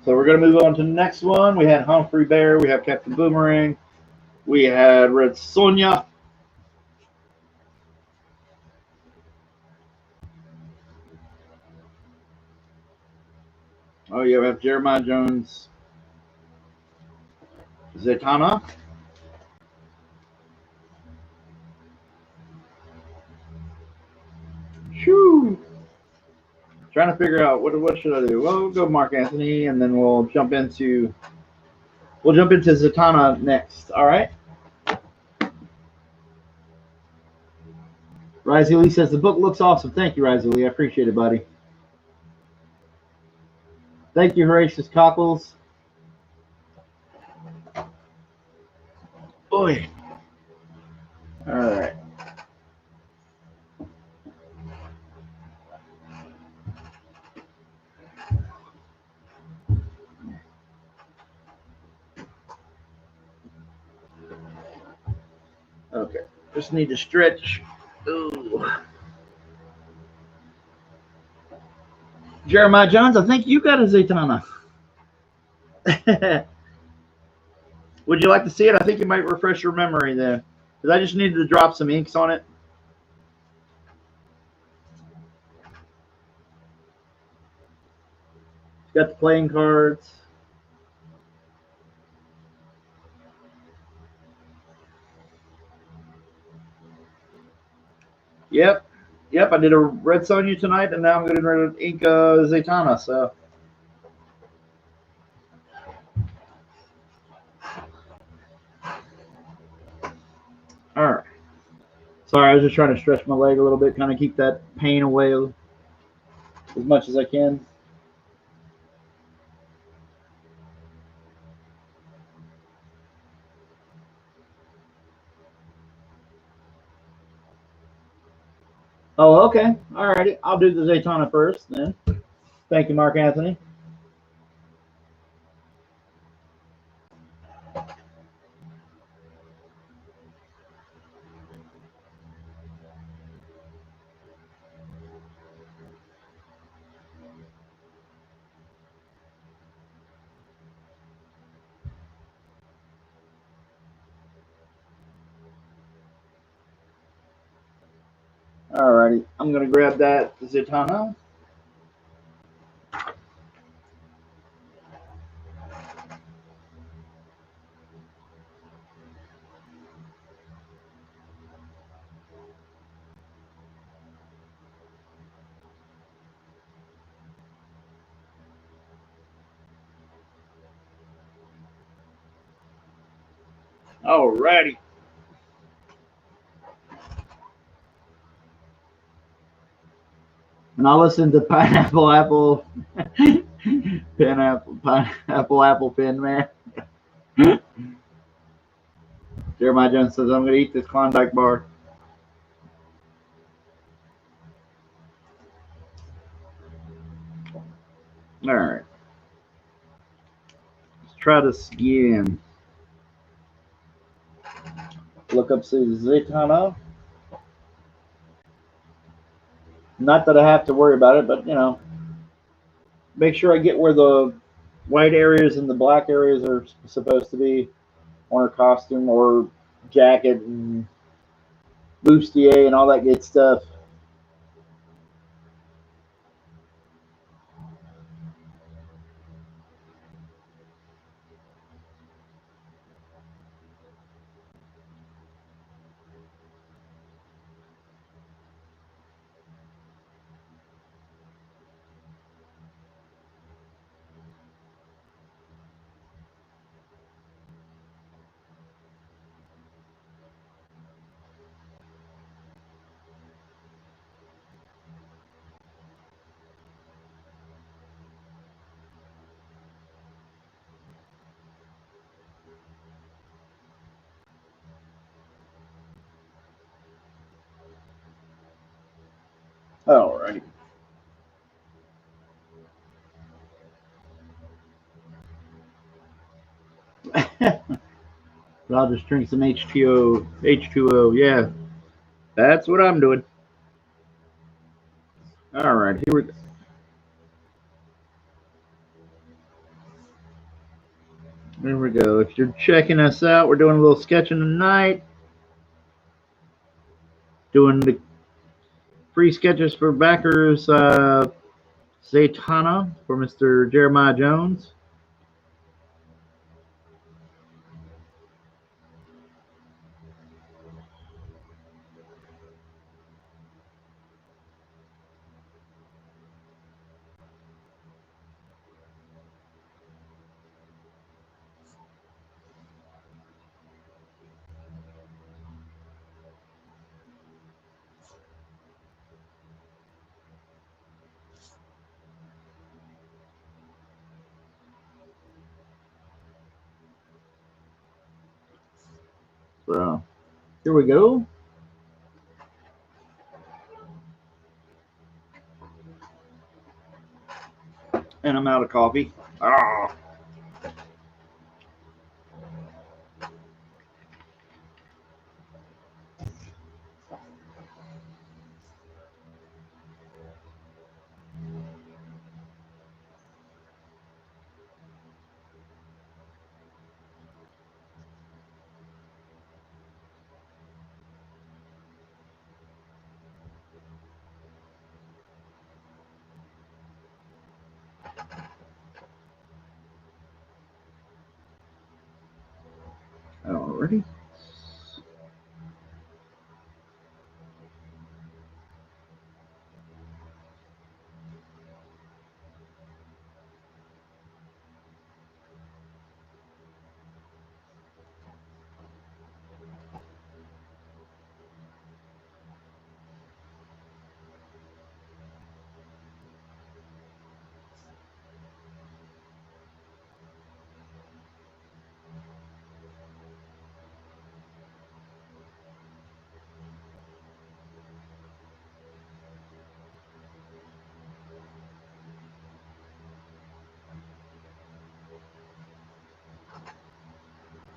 So we're going to move on to the next one. We had Humphrey Bear. We have Captain Boomerang. We had Red Sonja. Oh, yeah, we have Jeremiah Jones. Zatanna. Shoo. Trying to figure out what should I do. Well, we'll go Mark Anthony, and then we'll jump into Zatanna next. All right. Risey Lee says the book looks awesome. Thank you, Risey Lee. I appreciate it, buddy. Thank you, Horatius Cockles. Boy. All right. Okay. Just need to stretch. Ooh. Jeremiah Jones, I think you got a Zatanna. Would you like to see it? I think it might refresh your memory there. Because I just needed to drop some inks on it. It's got the playing cards. Yep. Yep, I did a Red Sonja tonight, and now I'm getting ready to ink Zatanna. So, all right. Sorry, I was just trying to stretch my leg a little bit, kind of keep that pain away as much as I can. Oh, okay. All righty. I'll do the Zatanna first then. Thank you, Mark Anthony. All righty. I'm going to grab that Zatanna. All righty. And I'll listen to Pineapple Apple, Pineapple Apple Pin Man. Jeremiah Jones says, I'm going to eat this Klondike bar. All right. Let's try this again. Look up Zatanna. Not that I have to worry about it, but, make sure I get where the white areas and the black areas are supposed to be on her costume or jacket and bustier and all that good stuff. Alrighty. I'll just drink some H2O. H2O, yeah. That's what I'm doing. Alright, here we go. There we go. If you're checking us out, we're doing a little sketching tonight. Doing the free sketches for backers. Zatanna for Mr. Jeremiah Jones. So, here we go. And I'm out of coffee. Ah. Alrighty.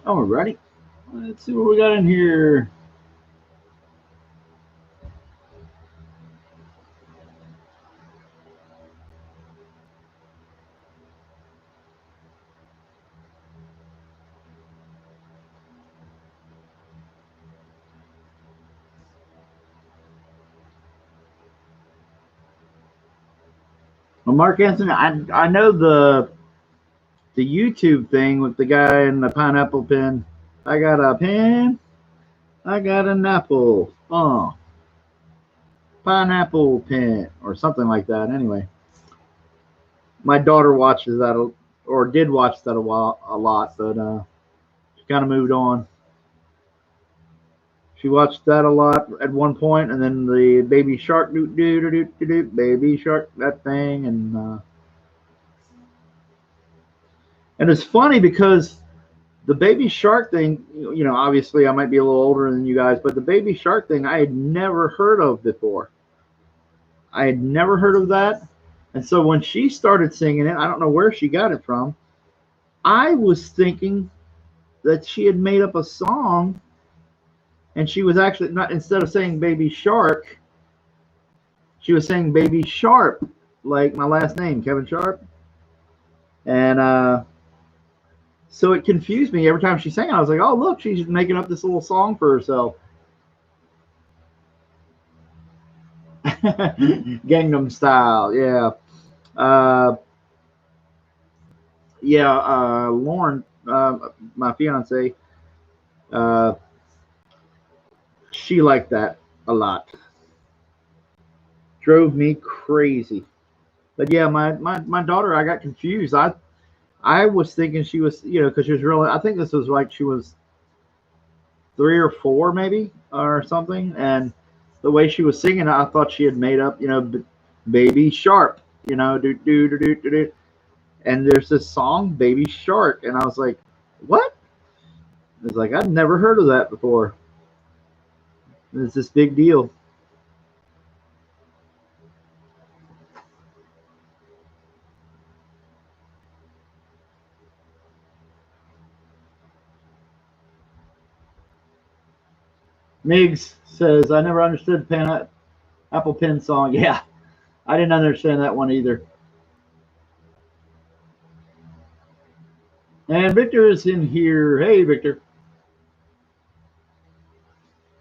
Alrighty. Let's see what we got in here. Well, Mark Anthony, I know the YouTube thing with the guy in the pineapple pen. I got a pen. I got an apple. Pineapple pen or something like that. Anyway, my daughter watches that or did watch that a lot, but she kind of moved on. She watched that a lot at one point, and then the Baby Shark, Baby Shark, that thing, and it's funny because the Baby Shark thing, obviously I might be a little older than you guys, but the Baby Shark thing I had never heard of before. I had never heard of that, and so when she started singing it, I don't know where she got it from. I was thinking that she had made up a song, and she was actually not, instead of saying Baby Shark, she was saying Baby Sharp, like my last name, Kevin Sharp. And so it confused me every time she sang. I was like, oh, look, she's making up this little song for herself. Gangnam Style, yeah. Lauren, my fiance, she liked that a lot. Drove me crazy. But yeah, my daughter, I got confused. I was thinking she was, because she was really, I think this was like she was 3 or 4 maybe or something. And the way she was singing, I thought she had made up, Baby Sharp, do, do, do, do, do, do. And there's this song, Baby Shark. And I was like, what? It's like, I'd never heard of that before. It's this big deal. Migs says, I never understood Apple Pen song. Yeah, I didn't understand that one either. And Victor is in here. Hey, Victor.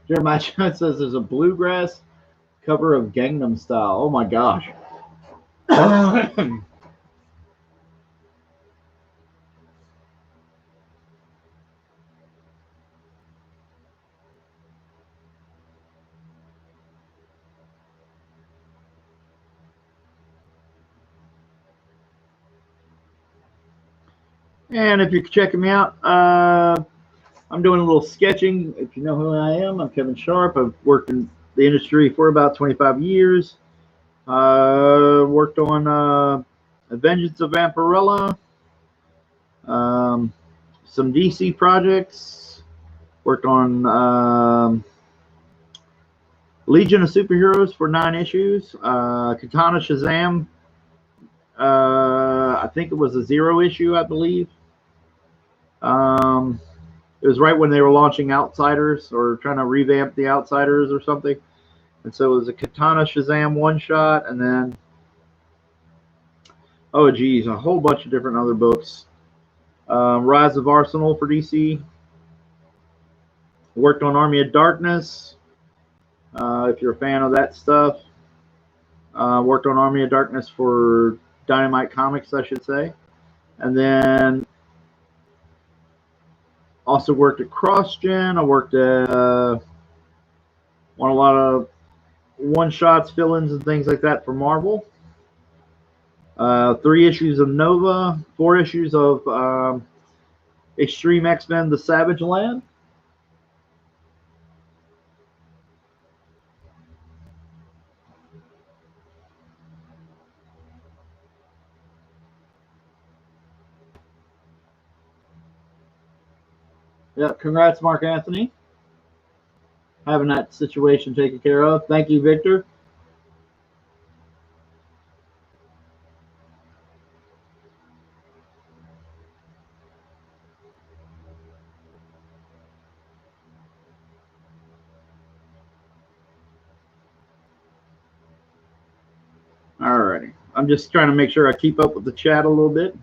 Jeremiah Jones says there's a bluegrass cover of Gangnam Style. Oh my gosh. And if you're checking me out, I'm doing a little sketching. If you know who I am, I'm Kevin Sharp. I've worked in the industry for about 25 years. Worked on Vengeance of Vampirella, some DC projects. Worked on Legion of Superheroes for 9 issues. Katana Shazam. I think it was a 0 issue, I believe. It was right when they were launching Outsiders or trying to revamp the Outsiders or something. And so it was a Katana Shazam one shot, and then, oh geez, a whole bunch of different other books. Rise of Arsenal for DC. Worked on Army of Darkness, if you're a fan of that stuff. Worked on Army of Darkness for Dynamite Comics, I should say. And then also worked at CrossGen. I worked at on a lot of one-shots, fill-ins, and things like that for Marvel. 3 issues of Nova, 4 issues of Extreme X-Men: The Savage Land. Yeah, congrats, Mark Anthony, having that situation taken care of. Thank you, Victor. All righty. I'm just trying to make sure I keep up with the chat a little bit.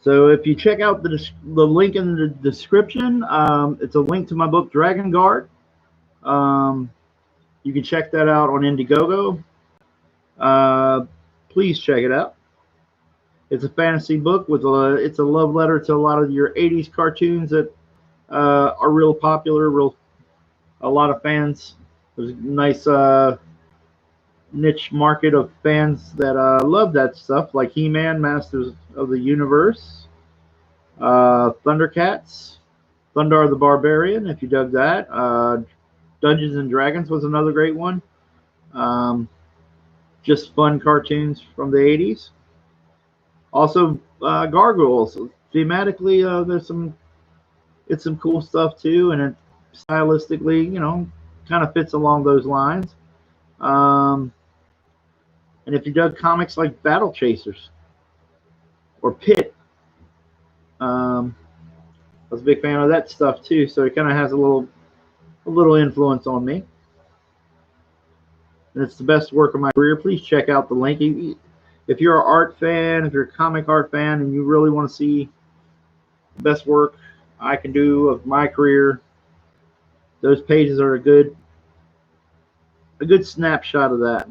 So if you check out the link in the description, it's a link to my book, Dragon Guard. You can check that out on Indiegogo. Please check it out. It's a fantasy book with it's a love letter to a lot of your 80s cartoons that are real popular, a lot of fans. There's a nice niche market of fans that love that stuff, like He-Man, Masters of the Universe, Thundercats, Thundar the Barbarian, if you dug that. Dungeons and Dragons was another great one. Just fun cartoons from the 80s. Also, Gargoyles. Thematically, it's some cool stuff too, and it stylistically, kind of fits along those lines. And if you dug comics like Battle Chasers or Pit, I was a big fan of that stuff too. So it kind of has a little influence on me. And it's the best work of my career. Please check out the link. If you're an art fan, if you're a comic art fan, and you really want to see the best work I can do of my career, those pages are a good snapshot of that,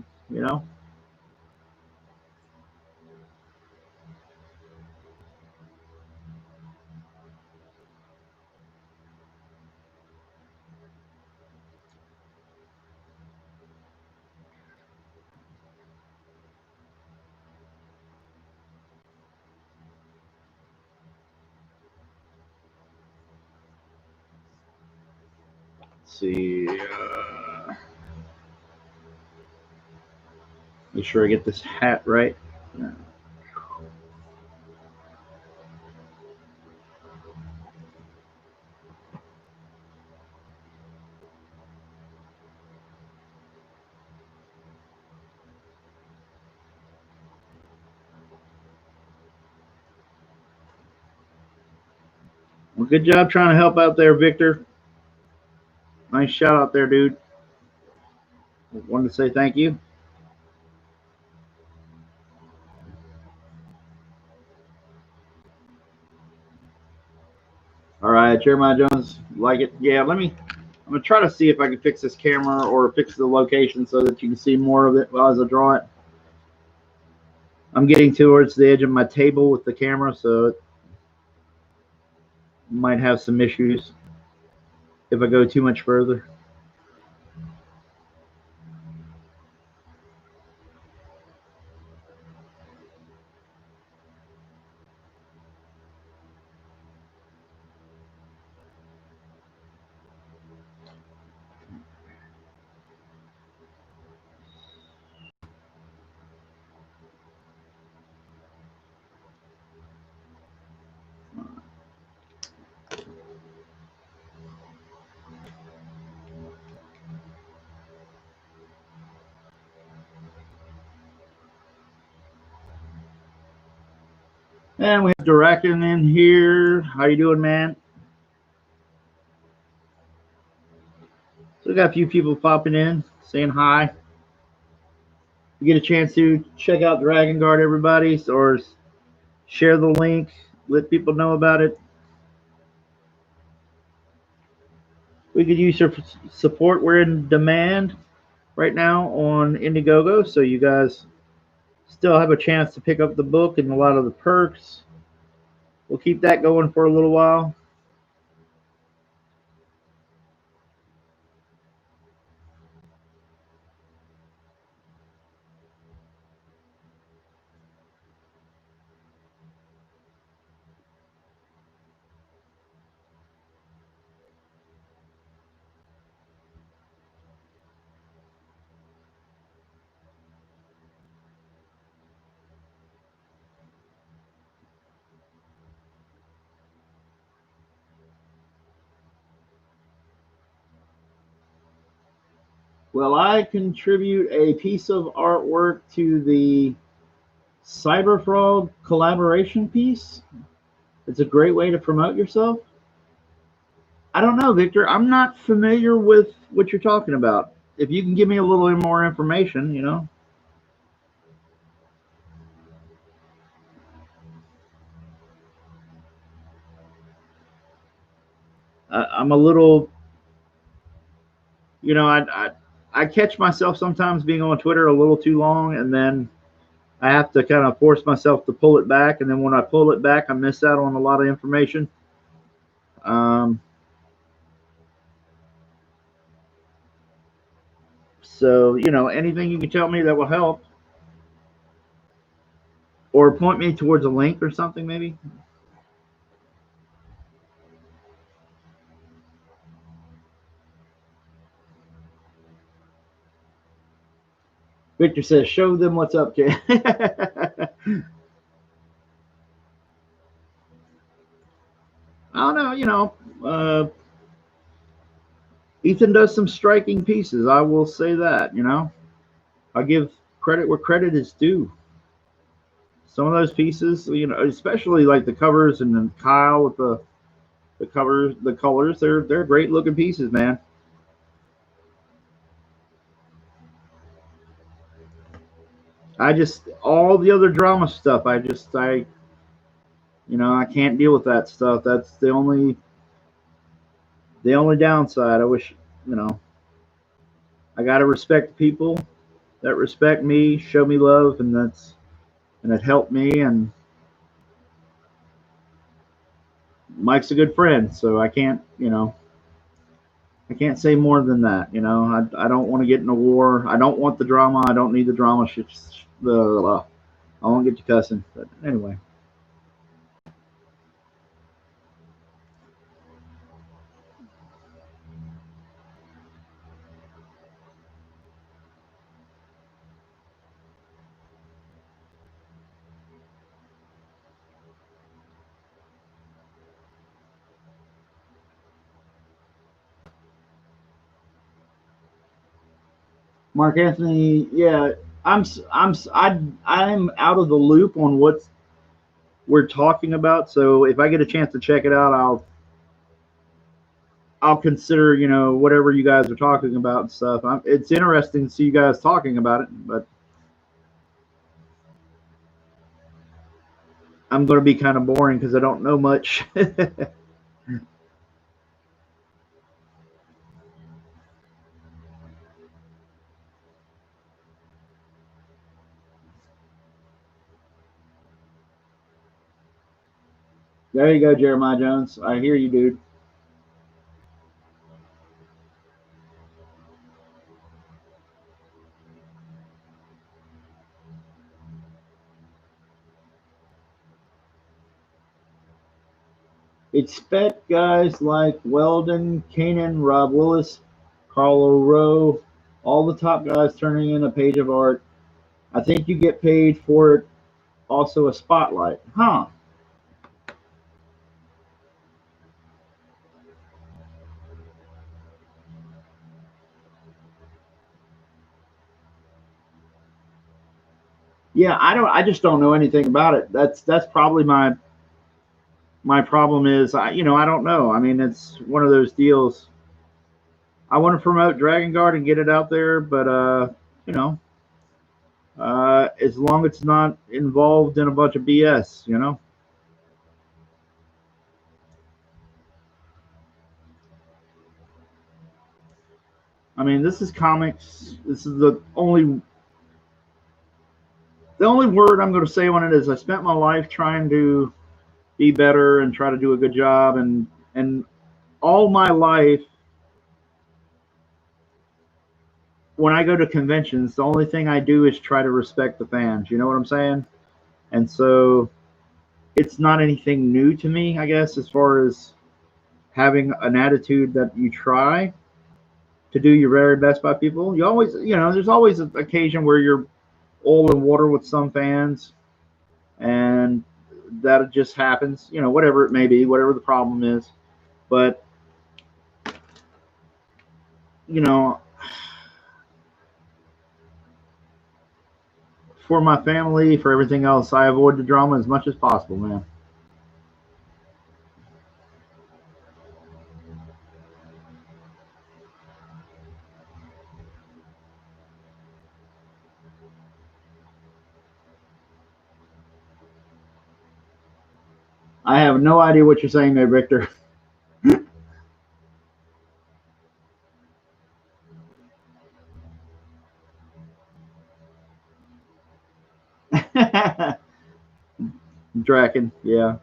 Let's see. Make sure I get this hat right. Well, good job trying to help out there, Victor. Nice shout out there, dude. Wanted to say thank you. All right, Jeremiah Jones, like it? Yeah, let me. I'm gonna try to see if I can fix this camera or fix the location so that you can see more of it as I draw it. I'm getting towards the edge of my table with the camera, so it might have some issues if I go too much further. And we have Durakin in here. How you doing, man? So we got a few people popping in, saying hi. If you get a chance to check out Dragon Guard, everybody, or share the link, let people know about it. We could use your support. We're in demand right now on Indiegogo, so you guys still have a chance to pick up the book and a lot of the perks. We'll keep that going for a little while. Well, I contribute a piece of artwork to the Cyberfrog collaboration piece. It's a great way to promote yourself. I don't know, Victor. I'm not familiar with what you're talking about. If you can give me a little more information, you know. I'm a little, you know, I catch myself sometimes being on Twitter a little too long, and then I have to kind of force myself to pull it back, and then when I pull it back, I miss out on a lot of information. Um, so you know, anything you can tell me that will help, or point me towards a link or something, maybe. Victor says, "Show them what's up, kid." I don't know, you know. Ethan does some striking pieces. I will say that. You know, I give credit where credit is due. Some of those pieces, you know, especially like the covers and then Kyle with the covers, the colors, they're great looking pieces, man. I just all the other drama stuff. You know, I can't deal with that stuff. That's the only downside. I wish, you know, I gotta respect people that respect me, show me love, and it helped me. And Mike's a good friend, so I can't, you know, I can't say more than that. You know, I don't want to get in a war. I don't want the drama. I don't need the drama. I won't get to cussing, but anyway. Mark Anthony, yeah, I'm out of the loop on what we're talking about. So if I get a chance to check it out, I'll consider, whatever you guys are talking about and stuff. It's interesting to see you guys talking about it, but I'm going to be kind of boring because I don't know much. There you go, Jeremiah Jones. I hear you, dude. Expect guys like Weldon, Kanan, Rob Willis, Carlo Rowe, all the top guys turning in a page of art. I think you get paid for it. Also, a spotlight. Huh. Yeah, I just don't know anything about it. That's probably my problem is I don't know. I mean, it's one of those deals. I want to promote Dragon Guard and get it out there, but you know, as long as it's not involved in a bunch of BS. I mean, this is comics. This is the only word I'm going to say on it is I spent my life trying to be better and try to do a good job, and all my life when I go to conventions, the only thing I do is try to respect the fans. You know what I'm saying? And so it's not anything new to me, I guess, as far as having an attitude that you try to do your very best by people. You always, there's always an occasion where you're oil and water with some fans, and that just happens, whatever it may be, whatever the problem is. But, you know, for my family, for everything else, I avoid the drama as much as possible, man. I have no idea what you're saying there, Victor. Draken, yeah.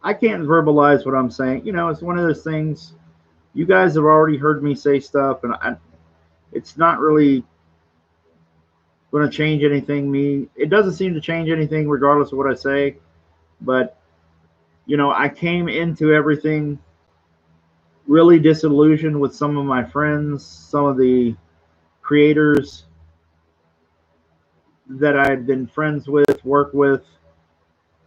I can't verbalize what I'm saying. It's one of those things. You guys have already heard me say stuff, and it's not really going to change anything. It doesn't seem to change anything, regardless of what I say. But I came into everything really disillusioned with some of my friends, some of the creators that I had been friends with, work with,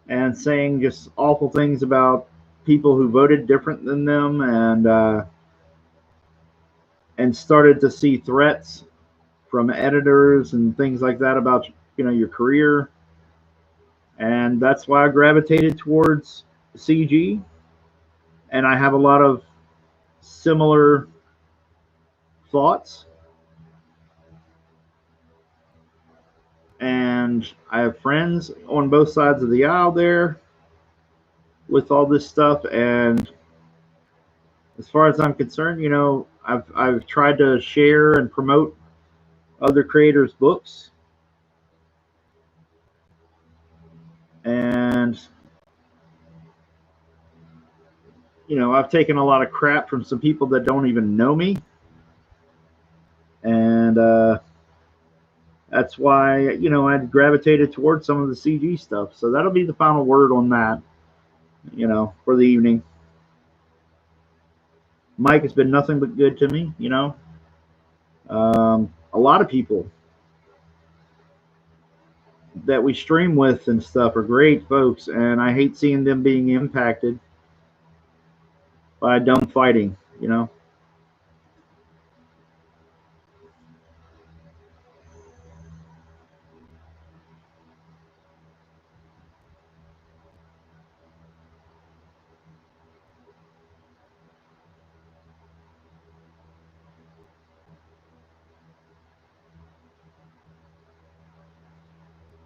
and saying just awful things about people who voted different than them, and started to see threats from editors and things like that about your career, and that's why I gravitated towards CG, and I have a lot of similar thoughts, and I have friends on both sides of the aisle there with all this stuff, and as far as I'm concerned, I've tried to share and promote other creators' books, and I've taken a lot of crap from some people that don't even know me, and that's why I gravitated towards some of the CG stuff. So that'll be the final word on that. For the evening. Mike has been nothing but good to me. A lot of people that we stream with and stuff are great folks, and I hate seeing them being impacted by dumb fighting.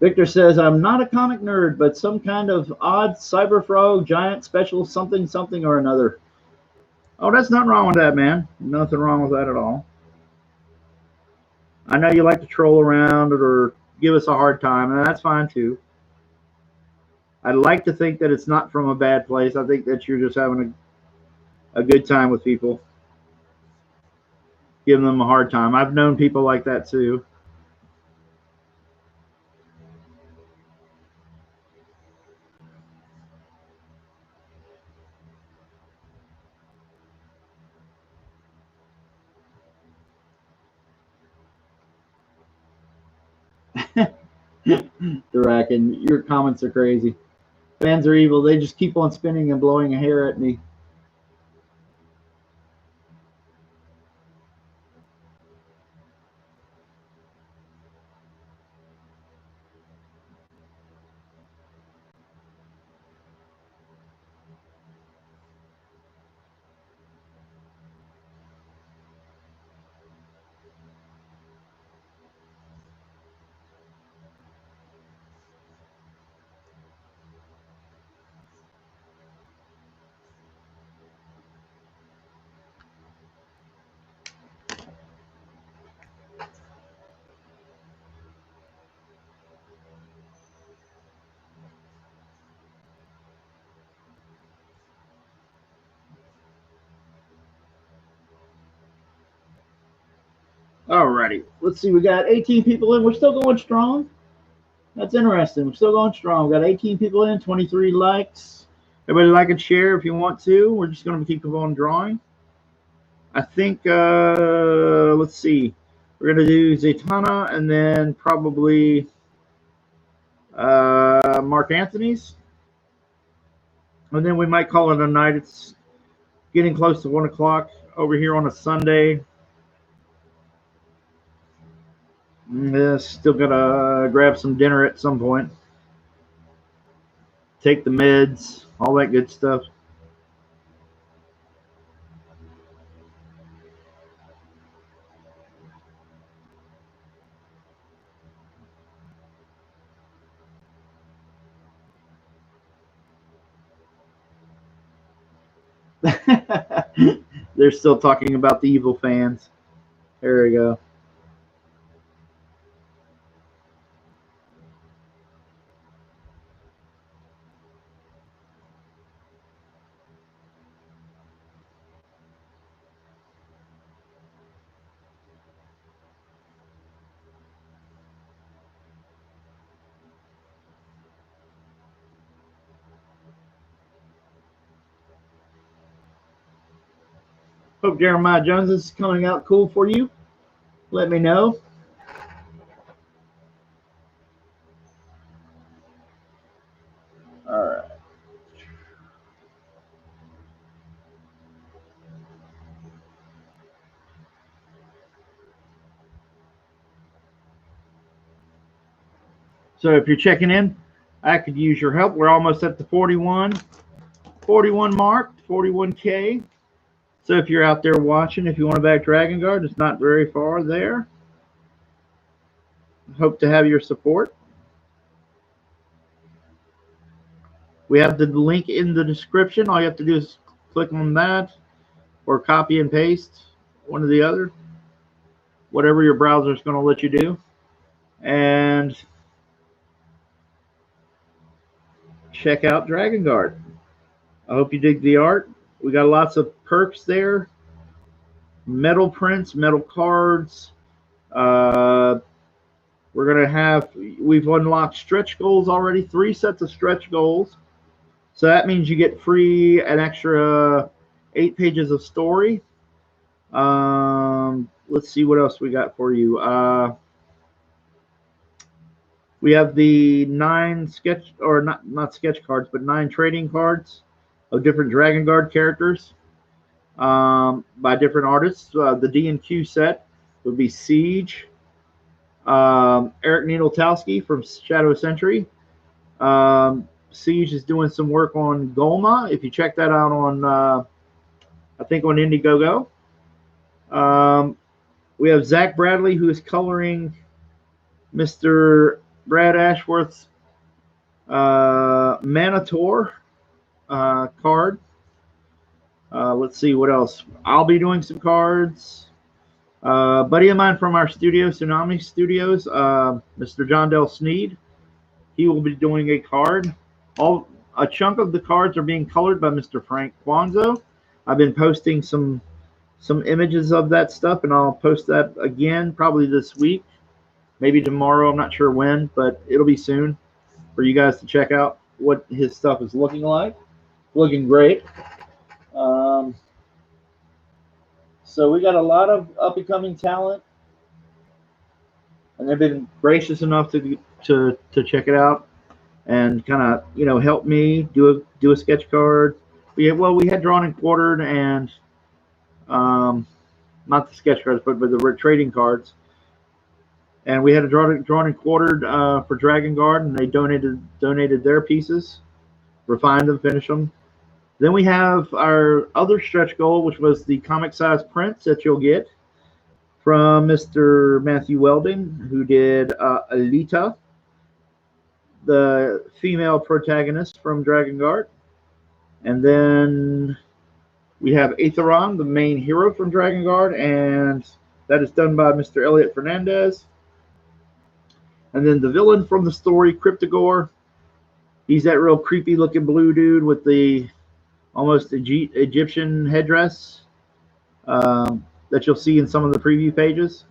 Victor says, I'm not a comic nerd, but some kind of odd cyber frog, giant, special something, something or another. Oh, that's nothing wrong with that, man. Nothing wrong with that at all. I know you like to troll around or give us a hard time, and that's fine too. I'd like to think that it's not from a bad place. I think that you're just having a good time with people, giving them a hard time. I've known people like that too. Draken, your comments are crazy. Fans are evil. They just keep on spinning and blowing a hair at me. Alrighty, let's see. We got 18 people in. We're still going strong. That's interesting. We're still going strong. We got 18 people in, 23 likes. Everybody like and share if you want to. We're just going to keep on drawing. I think, let's see. We're going to do Zatanna and then probably Mark Anthony's. And then we might call it a night. It's getting close to 1 o'clock over here on a Sunday. Still gonna grab some dinner at some point. Take the meds, all that good stuff. They're still talking about the evil fans. There we go. Hope Jeremiah Jones is coming out cool for you. Let me know. All right. So if you're checking in, I could use your help. We're almost at the 41 mark, 41K. So if you're out there watching, if you want to back Dragon Guard, it's not very far there. Hope to have your support. We have the link in the description. All you have to do is click on that or copy and paste, one or the other, whatever your browser is going to let you do. And check out Dragon Guard. I hope you dig the art. We got lots of perks there. Metal prints, metal cards. We're going to have, we've unlocked stretch goals already, 3 sets of stretch goals. So that means you get free an extra 8 pages of story. Let's see what else we got for you. We have the 9 sketch, or not sketch cards, but 9 trading cards of different Dragon Guard characters by different artists. The D&Q set would be Siege, Eric Niedoltowski from Shadow Century. Siege is doing some work on Golma. If you check that out on, I think on Indiegogo. We have Zach Bradley, who is coloring Mr. Brad Ashworth's Manator card. Let's see what else. I'll be doing some cards. Buddy of mine from our studio, Tsunami Studios, Mr. John Del Sneed, he will be doing a card. A chunk of the cards are being colored by Mr. Frank Quanzo. I've been posting some images of that stuff, and I'll post that again probably this week, maybe tomorrow. I'm not sure when, but it'll be soon for you guys to check out what his stuff is looking like. Looking great. So we got a lot of up and coming talent, and they've been gracious enough to check it out and kind of help me do a sketch card. We had drawn and quartered, and not the sketch cards, but the trading cards. And we had a drawn and quartered for Dragon Guard, and they donated their pieces, refined them, finished them. Then we have our other stretch goal, which was the comic size prints that you'll get from Mr. Matthew Welding, who did Alita, the female protagonist from Dragon Guard. And then we have Aetheron, the main hero from Dragon Guard, and that is done by Mr. Elliot Fernandez. And then the villain from the story, Cryptogore. He's that real creepy looking blue dude with the almost Egyptian headdress that you'll see in some of the preview pages.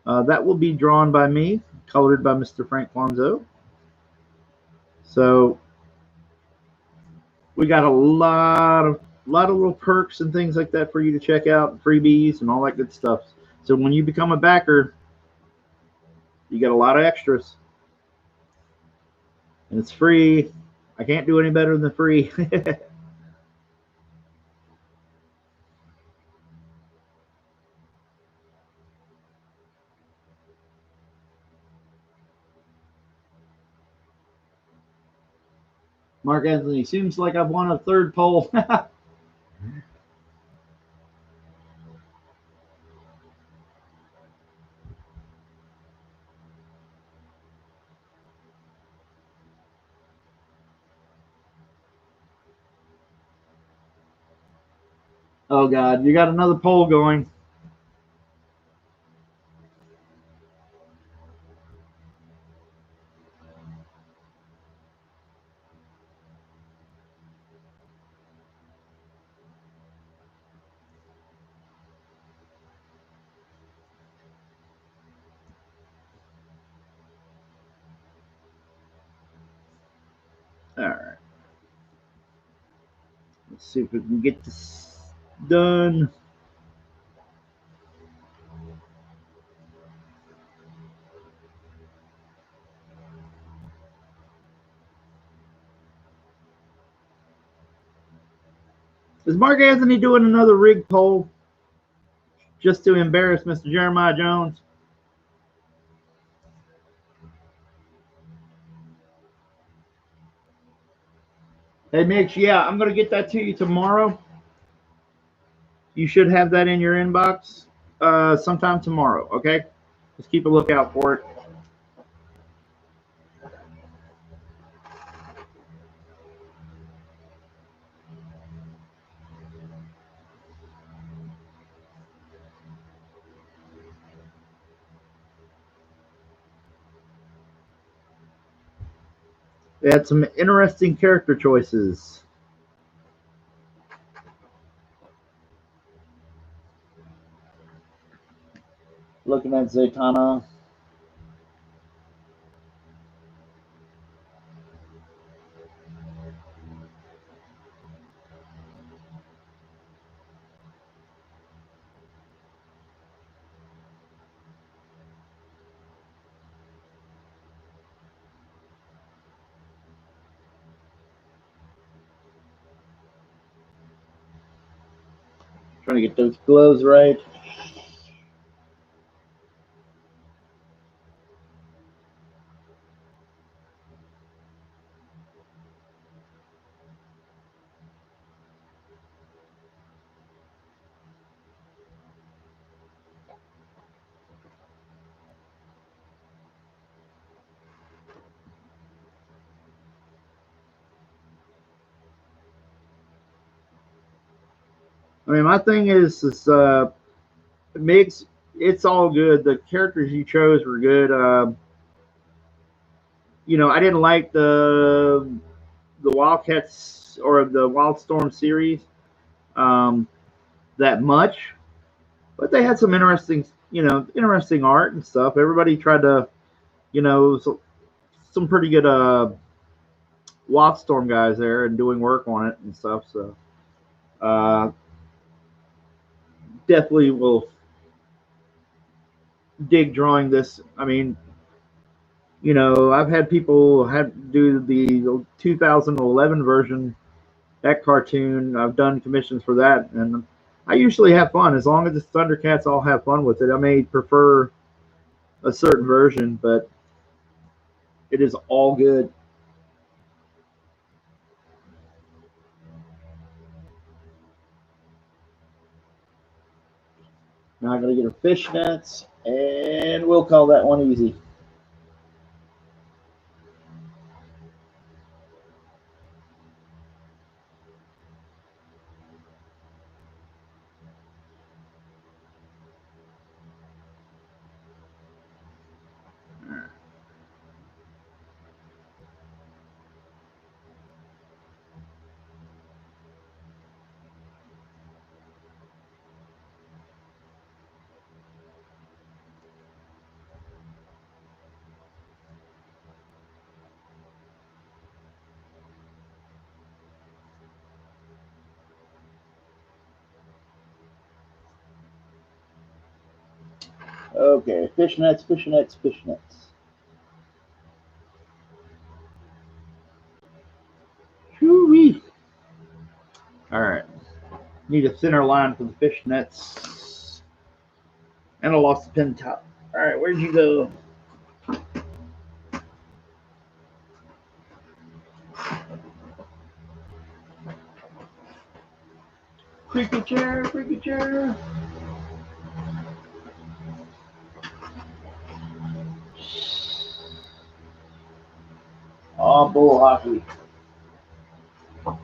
That will be drawn by me, colored by Mr. Frank Quanzo. So we got a lot of little perks and things like that for you to check out, freebies and all that good stuff. So when you become a backer, you get a lot of extras, and it's free. I can't do any better than free. Mark Anthony, seems like I've won a third poll. Oh God, you got another poll going. All right. Let's see if we can get this done. Is Mark Anthony doing another rig poll just to embarrass Mr. Jeremiah Jones? Hey, Mitch, yeah, I'm going to get that to you tomorrow. You should have that in your inbox sometime tomorrow, okay? Just keep a lookout for it. They had some interesting character choices. Looking at Zatanna. Trying to get those gloves right. I mean, my thing is it makes it's all good. The characters you chose were good. I didn't like the Wildcats or the Wildstorm series um, that much, but they had some interesting art and stuff. Everybody tried to, some pretty good Wildstorm guys there and doing work on it and stuff. So uh, definitely will dig drawing this. I mean, I've had people have do the 2011 version, that cartoon. I've done commissions for that, and I usually have fun as long as it's Thundercats. I'll have fun with it. I may prefer a certain version, but it is all good. Now I gotta get her fishnets, and we'll call that one easy. Okay, fishnets, fishnets, fishnets. Whoo-wee. All right. Need a thinner line for the fishnets. And I lost the pin top. All right, where'd you go? Creaky chair, creaky chair. Oh, bull hockey. All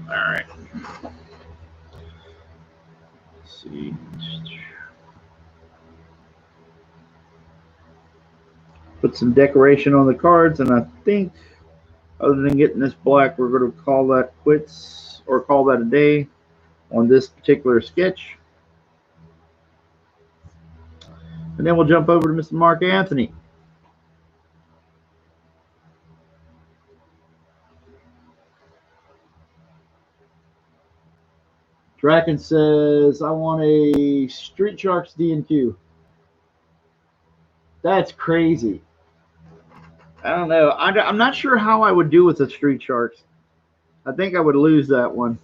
right. Let's see. Put some decoration on the cards, and I think, other than getting this black, we're going to call that quits or call that a day on this particular sketch. And then we'll jump over to Mr. Mark Anthony. Draken says, I want a Street Sharks D&Q. That's crazy. I don't know. I'm not sure how I would do with the Street Sharks. I think I would lose that one.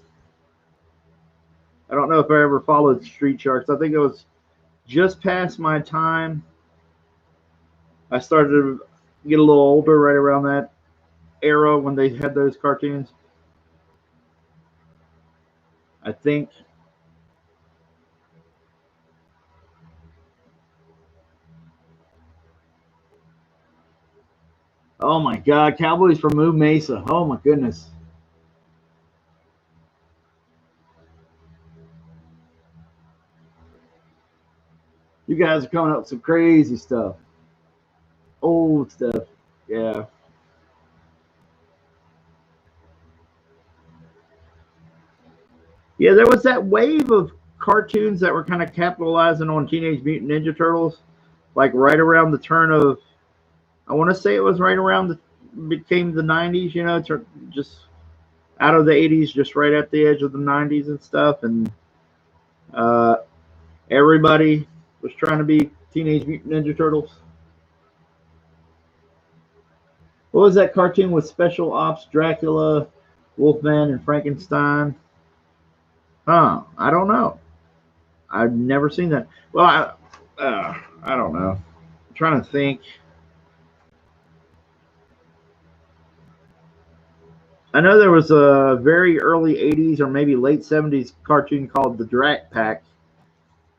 I don't know if I ever followed Street Sharks. I think it was just past my time. I started to get a little older right around that era when they had those cartoons. I think. Oh my God, Cowboys from Moo Mesa. Oh my goodness. You guys are coming up with some crazy stuff. Old stuff. Yeah. Yeah, there was that wave of cartoons that were kind of capitalizing on Teenage Mutant Ninja Turtles, like right around the turn of, I want to say it was right around became the 90s, just out of the 80s, just right at the edge of the 90s and stuff. And uh, everybody was trying to be Teenage Mutant Ninja Turtles. What was that cartoon with Special Ops, Dracula, Wolfman, and Frankenstein? I don't know. I've never seen that. Well, I don't know. I'm trying to think. I know there was a very early 80s or maybe late 70s cartoon called The Drat Pack,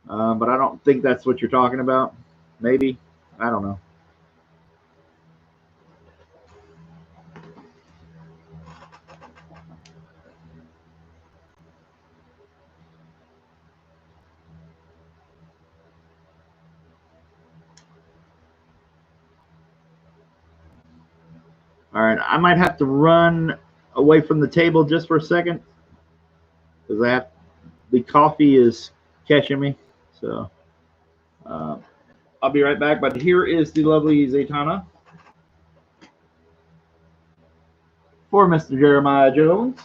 but I don't think that's what you're talking about. Maybe. I don't know. All right, I might have to run away from the table just for a second because the coffee is catching me. So I'll be right back. But here is the lovely Zatanna for Mr. Jeremiah Jones.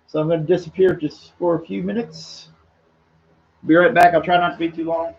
So I'm going to disappear just for a few minutes. Be right back. I'll try not to be too long.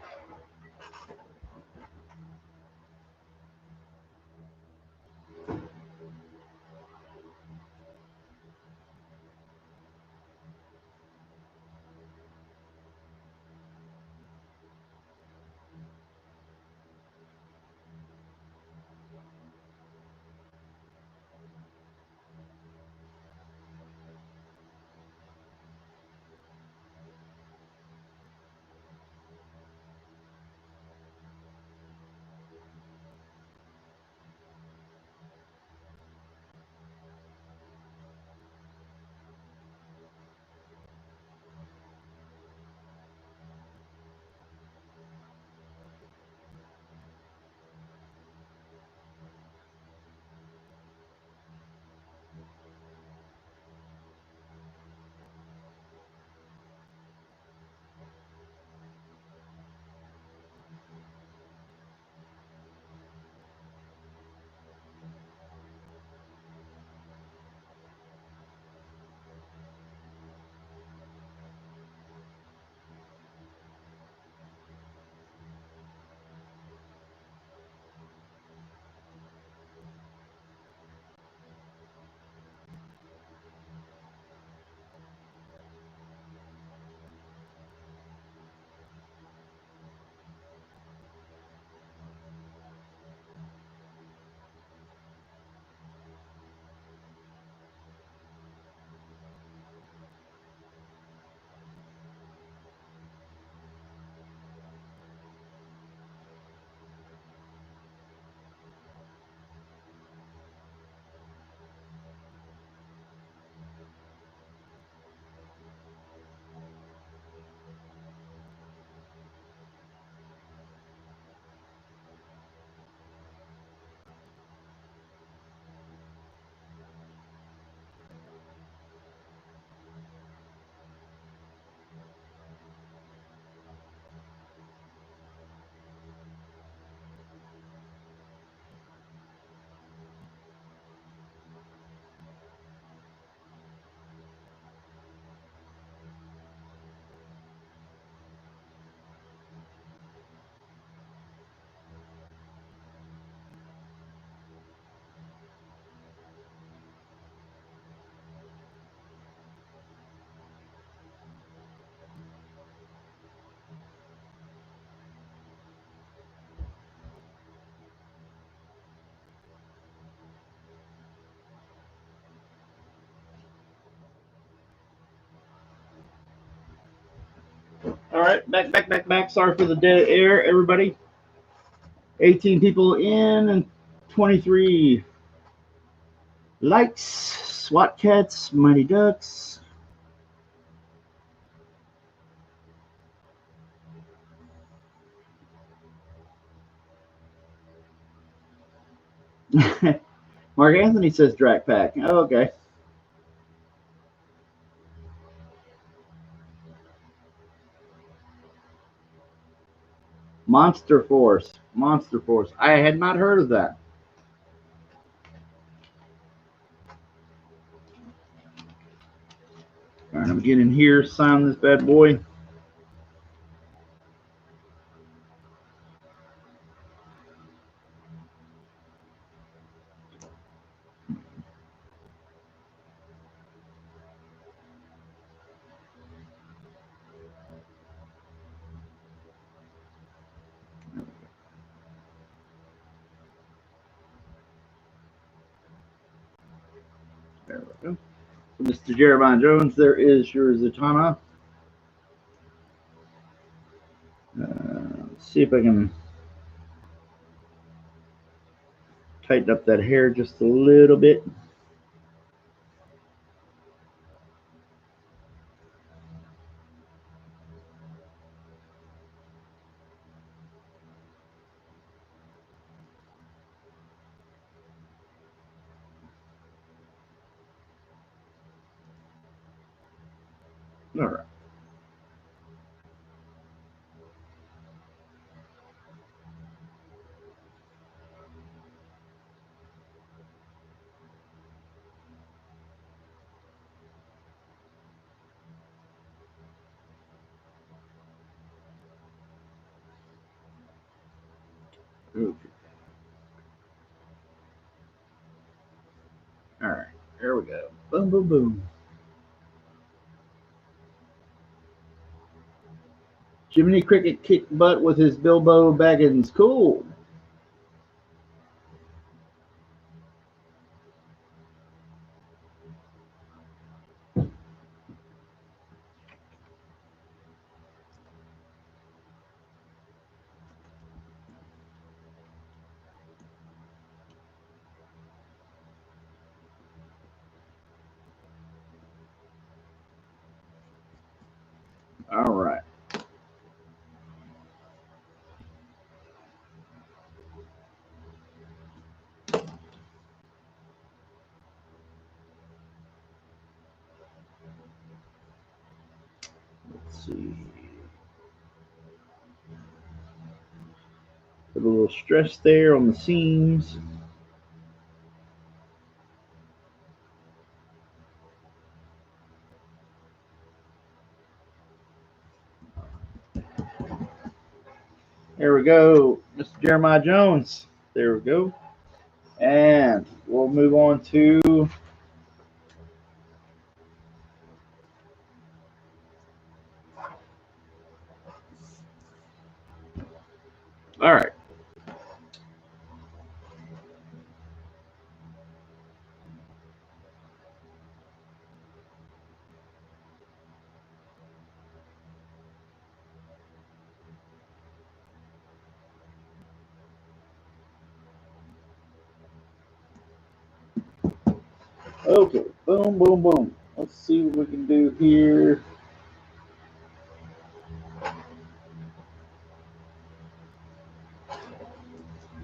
All right, back. Sorry for the dead air, everybody. 18 people in and 23 likes. SWAT cats, Mighty Ducks. Mark Anthony says Drac Pack. Oh, okay. Monster Force. Monster Force. I had not heard of that. All right, I'm getting here. Sign this bad boy. There we go. So Mr. Jeremiah Jones, there is your Zatanna. Let's see if I can tighten up that hair just a little bit. All right. Okay. All right. There we go. Boom, boom, boom. Jiminy Cricket kicked butt with his Bilbo Baggins. Cool. All right. Let's see. Put a little stress there on the seams. There we go, Mr. Jeremiah Jones. There we go. And we'll move on to all right. Okay, boom, boom, boom. Let's see what we can do here.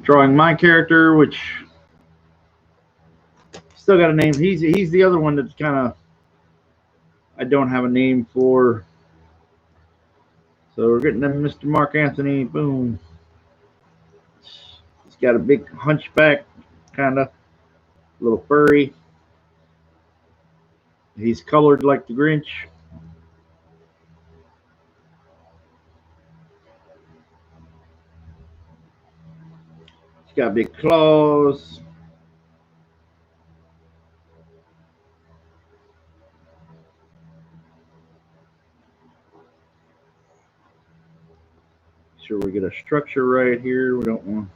Drawing my character, which still got a name. He's the other one that's kind of I don't have a name for. So we're getting them Mr. Mark Anthony. Boom. He's got a big hunchback, kind of little furry. He's colored like the Grinch. He's got big claws. Make sure we get a structure right here. We don't want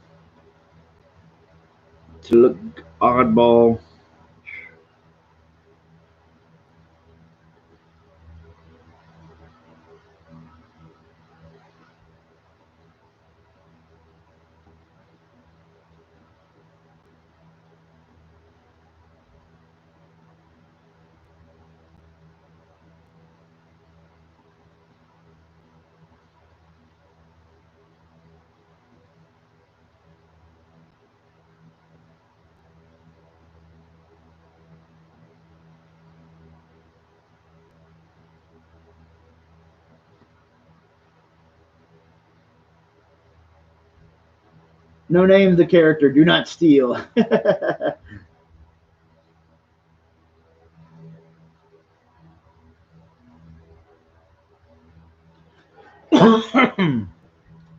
to look oddball. No name the character. Do not steal.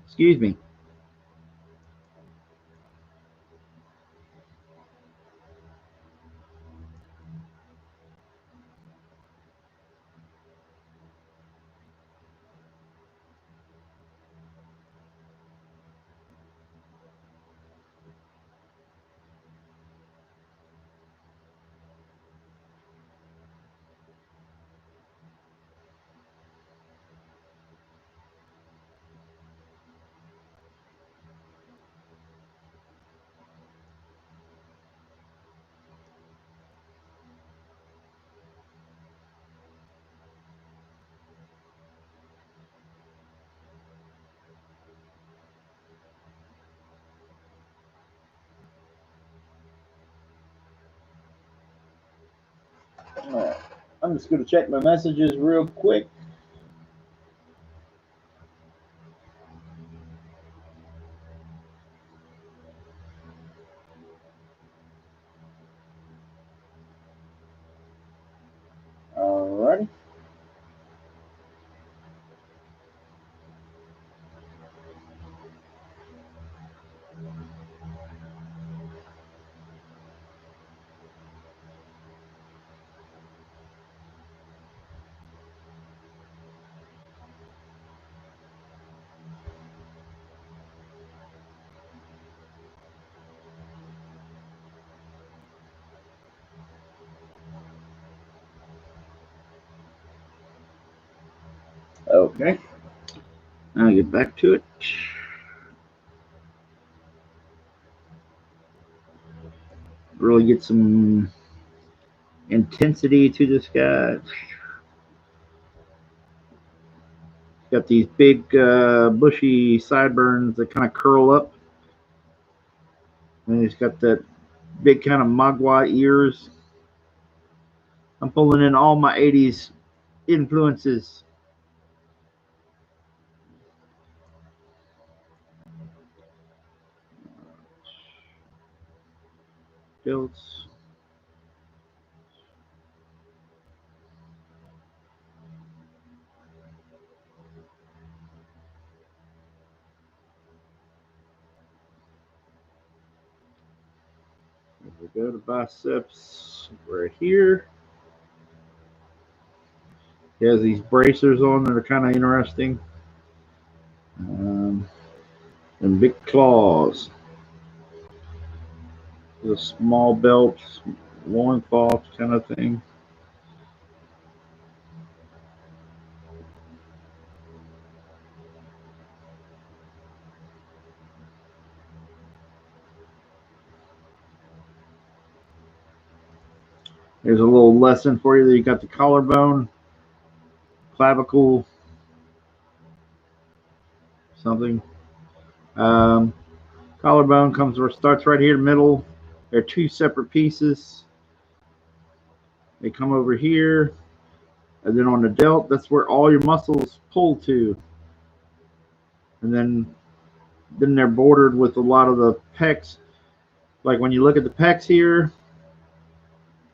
Excuse me. I'm just going to check my messages real quick. Alrighty. Okay. Now get back to it. Really get some intensity to this guy. Got these big bushy sideburns that kind of curl up. And he's got that big kind of magua ears. I'm pulling in all my 80s influences. Builds. There we go, the biceps right here. He has these bracers on that are kind of interesting. And big claws. The small belt, loincloth kind of thing. Here's a little lesson for you. You got the collarbone, clavicle, something. Collarbone starts right here in the middle. They're two separate pieces. They come over here, and then on the delt, that's where all your muscles pull to. And then they're bordered with a lot of the pecs. Like when you look at the pecs here,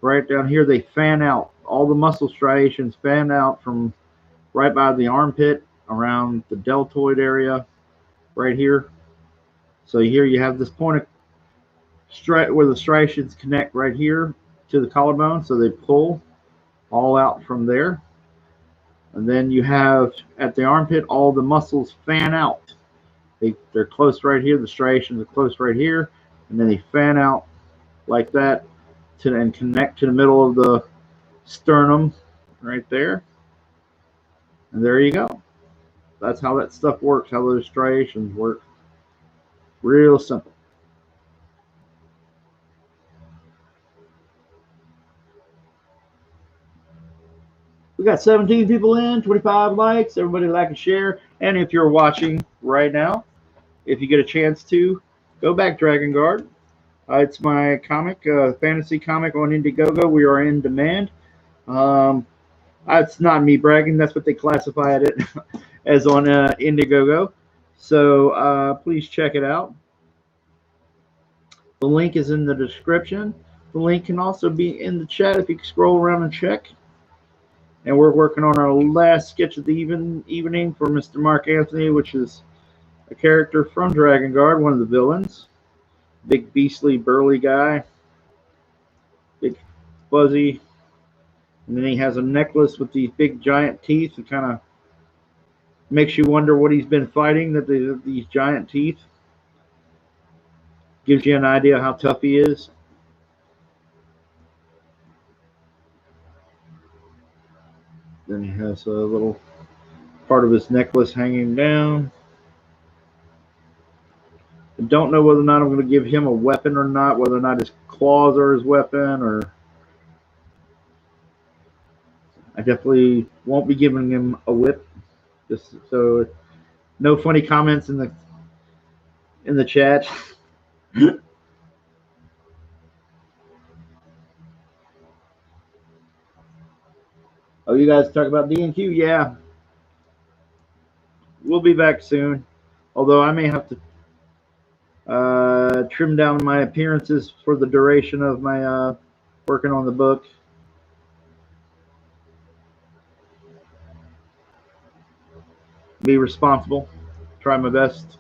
right down here, they fan out. All the muscle striations fan out from right by the armpit around the deltoid area right here. So here you have this point of where the striations connect right here to the collarbone, so they pull all out from there. And then you have at the armpit all the muscles fan out. They're close right here, the striations are close right here, and then they fan out like that and connect to the middle of the sternum right there. And there you go. That's how that stuff works, how those striations work. Real simple. We got 17 people in, 25 likes. Everybody like and share. And if you're watching right now, if you get a chance to, go back Dragon Guard. It's my comic, fantasy comic on Indiegogo. We are in demand. It's not me bragging. That's what they classified it as on Indiegogo. So please check it out. The link is in the description. The link can also be in the chat if you scroll around and check. And we're working on our last sketch of the evening for Mr. Mark Anthony, which is a character from Dragon Guard, one of the villains. Big, beastly, burly guy. Big, fuzzy. And then he has a necklace with these big, giant teeth. It kind of makes you wonder what he's been fighting, these giant teeth. Gives you an idea how tough he is. Then he has a little part of his necklace hanging down. I don't know whether or not I'm going to give him a weapon or not, whether or not his claws are his weapon, or I definitely won't be giving him a whip. Just so no funny comments in the chat. Oh, you guys talk about D&Q? Yeah, we'll be back soon. Although I may have to trim down my appearances for the duration of my working on the book. Be responsible. Try my best.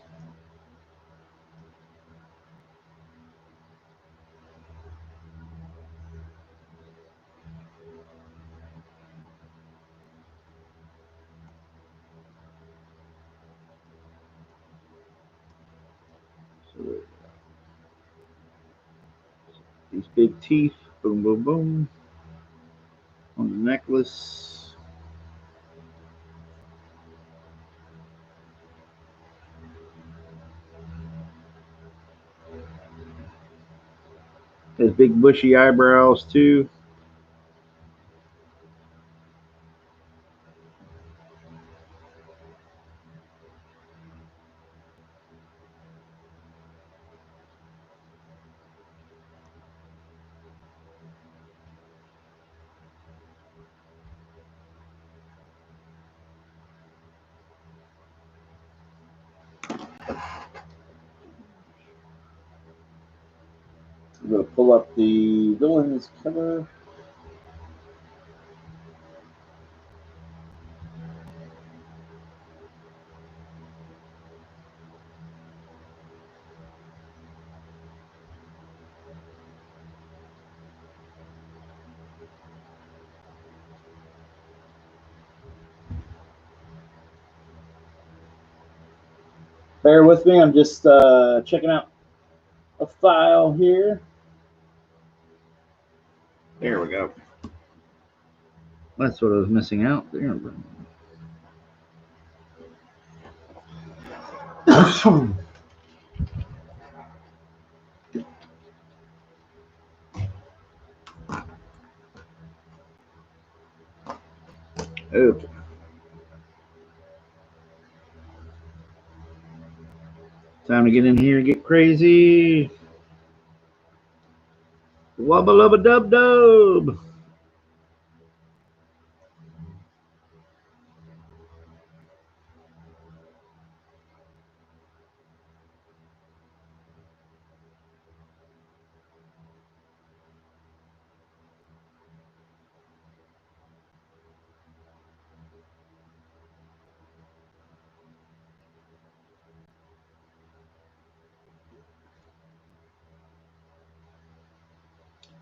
So these big teeth, boom, boom, boom, on the necklace. Has big bushy eyebrows too. I'm going to pull up the villain's cover. Bear with me. I'm just checking out a file here. There we go. That's what I was missing out there. Okay. Time to get in here and get crazy. Wubba lubba dub dub.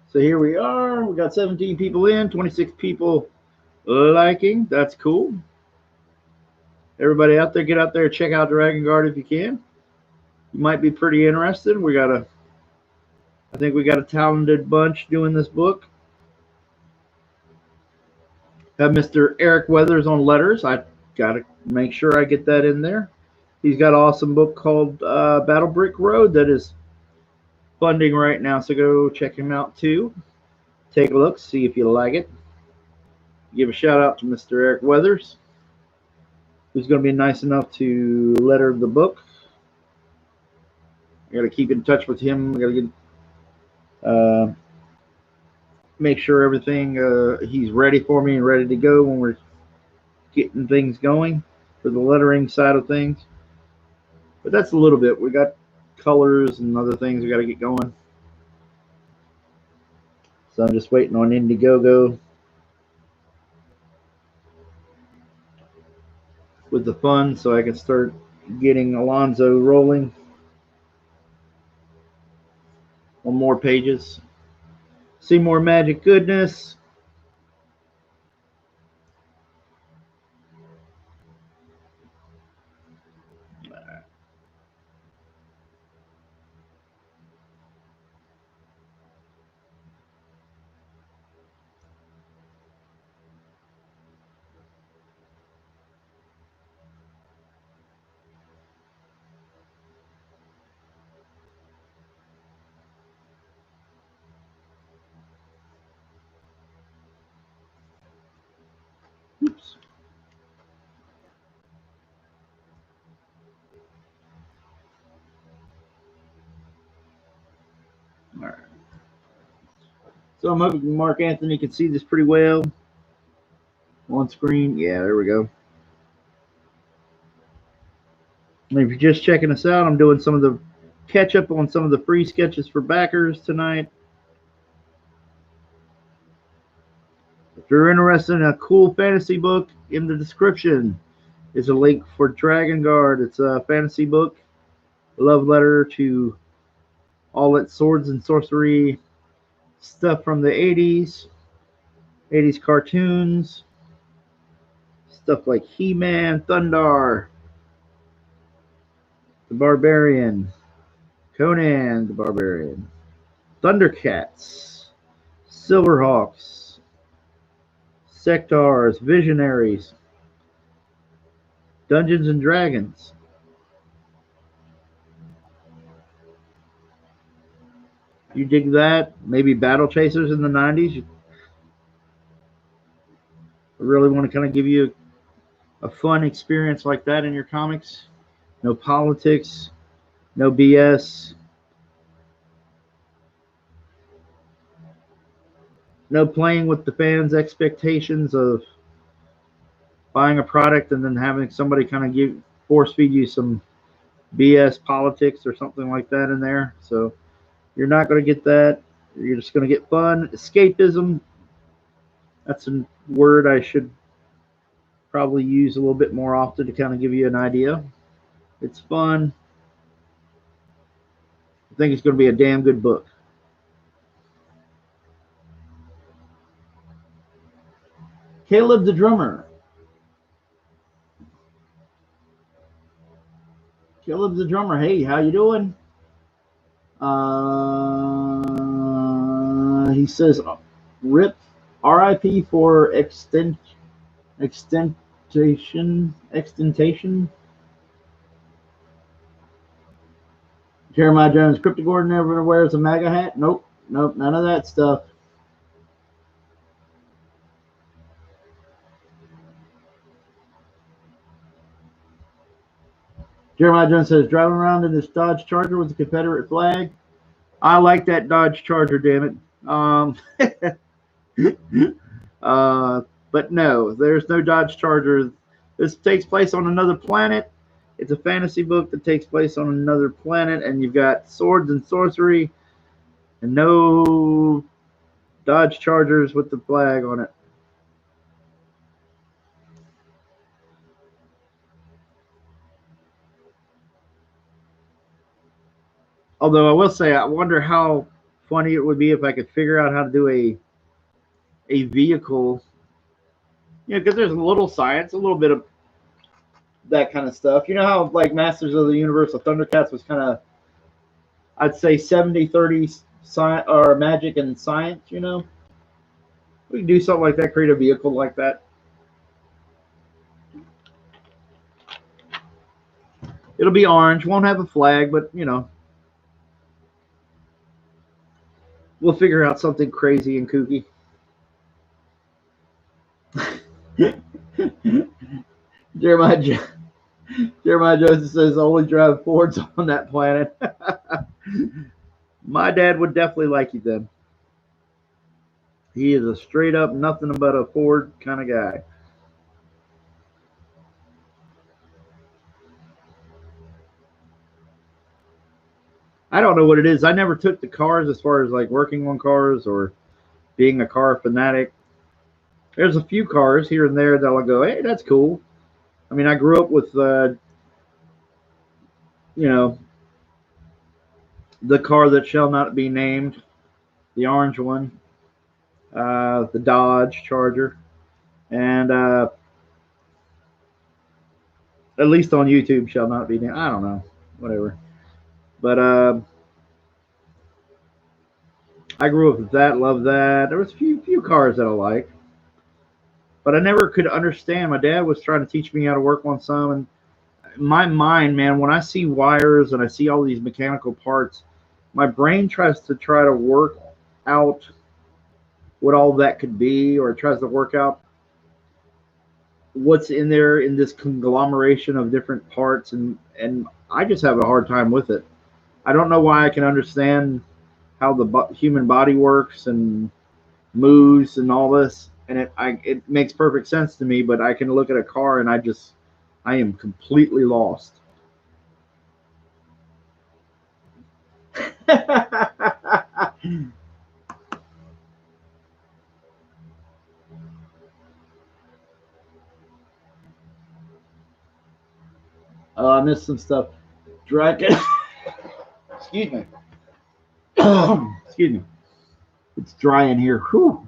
So here we are. We got 17 people in, 26 people liking. That's cool. Everybody out there, get out there, check out Dragon Guard if you can. You might be pretty interested. I think we got a talented bunch doing this book. Have Mr. Eric Weathers on letters. I got to make sure I get that in there. He's got an awesome book called Battle Brick Road that is funding right now, so go check him out too. Take a look, see if you like it. Give a shout out to Mr. Eric Weathers, who's going to be nice enough to letter the book. I got to keep in touch with him. I got to get make sure everything he's ready for me and ready to go when we're getting things going for the lettering side of things. But that's a little bit. We got colors and other things we got to get going. So I'm just waiting on Indiegogo with the funds so I can start getting Alonzo rolling on more pages. See more magic goodness. Oops. All right. So I'm hoping Mark Anthony can see this pretty well. on screen. Yeah, there we go. And if you're just checking us out, I'm doing some of the catch up on some of the free sketches for backers tonight. If you're interested in a cool fantasy book, in the description is a link for Dragon Guard. It's a fantasy book, a love letter to all that swords and sorcery stuff from the 80s cartoons, stuff like He-Man, Thundar, the Barbarian, Conan the Barbarian, Thundercats, Silverhawks, Sectars, Visionaries, Dungeons and Dragons. You dig that? Maybe Battle Chasers in the 90s. You really want to kind of give you a fun experience like that in your comics. No politics, no BS, no playing with the fans' expectations of buying a product and then having somebody kind of force feed you some BS politics or something like that in there. So you're not going to get that. You're just going to get fun. Escapism. That's a word I should probably use a little bit more often to kind of give you an idea. It's fun. I think it's going to be a damn good book. Caleb the drummer. Caleb the drummer. Hey, how you doing? He says, "Rip, R.I.P. for extentation." Jeremiah Jones, Crypto Gordon never wears a MAGA hat. Nope, none of that stuff. Jeremiah Jones says, driving around in this Dodge Charger with the Confederate flag. I like that Dodge Charger, damn it. But no, there's no Dodge Charger. This takes place on another planet. It's a fantasy book that takes place on another planet, and you've got swords and sorcery, and no Dodge Chargers with the flag on it. Although I will say, I wonder how funny it would be if I could figure out how to do a vehicle. You know, because there's a little science, a little bit of that kind of stuff. You know how, like, Masters of the Universe of Thundercats was kind of, I'd say, 70-30 science or magic and science, you know? We can do something like that, create a vehicle like that. It'll be orange, won't have a flag, but, you know, we'll figure out something crazy and kooky. Jeremiah Joseph says, only drive Fords on that planet. My dad would definitely like you then. He is a straight up nothing but a Ford kind of guy. I don't know what it is. I never took the cars as far as like working on cars or being a car fanatic. There's a few cars here and there that I'll go, hey, that's cool. I mean, I grew up with, you know, the car that shall not be named, the orange one, the Dodge Charger, and at least on YouTube shall not be named. I don't know, whatever. But I grew up with that, love that. There was a few cars that I like, but I never could understand. My dad was trying to teach me how to work on some, and my mind, man, when I see wires and I see all these mechanical parts, my brain tries to work out what all that could be, or it tries to work out what's in there in this conglomeration of different parts, and I just have a hard time with it. I don't know why I can understand how the human body works and moves and all this. and it makes perfect sense to me. But I can look at a car and I am completely lost. Oh, I missed some stuff. Dragon. Excuse me. Excuse me. It's dry in here. Whew.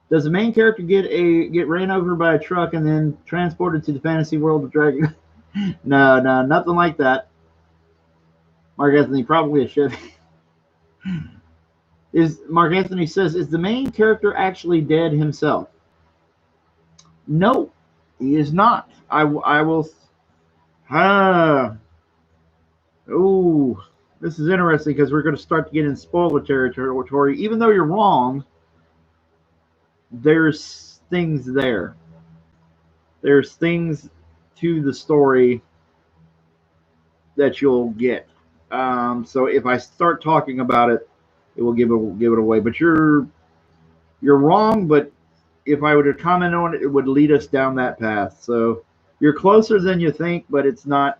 Does the main character get ran over by a truck and then transported to the fantasy world of Dragon? No, no, nothing like that. Mark Anthony, probably a Chevy. Is Mark Anthony says, is the main character actually dead himself? No, he is not. I will. Ah, oh, this is interesting because we're going to start to get in spoiler territory. Even though you're wrong, there's things there. There's things to the story that you'll get. So if I start talking about it, it will give it away. But you're wrong. But if I were to comment on it, it would lead us down that path. So you're closer than you think, but it's not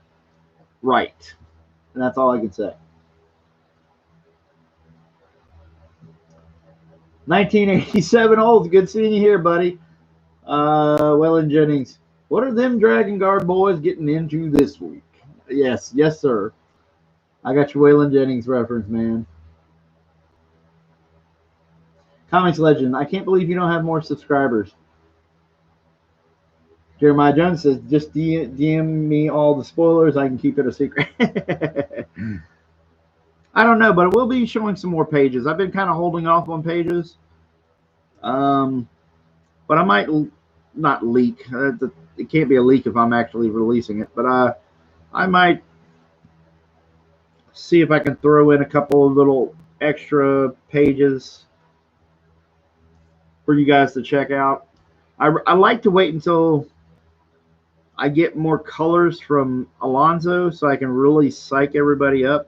right. And that's all I can say. 1987 old. Good seeing you here, buddy. Waylon Jennings. What are them Dragon Guard boys getting into this week? Yes, yes, sir. I got your Waylon Jennings reference, man. Comics Legend. I can't believe you don't have more subscribers. Jeremiah Jones says, just DM me all the spoilers. I can keep it a secret. I don't know, but we'll be showing some more pages. I've been kind of holding off on pages. But I might not leak. It can't be a leak if I'm actually releasing it. But I might see if I can throw in a couple of little extra pages for you guys to check out. I like to wait until I get more colors from Alonzo so I can really psych everybody up.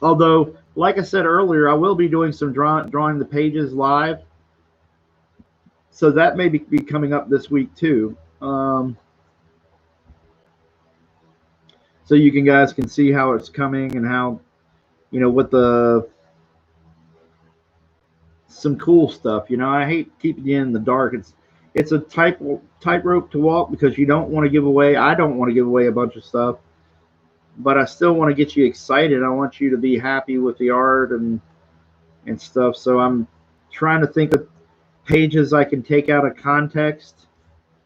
Although, like I said earlier, I will be doing some drawing the pages live. So that may be coming up this week too. So you guys can see how it's coming and how, what some cool stuff. I hate keeping you in the dark. It's a tightrope to walk because you don't want to give away. I don't want to give away a bunch of stuff, but I still want to get you excited. I want you to be happy with the art and stuff. So I'm trying to think of pages I can take out of context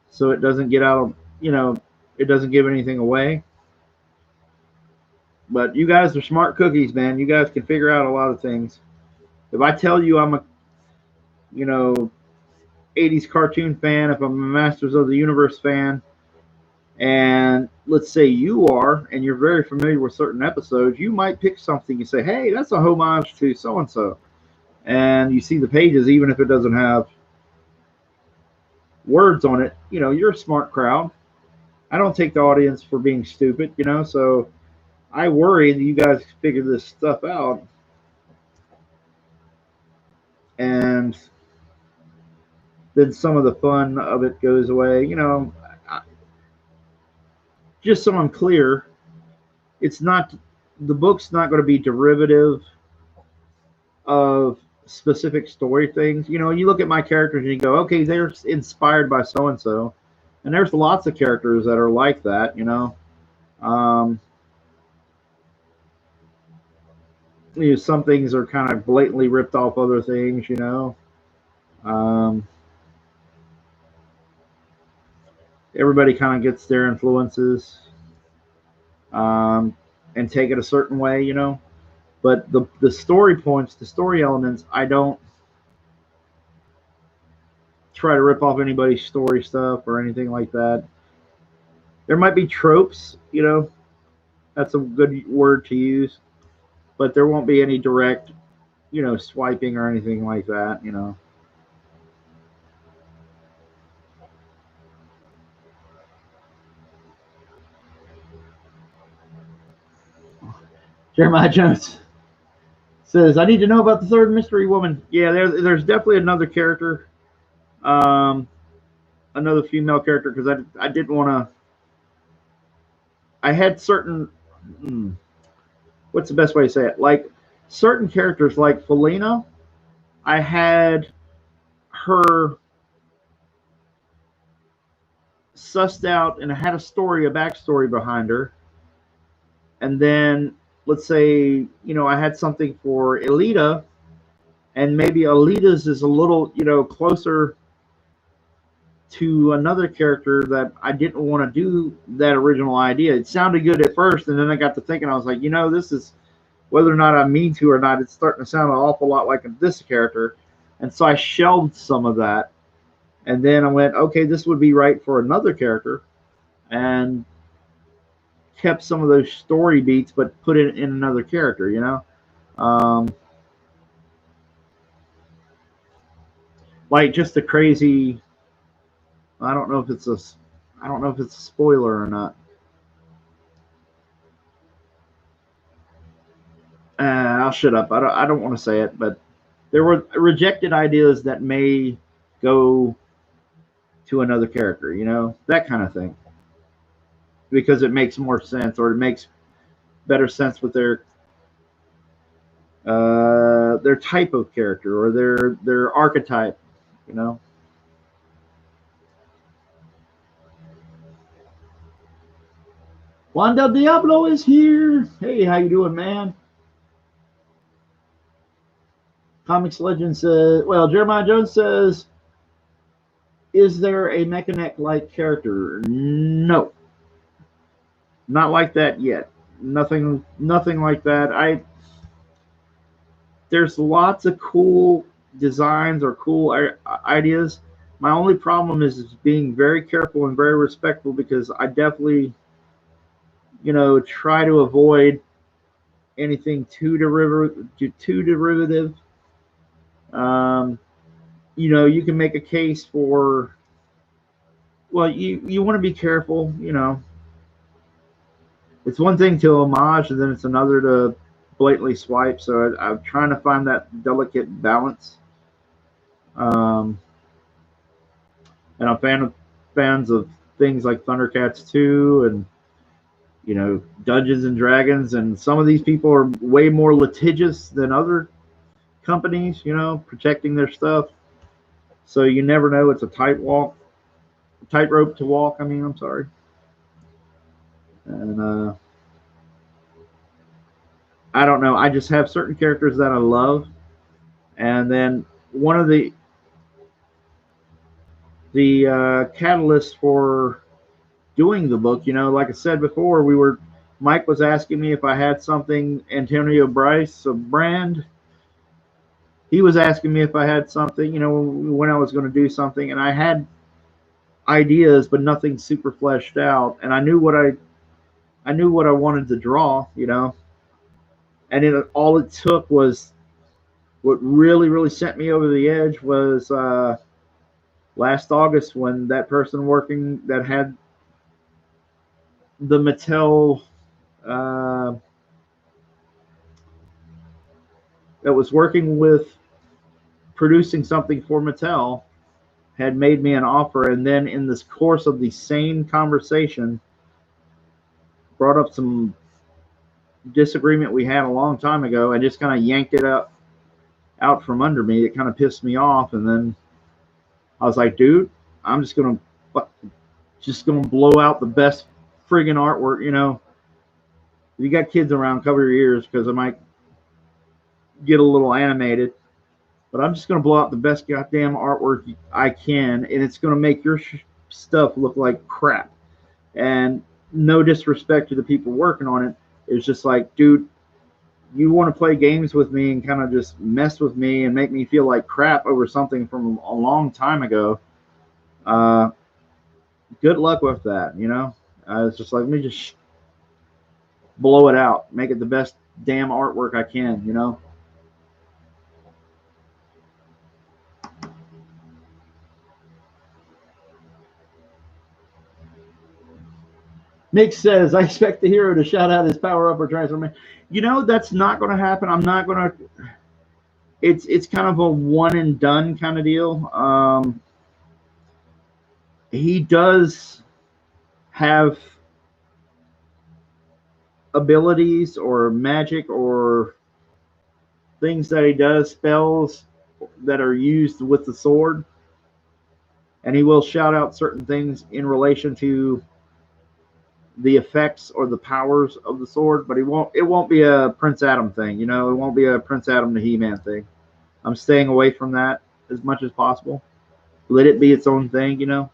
so it doesn't get out of, it doesn't give anything away. But you guys are smart cookies, man. You guys can figure out a lot of things. If I tell you I'm a 80s cartoon fan, if I'm a Masters of the Universe fan, and let's say you are, and you're very familiar with certain episodes, you might pick something and say, hey, that's a homage to so-and-so. And you see the pages, even if it doesn't have words on it, you're a smart crowd. I don't take the audience for being stupid, so I worry that you guys figure this stuff out. And then some of the fun of it goes away. Just so I'm clear, the book's not going to be derivative of specific story things. You look at my characters and you go, okay, they're inspired by so and so, and there's lots of characters that are like that. Some things are kind of blatantly ripped off other things. Everybody kind of gets their influences and take it a certain way. But the story points, the story elements, I don't try to rip off anybody's story stuff or anything like that. There might be tropes, that's a good word to use, but there won't be any direct, swiping or anything like that. Jeremiah Jones says, I need to know about the third mystery woman. Yeah, there's definitely another character, um, another female character, because I didn't want to. I had certain. Hmm, what's the best way to say it? Like certain characters, like Felina, I had her sussed out, and I had a story, a backstory behind her. And then, let's say, I had something for Elita, and maybe Alita's is a little, closer to another character that I didn't want to do that original idea. It sounded good at first, and then I got to thinking, I was like, this is, whether or not I mean to or not, it's starting to sound an awful lot like this character. And so I shelved some of that. And then I went, okay, this would be right for another character. And kept some of those story beats, but put it in another character, like just a crazy. I don't know if it's a spoiler or not. I'll shut up. I don't want to say it, but there were rejected ideas that may go to another character, that kind of thing, because it makes more sense, or it makes better sense with their type of character, or their archetype, Juan del Diablo is here. Hey, how you doing, man? Comics Legend says, well, Jeremiah Jones says, is there a Mechanic-like character? No. Not like that yet. Nothing like that. There's lots of cool designs or cool ideas. My only problem is being very careful and very respectful, because I definitely, try to avoid anything too derivative. You can make a case for, well, you want to be careful, It's one thing to homage, and then it's another to blatantly swipe. So I'm trying to find that delicate balance. And I'm fans of things like Thundercats 2 and, Dungeons and Dragons. And some of these people are way more litigious than other companies, protecting their stuff. So you never know. It's a tightrope to walk. I mean, I'm sorry. And I don't know. I just have certain characters that I love. And then one of the catalysts for doing the book, like I said before, Mike was asking me if I had something, Antonio Bryce of Brand. He was asking me if I had something, when I was going to do something, and I had ideas, but nothing super fleshed out. And I knew what I wanted to draw, and all it took was, what really, really sent me over the edge was last August, when that person working that had the Mattel, that was working with producing something for Mattel, had made me an offer, and then in this course of the same conversation brought up some disagreement we had a long time ago, and just kind of yanked it out from under me. It kind of pissed me off, and then I was like, dude, I'm just gonna blow out the best friggin' artwork. If you got kids around, cover your ears, because I might get a little animated. But I'm just gonna blow out the best goddamn artwork I can, and it's gonna make your stuff look like crap. And no disrespect to the people working on it, it's just like, dude, you want to play games with me and kind of just mess with me and make me feel like crap over something from a long time ago. Good luck with that, it's just like, let me just blow it out, make it the best damn artwork I can, Nick says, I expect the hero to shout out his power up or transformation. That's not going to happen. I'm not going to. it's kind of a one and done kind of deal. He does have abilities or magic or things that he does, spells that are used with the sword, and he will shout out certain things in relation to the effects or the powers of the sword, but it won't be a Prince Adam thing, it won't be a Prince Adam to He-Man thing. I'm staying away from that as much as possible. Let it be its own thing.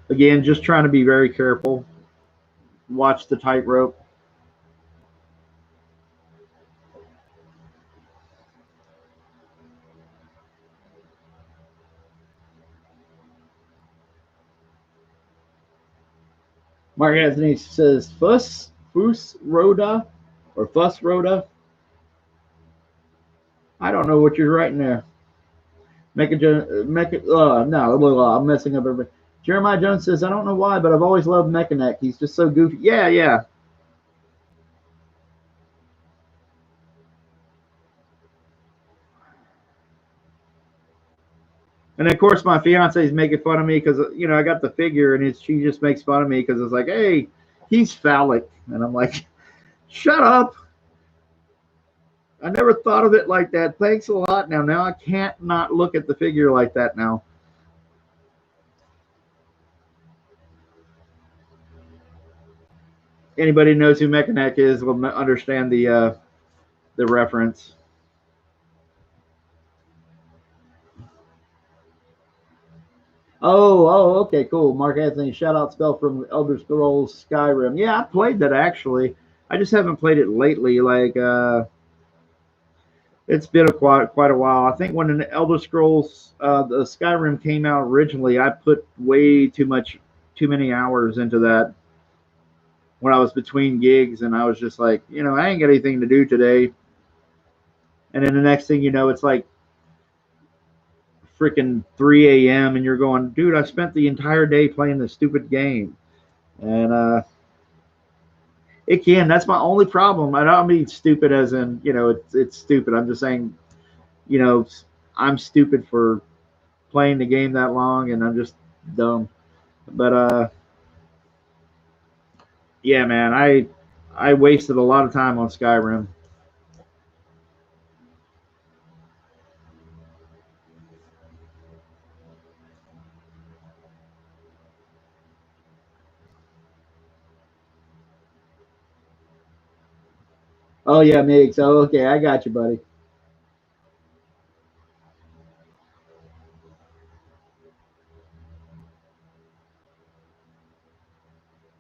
Again, just trying to be very careful. Watch the tightrope. Mark Anthony says Fuss Rhoda or Fuss Rhoda. I don't know what you're writing there. No, I'm messing up everybody. Jeremiah Jones says, I don't know why, but I've always loved Mechaneck. He's just so goofy. Yeah, yeah. And of course, my fiance is making fun of me because I got the figure, and she just makes fun of me because it's like, hey, he's phallic, and I'm like, shut up. I never thought of it like that. Thanks a lot. Now I can't not look at the figure like that now. Anybody who knows who Mechaneck is will understand the reference. Okay, cool. Mark Anthony, shout out spell from Elder Scrolls Skyrim. Yeah, I played that actually. I just haven't played it lately. Like, it's been quite a while. I think when an Elder Scrolls the Skyrim came out originally, I put way too many hours into that when I was between gigs, and I was just like, I ain't got anything to do today. And then the next thing you know, it's like freaking 3 a.m. and you're going, dude, I spent the entire day playing this stupid game. And it can. That's my only problem. I don't mean stupid as in, it's stupid. I'm just saying, you know, I'm stupid for playing the game that long, and I'm just dumb. But yeah, man, I wasted a lot of time on Skyrim. Oh yeah, Migs. Oh, okay, I got you, buddy.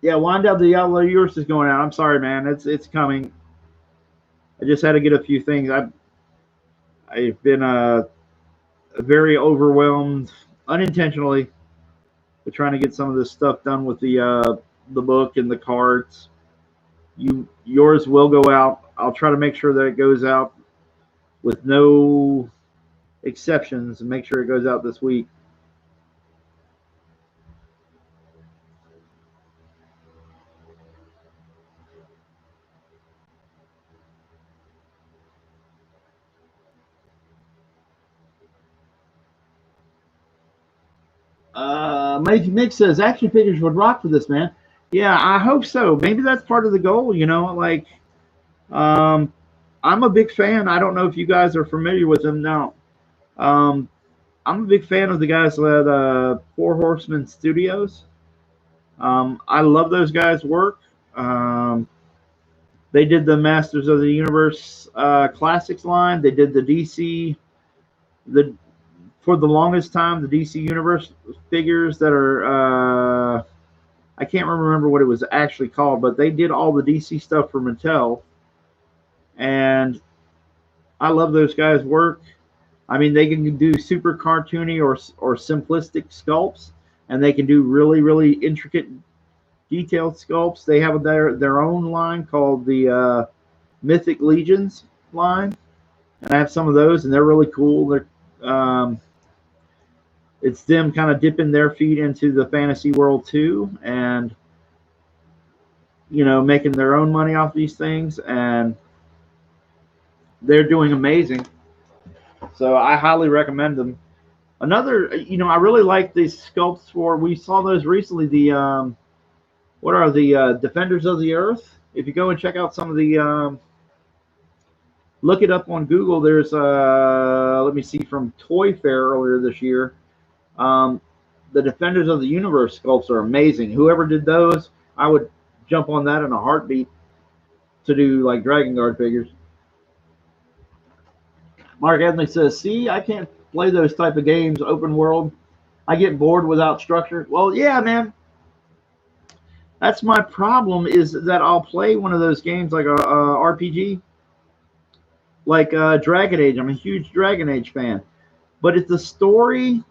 Yeah, wind up the outlaw. Yours is going out. I'm sorry, man. It's coming. I just had to get a few things. I've been very overwhelmed unintentionally with trying to get some of this stuff done with the book and the cards. Yours will go out. I'll try to make sure that it goes out with no exceptions and make sure it goes out this week. Mick says action figures would rock for this, man. Yeah, I hope so. Maybe that's part of the goal. Like um, I'm a big fan. I don't know if you guys are familiar with them now. Um, I'm a big fan of the guys at Four Horsemen Studios. I love those guys' work. They did the Masters of the Universe Classics line. They did the DC the for the longest time the DC Universe figures that are I can't remember what it was actually called, but they did all the DC stuff for Mattel, and I love those guys' work. I mean, they can do super cartoony or simplistic sculpts, and they can do really intricate detailed sculpts. They have their own line called the Mythic Legions line, and I have some of those, and they're really cool. It's them kind of dipping their feet into the fantasy world too, and making their own money off these things. And they're doing amazing. So I highly recommend them. Another, I really like these sculpts for. We saw those recently. The what are the Defenders of the Earth? If you go and check out some of the, look it up on Google. There's let me see, from Toy Fair earlier this year. Um, the Defenders of the Universe sculpts are amazing. Whoever did those, I would jump on that in a heartbeat to do like Dragon Guard figures. Mark Anthony says, "See, I can't play those type of games, open world. I get bored without structure." Well, yeah, man. That's my problem, is that I'll play one of those games like a RPG, like Dragon Age. I'm a huge Dragon Age fan. But if the story,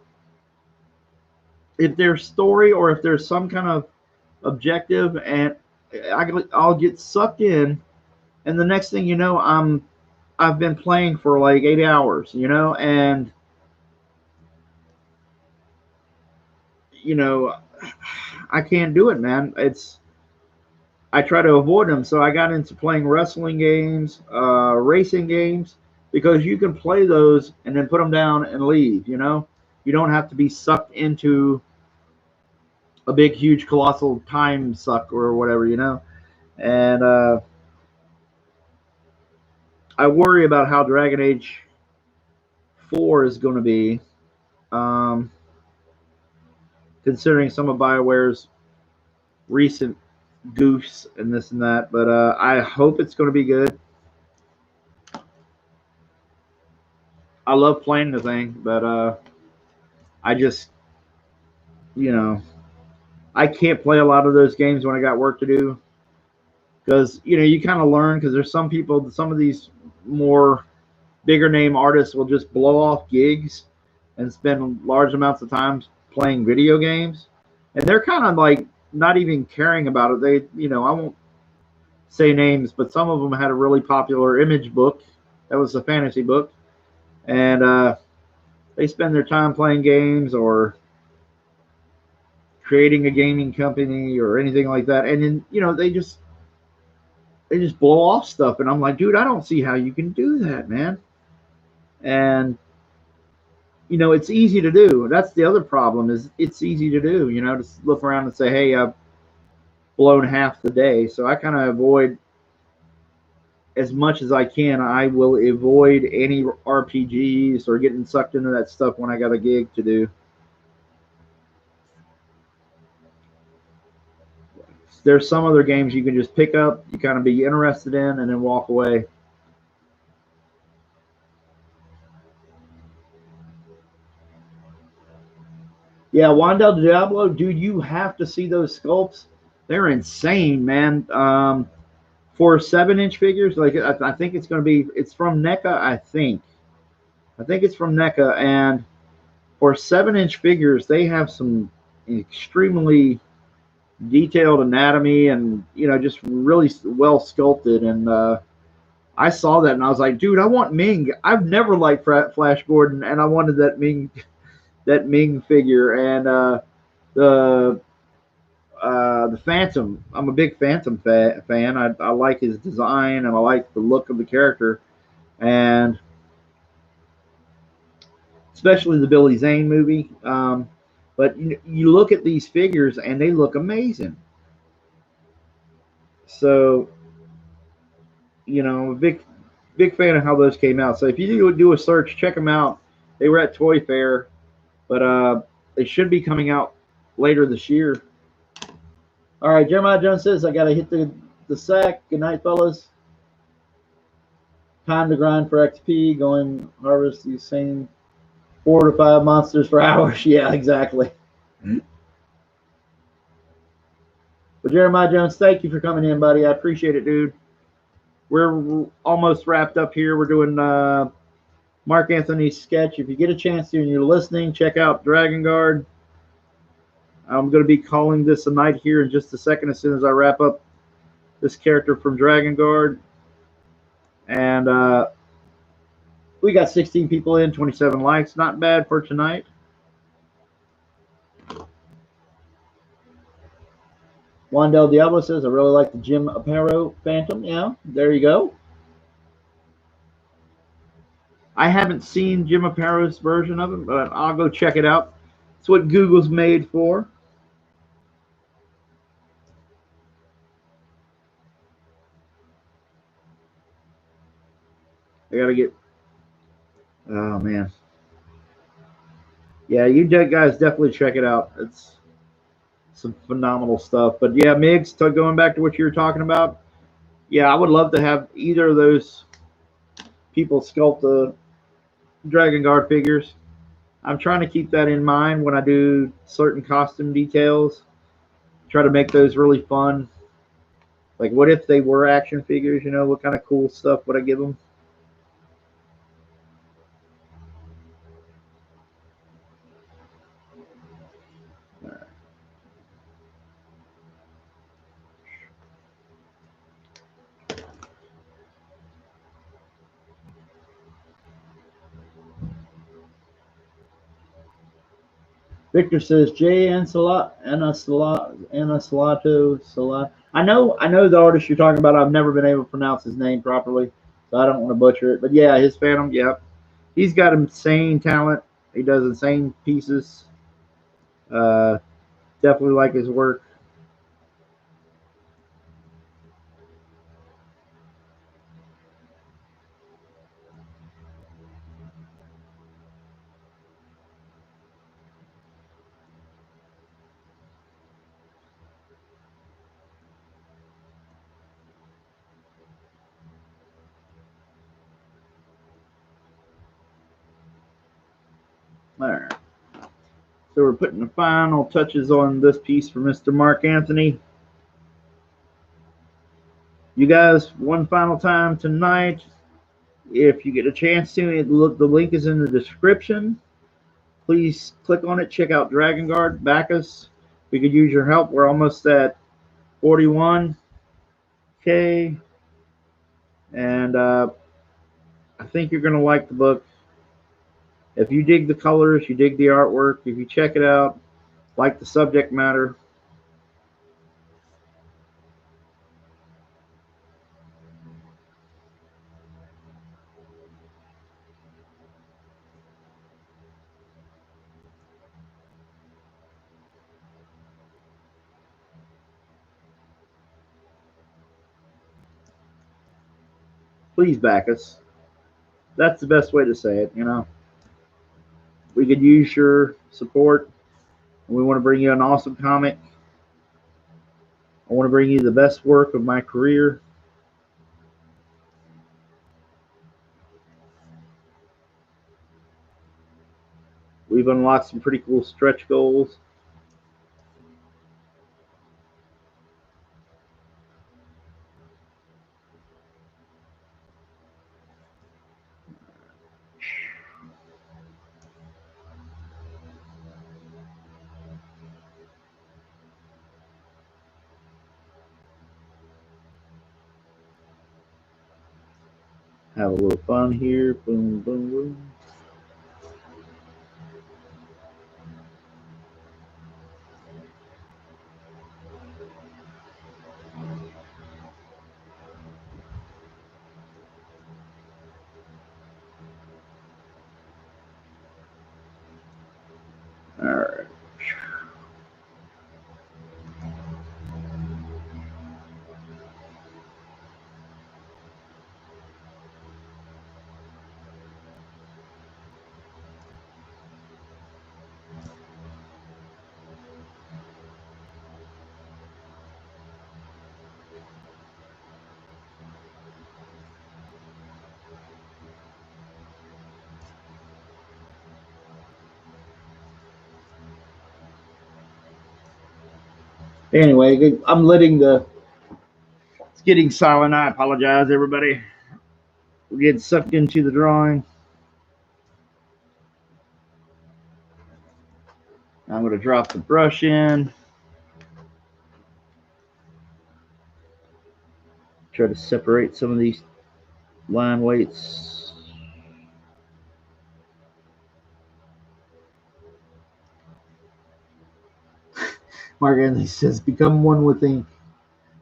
if there's story or if there's some kind of objective, and I'll get sucked in, and the next thing you know, I've been playing for like 8 hours, and I can't do it, man. I try to avoid them. So I got into playing wrestling games, racing games, because you can play those and then put them down and leave. You don't have to be sucked into a big, huge, colossal time suck or whatever. And I worry about how Dragon Age 4 is going to be, considering some of BioWare's recent goofs and this and that. But I hope it's going to be good. I love playing the thing, but I just, I can't play a lot of those games when I got work to do, because you kind of learn, because there's some people, some of these more bigger name artists will just blow off gigs and spend large amounts of time playing video games, and they're kind of like not even caring about it. They, I won't say names, but some of them had a really popular image book that was a fantasy book, and they spend their time playing games or creating a gaming company or anything like that, and then they just blow off stuff, and I'm like, dude, I don't see how you can do that, man. And it's easy to do. That's the other problem, is it's easy to do. Just look around and say, hey, I've blown half the day. So I kind of avoid, as much as I can. I will avoid any RPGs or getting sucked into that stuff when I got a gig to do. There's some other games you can just pick up, you kind of be interested in, and then walk away. Yeah, Wandel Diablo, dude, you have to see those sculpts. They're insane, man. For 7-inch figures, like I think it's going to be, it's from NECA, I think it's from NECA, and for 7-inch figures, they have some extremely detailed anatomy, and just really well sculpted. And I saw that and I was like, dude, I want Ming. I've never liked Flash Gordon, and I wanted that Ming figure. And the Phantom, I'm a big Phantom fan. I like his design, and I like the look of the character, and especially the Billy Zane movie. But you look at these figures and they look amazing. So, a big fan of how those came out. So if you do a search, check them out. They were at Toy Fair, but they should be coming out later this year. All right, Jeremiah Jones says, I got to hit the sack. Good night, fellas. Time to grind for XP. Going harvest these same 4 to 5 monsters for hours. Yeah, exactly. But Jeremiah Jones, thank you for coming in, buddy. I appreciate it, dude. We're almost wrapped up here. We're doing Mark Anthony's sketch. If you get a chance to and you're listening, check out Dragon Guard. I'm going to be calling this a night here in just a second, as soon as I wrap up this character from Dragon Guard. And we got 16 people in, 27 likes. Not bad for tonight. Wandel Diablo says, I really like the Jim Aparo Phantom. Yeah, there you go. I haven't seen Jim Aparo's version of it, but I'll go check it out. It's what Google's made for. I gotta get. Oh man. Yeah, you guys definitely check it out. It's some phenomenal stuff. But yeah, Migs, going back to what you were talking about. Yeah, I would love to have either of those people sculpt the Dragon Guard figures. I'm trying to keep that in mind when I do certain costume details. Try to make those really fun. Like, what if they were action figures? You know, what kind of cool stuff would I give them? Victor says Jay Salat. I know the artist you're talking about. I've never been able to pronounce his name properly, so I don't want to butcher it. But yeah, his Phantom. Yep, he's got insane talent. He does insane pieces. Uh, Definitely like his work. There. So we're putting the final touches on this piece for Mr. Mark Anthony. You guys, one final time tonight, if you get a chance to, the link is in the description. Please click on it. Check out Dragon Guard. Back us. We could use your help. We're almost at 41K. And I think you're going to like the book. If you dig the colors, you dig the artwork, if you check it out, like the subject matter, please back us. That's the best way to say it, you know. We could use your support. We want to bring you an awesome comic. I want to bring you the best work of my career. We've unlocked some pretty cool stretch goals. Have a little fun here. Boom, boom, boom. All right. Anyway, I'm letting the. It's getting silent. I apologize, everybody. We're getting sucked into the drawing. I'm going to drop the brush in. Try to separate some of these line weights. Mark Anthony says, become one with ink.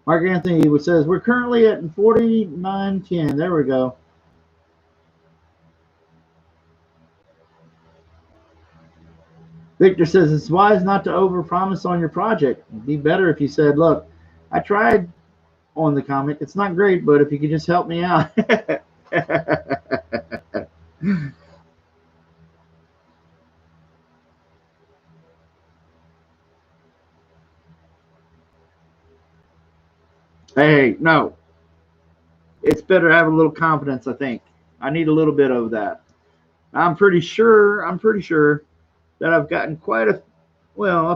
Mark Anthony says, we're currently at 49.10. There we go. Victor says it's wise not to overpromise on your project. It'd be better if you said, "Look, I tried on the comic. It's not great, but if you could just help me out." Hey, no, it's better to have a little confidence. I think I need a little bit of that. I'm pretty sure. That I've gotten quite a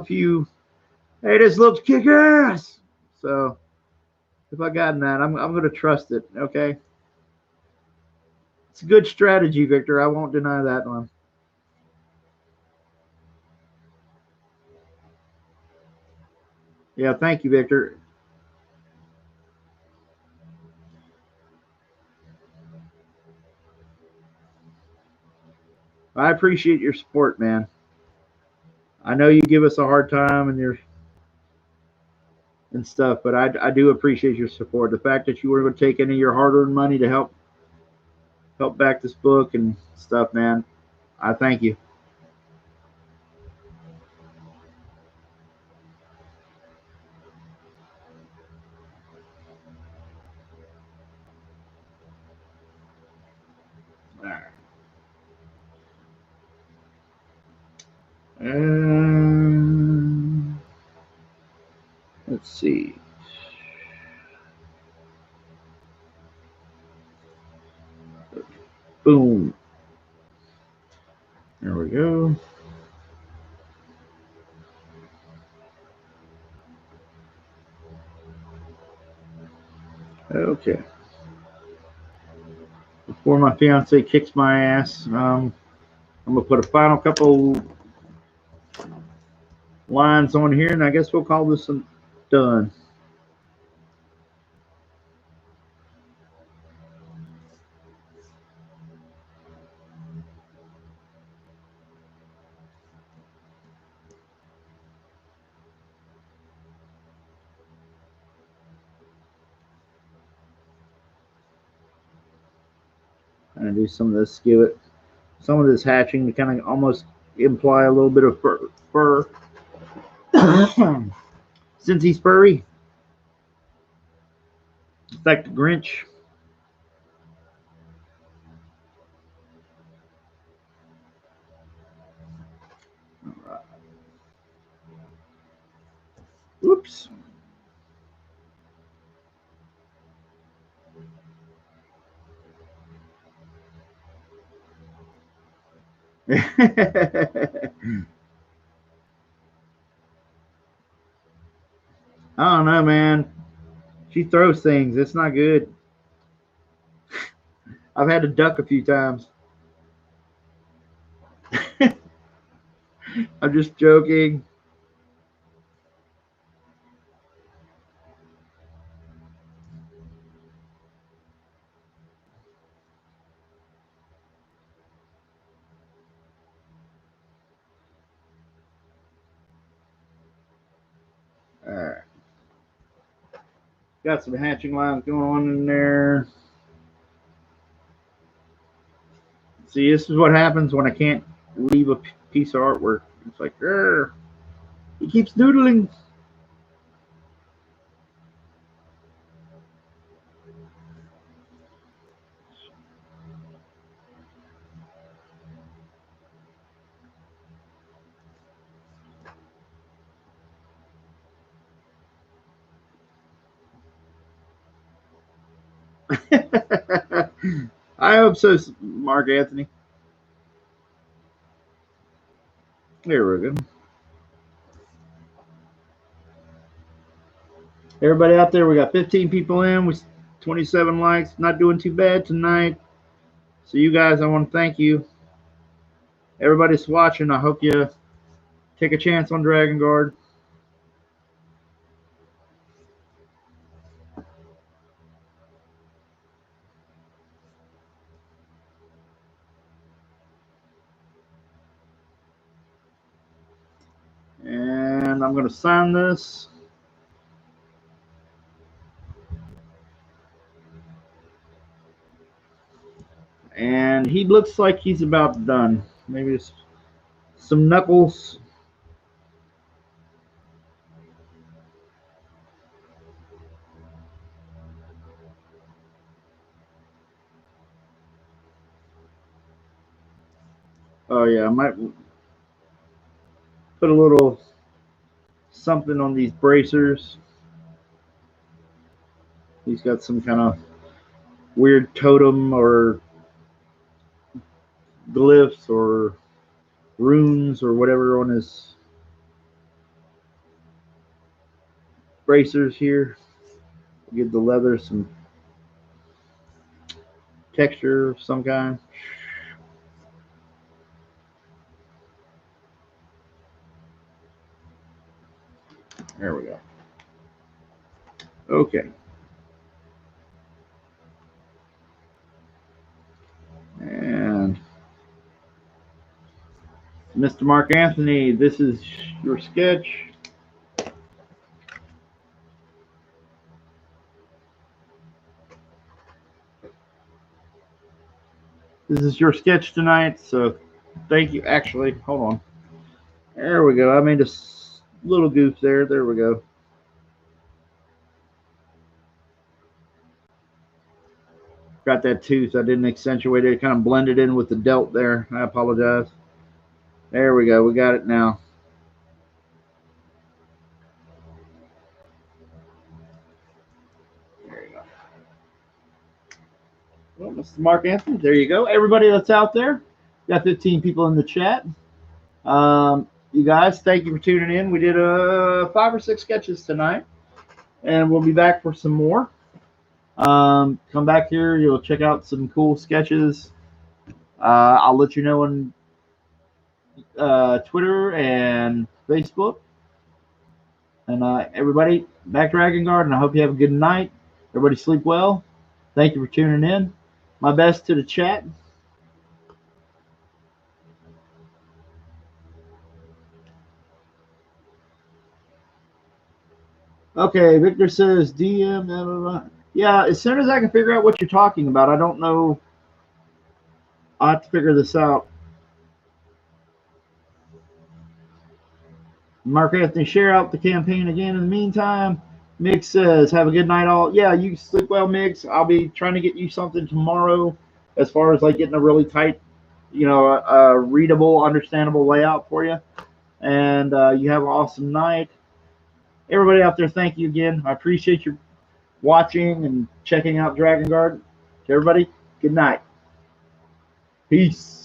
few. Hey, this looks kick ass. So if I gotten that, I'm gonna trust it. Okay, it's a good strategy, Victor. I won't deny that one. Yeah, thank you, Victor. I appreciate your support, man. I know you give us a hard time and stuff, but I do appreciate your support. The fact that you were going to take any of your hard-earned money to help back this book and stuff, man. I thank you. All right. Let's see. Boom. There we go. Okay. Before my fiance kicks my ass, I'm gonna put a final couple lines on here, and I guess we'll call this one done. And do some of this, give it some of this hatching to kind of almost imply a little bit of fur. Since he's furry, it's like the Grinch. Oops. I don't know, man. She throws things. It's not good. I've had to duck a few times. I'm just joking. All right. Got some hatching lines going on in there. See, this is what happens when I can't leave a piece of artwork. It's like, he keeps doodling. I hope so, Mark Anthony. There we go. Everybody out there, we got 15 people in with 27 likes. Not doing too bad tonight. So, you guys, I want to thank you. Everybody's watching. I hope you take a chance on Dragon Guard. And I'm going to sign this. And he looks like he's about done. Maybe some knuckles Oh yeah, I might put a little something on these bracers. He's got some kind of weird totem or glyphs or runes or whatever on his bracers here. Give the leather some texture of some kind. There we go. Okay. And Mr. Mark Anthony, this is your sketch. This is your sketch tonight, so thank you. Actually, hold on. There we go. I made a little goof there. There we go. Got that tooth. I didn't accentuate it. It kind of blended in with the delt there. I apologize. There we go. We got it now. There you go. Well, Mr. Mark Anthony, there you go. Everybody that's out there, got 15 people in the chat. You guys, thank you for tuning in. We did 5 or 6 sketches tonight, and we'll be back for some more. Come back here. You'll check out some cool sketches. I'll let you know on Twitter and Facebook. And everybody, back to Dragon Garden. I hope you have a good night. Everybody sleep well. Thank you for tuning in. My best to the chat. Okay, Victor says DM. Blah, blah, blah. Yeah, as soon as I can figure out what you're talking about, I don't know. I'll have to figure this out. Mark Anthony, share out the campaign again. In the meantime, Mick says, have a good night all. Yeah, you sleep well, Mick. I'll be trying to get you something tomorrow as far as like getting a really tight, readable, understandable layout for you. And you have an awesome night. Everybody out there, thank you again. I appreciate you watching and checking out Dragon Garden. To everybody, good night. Peace.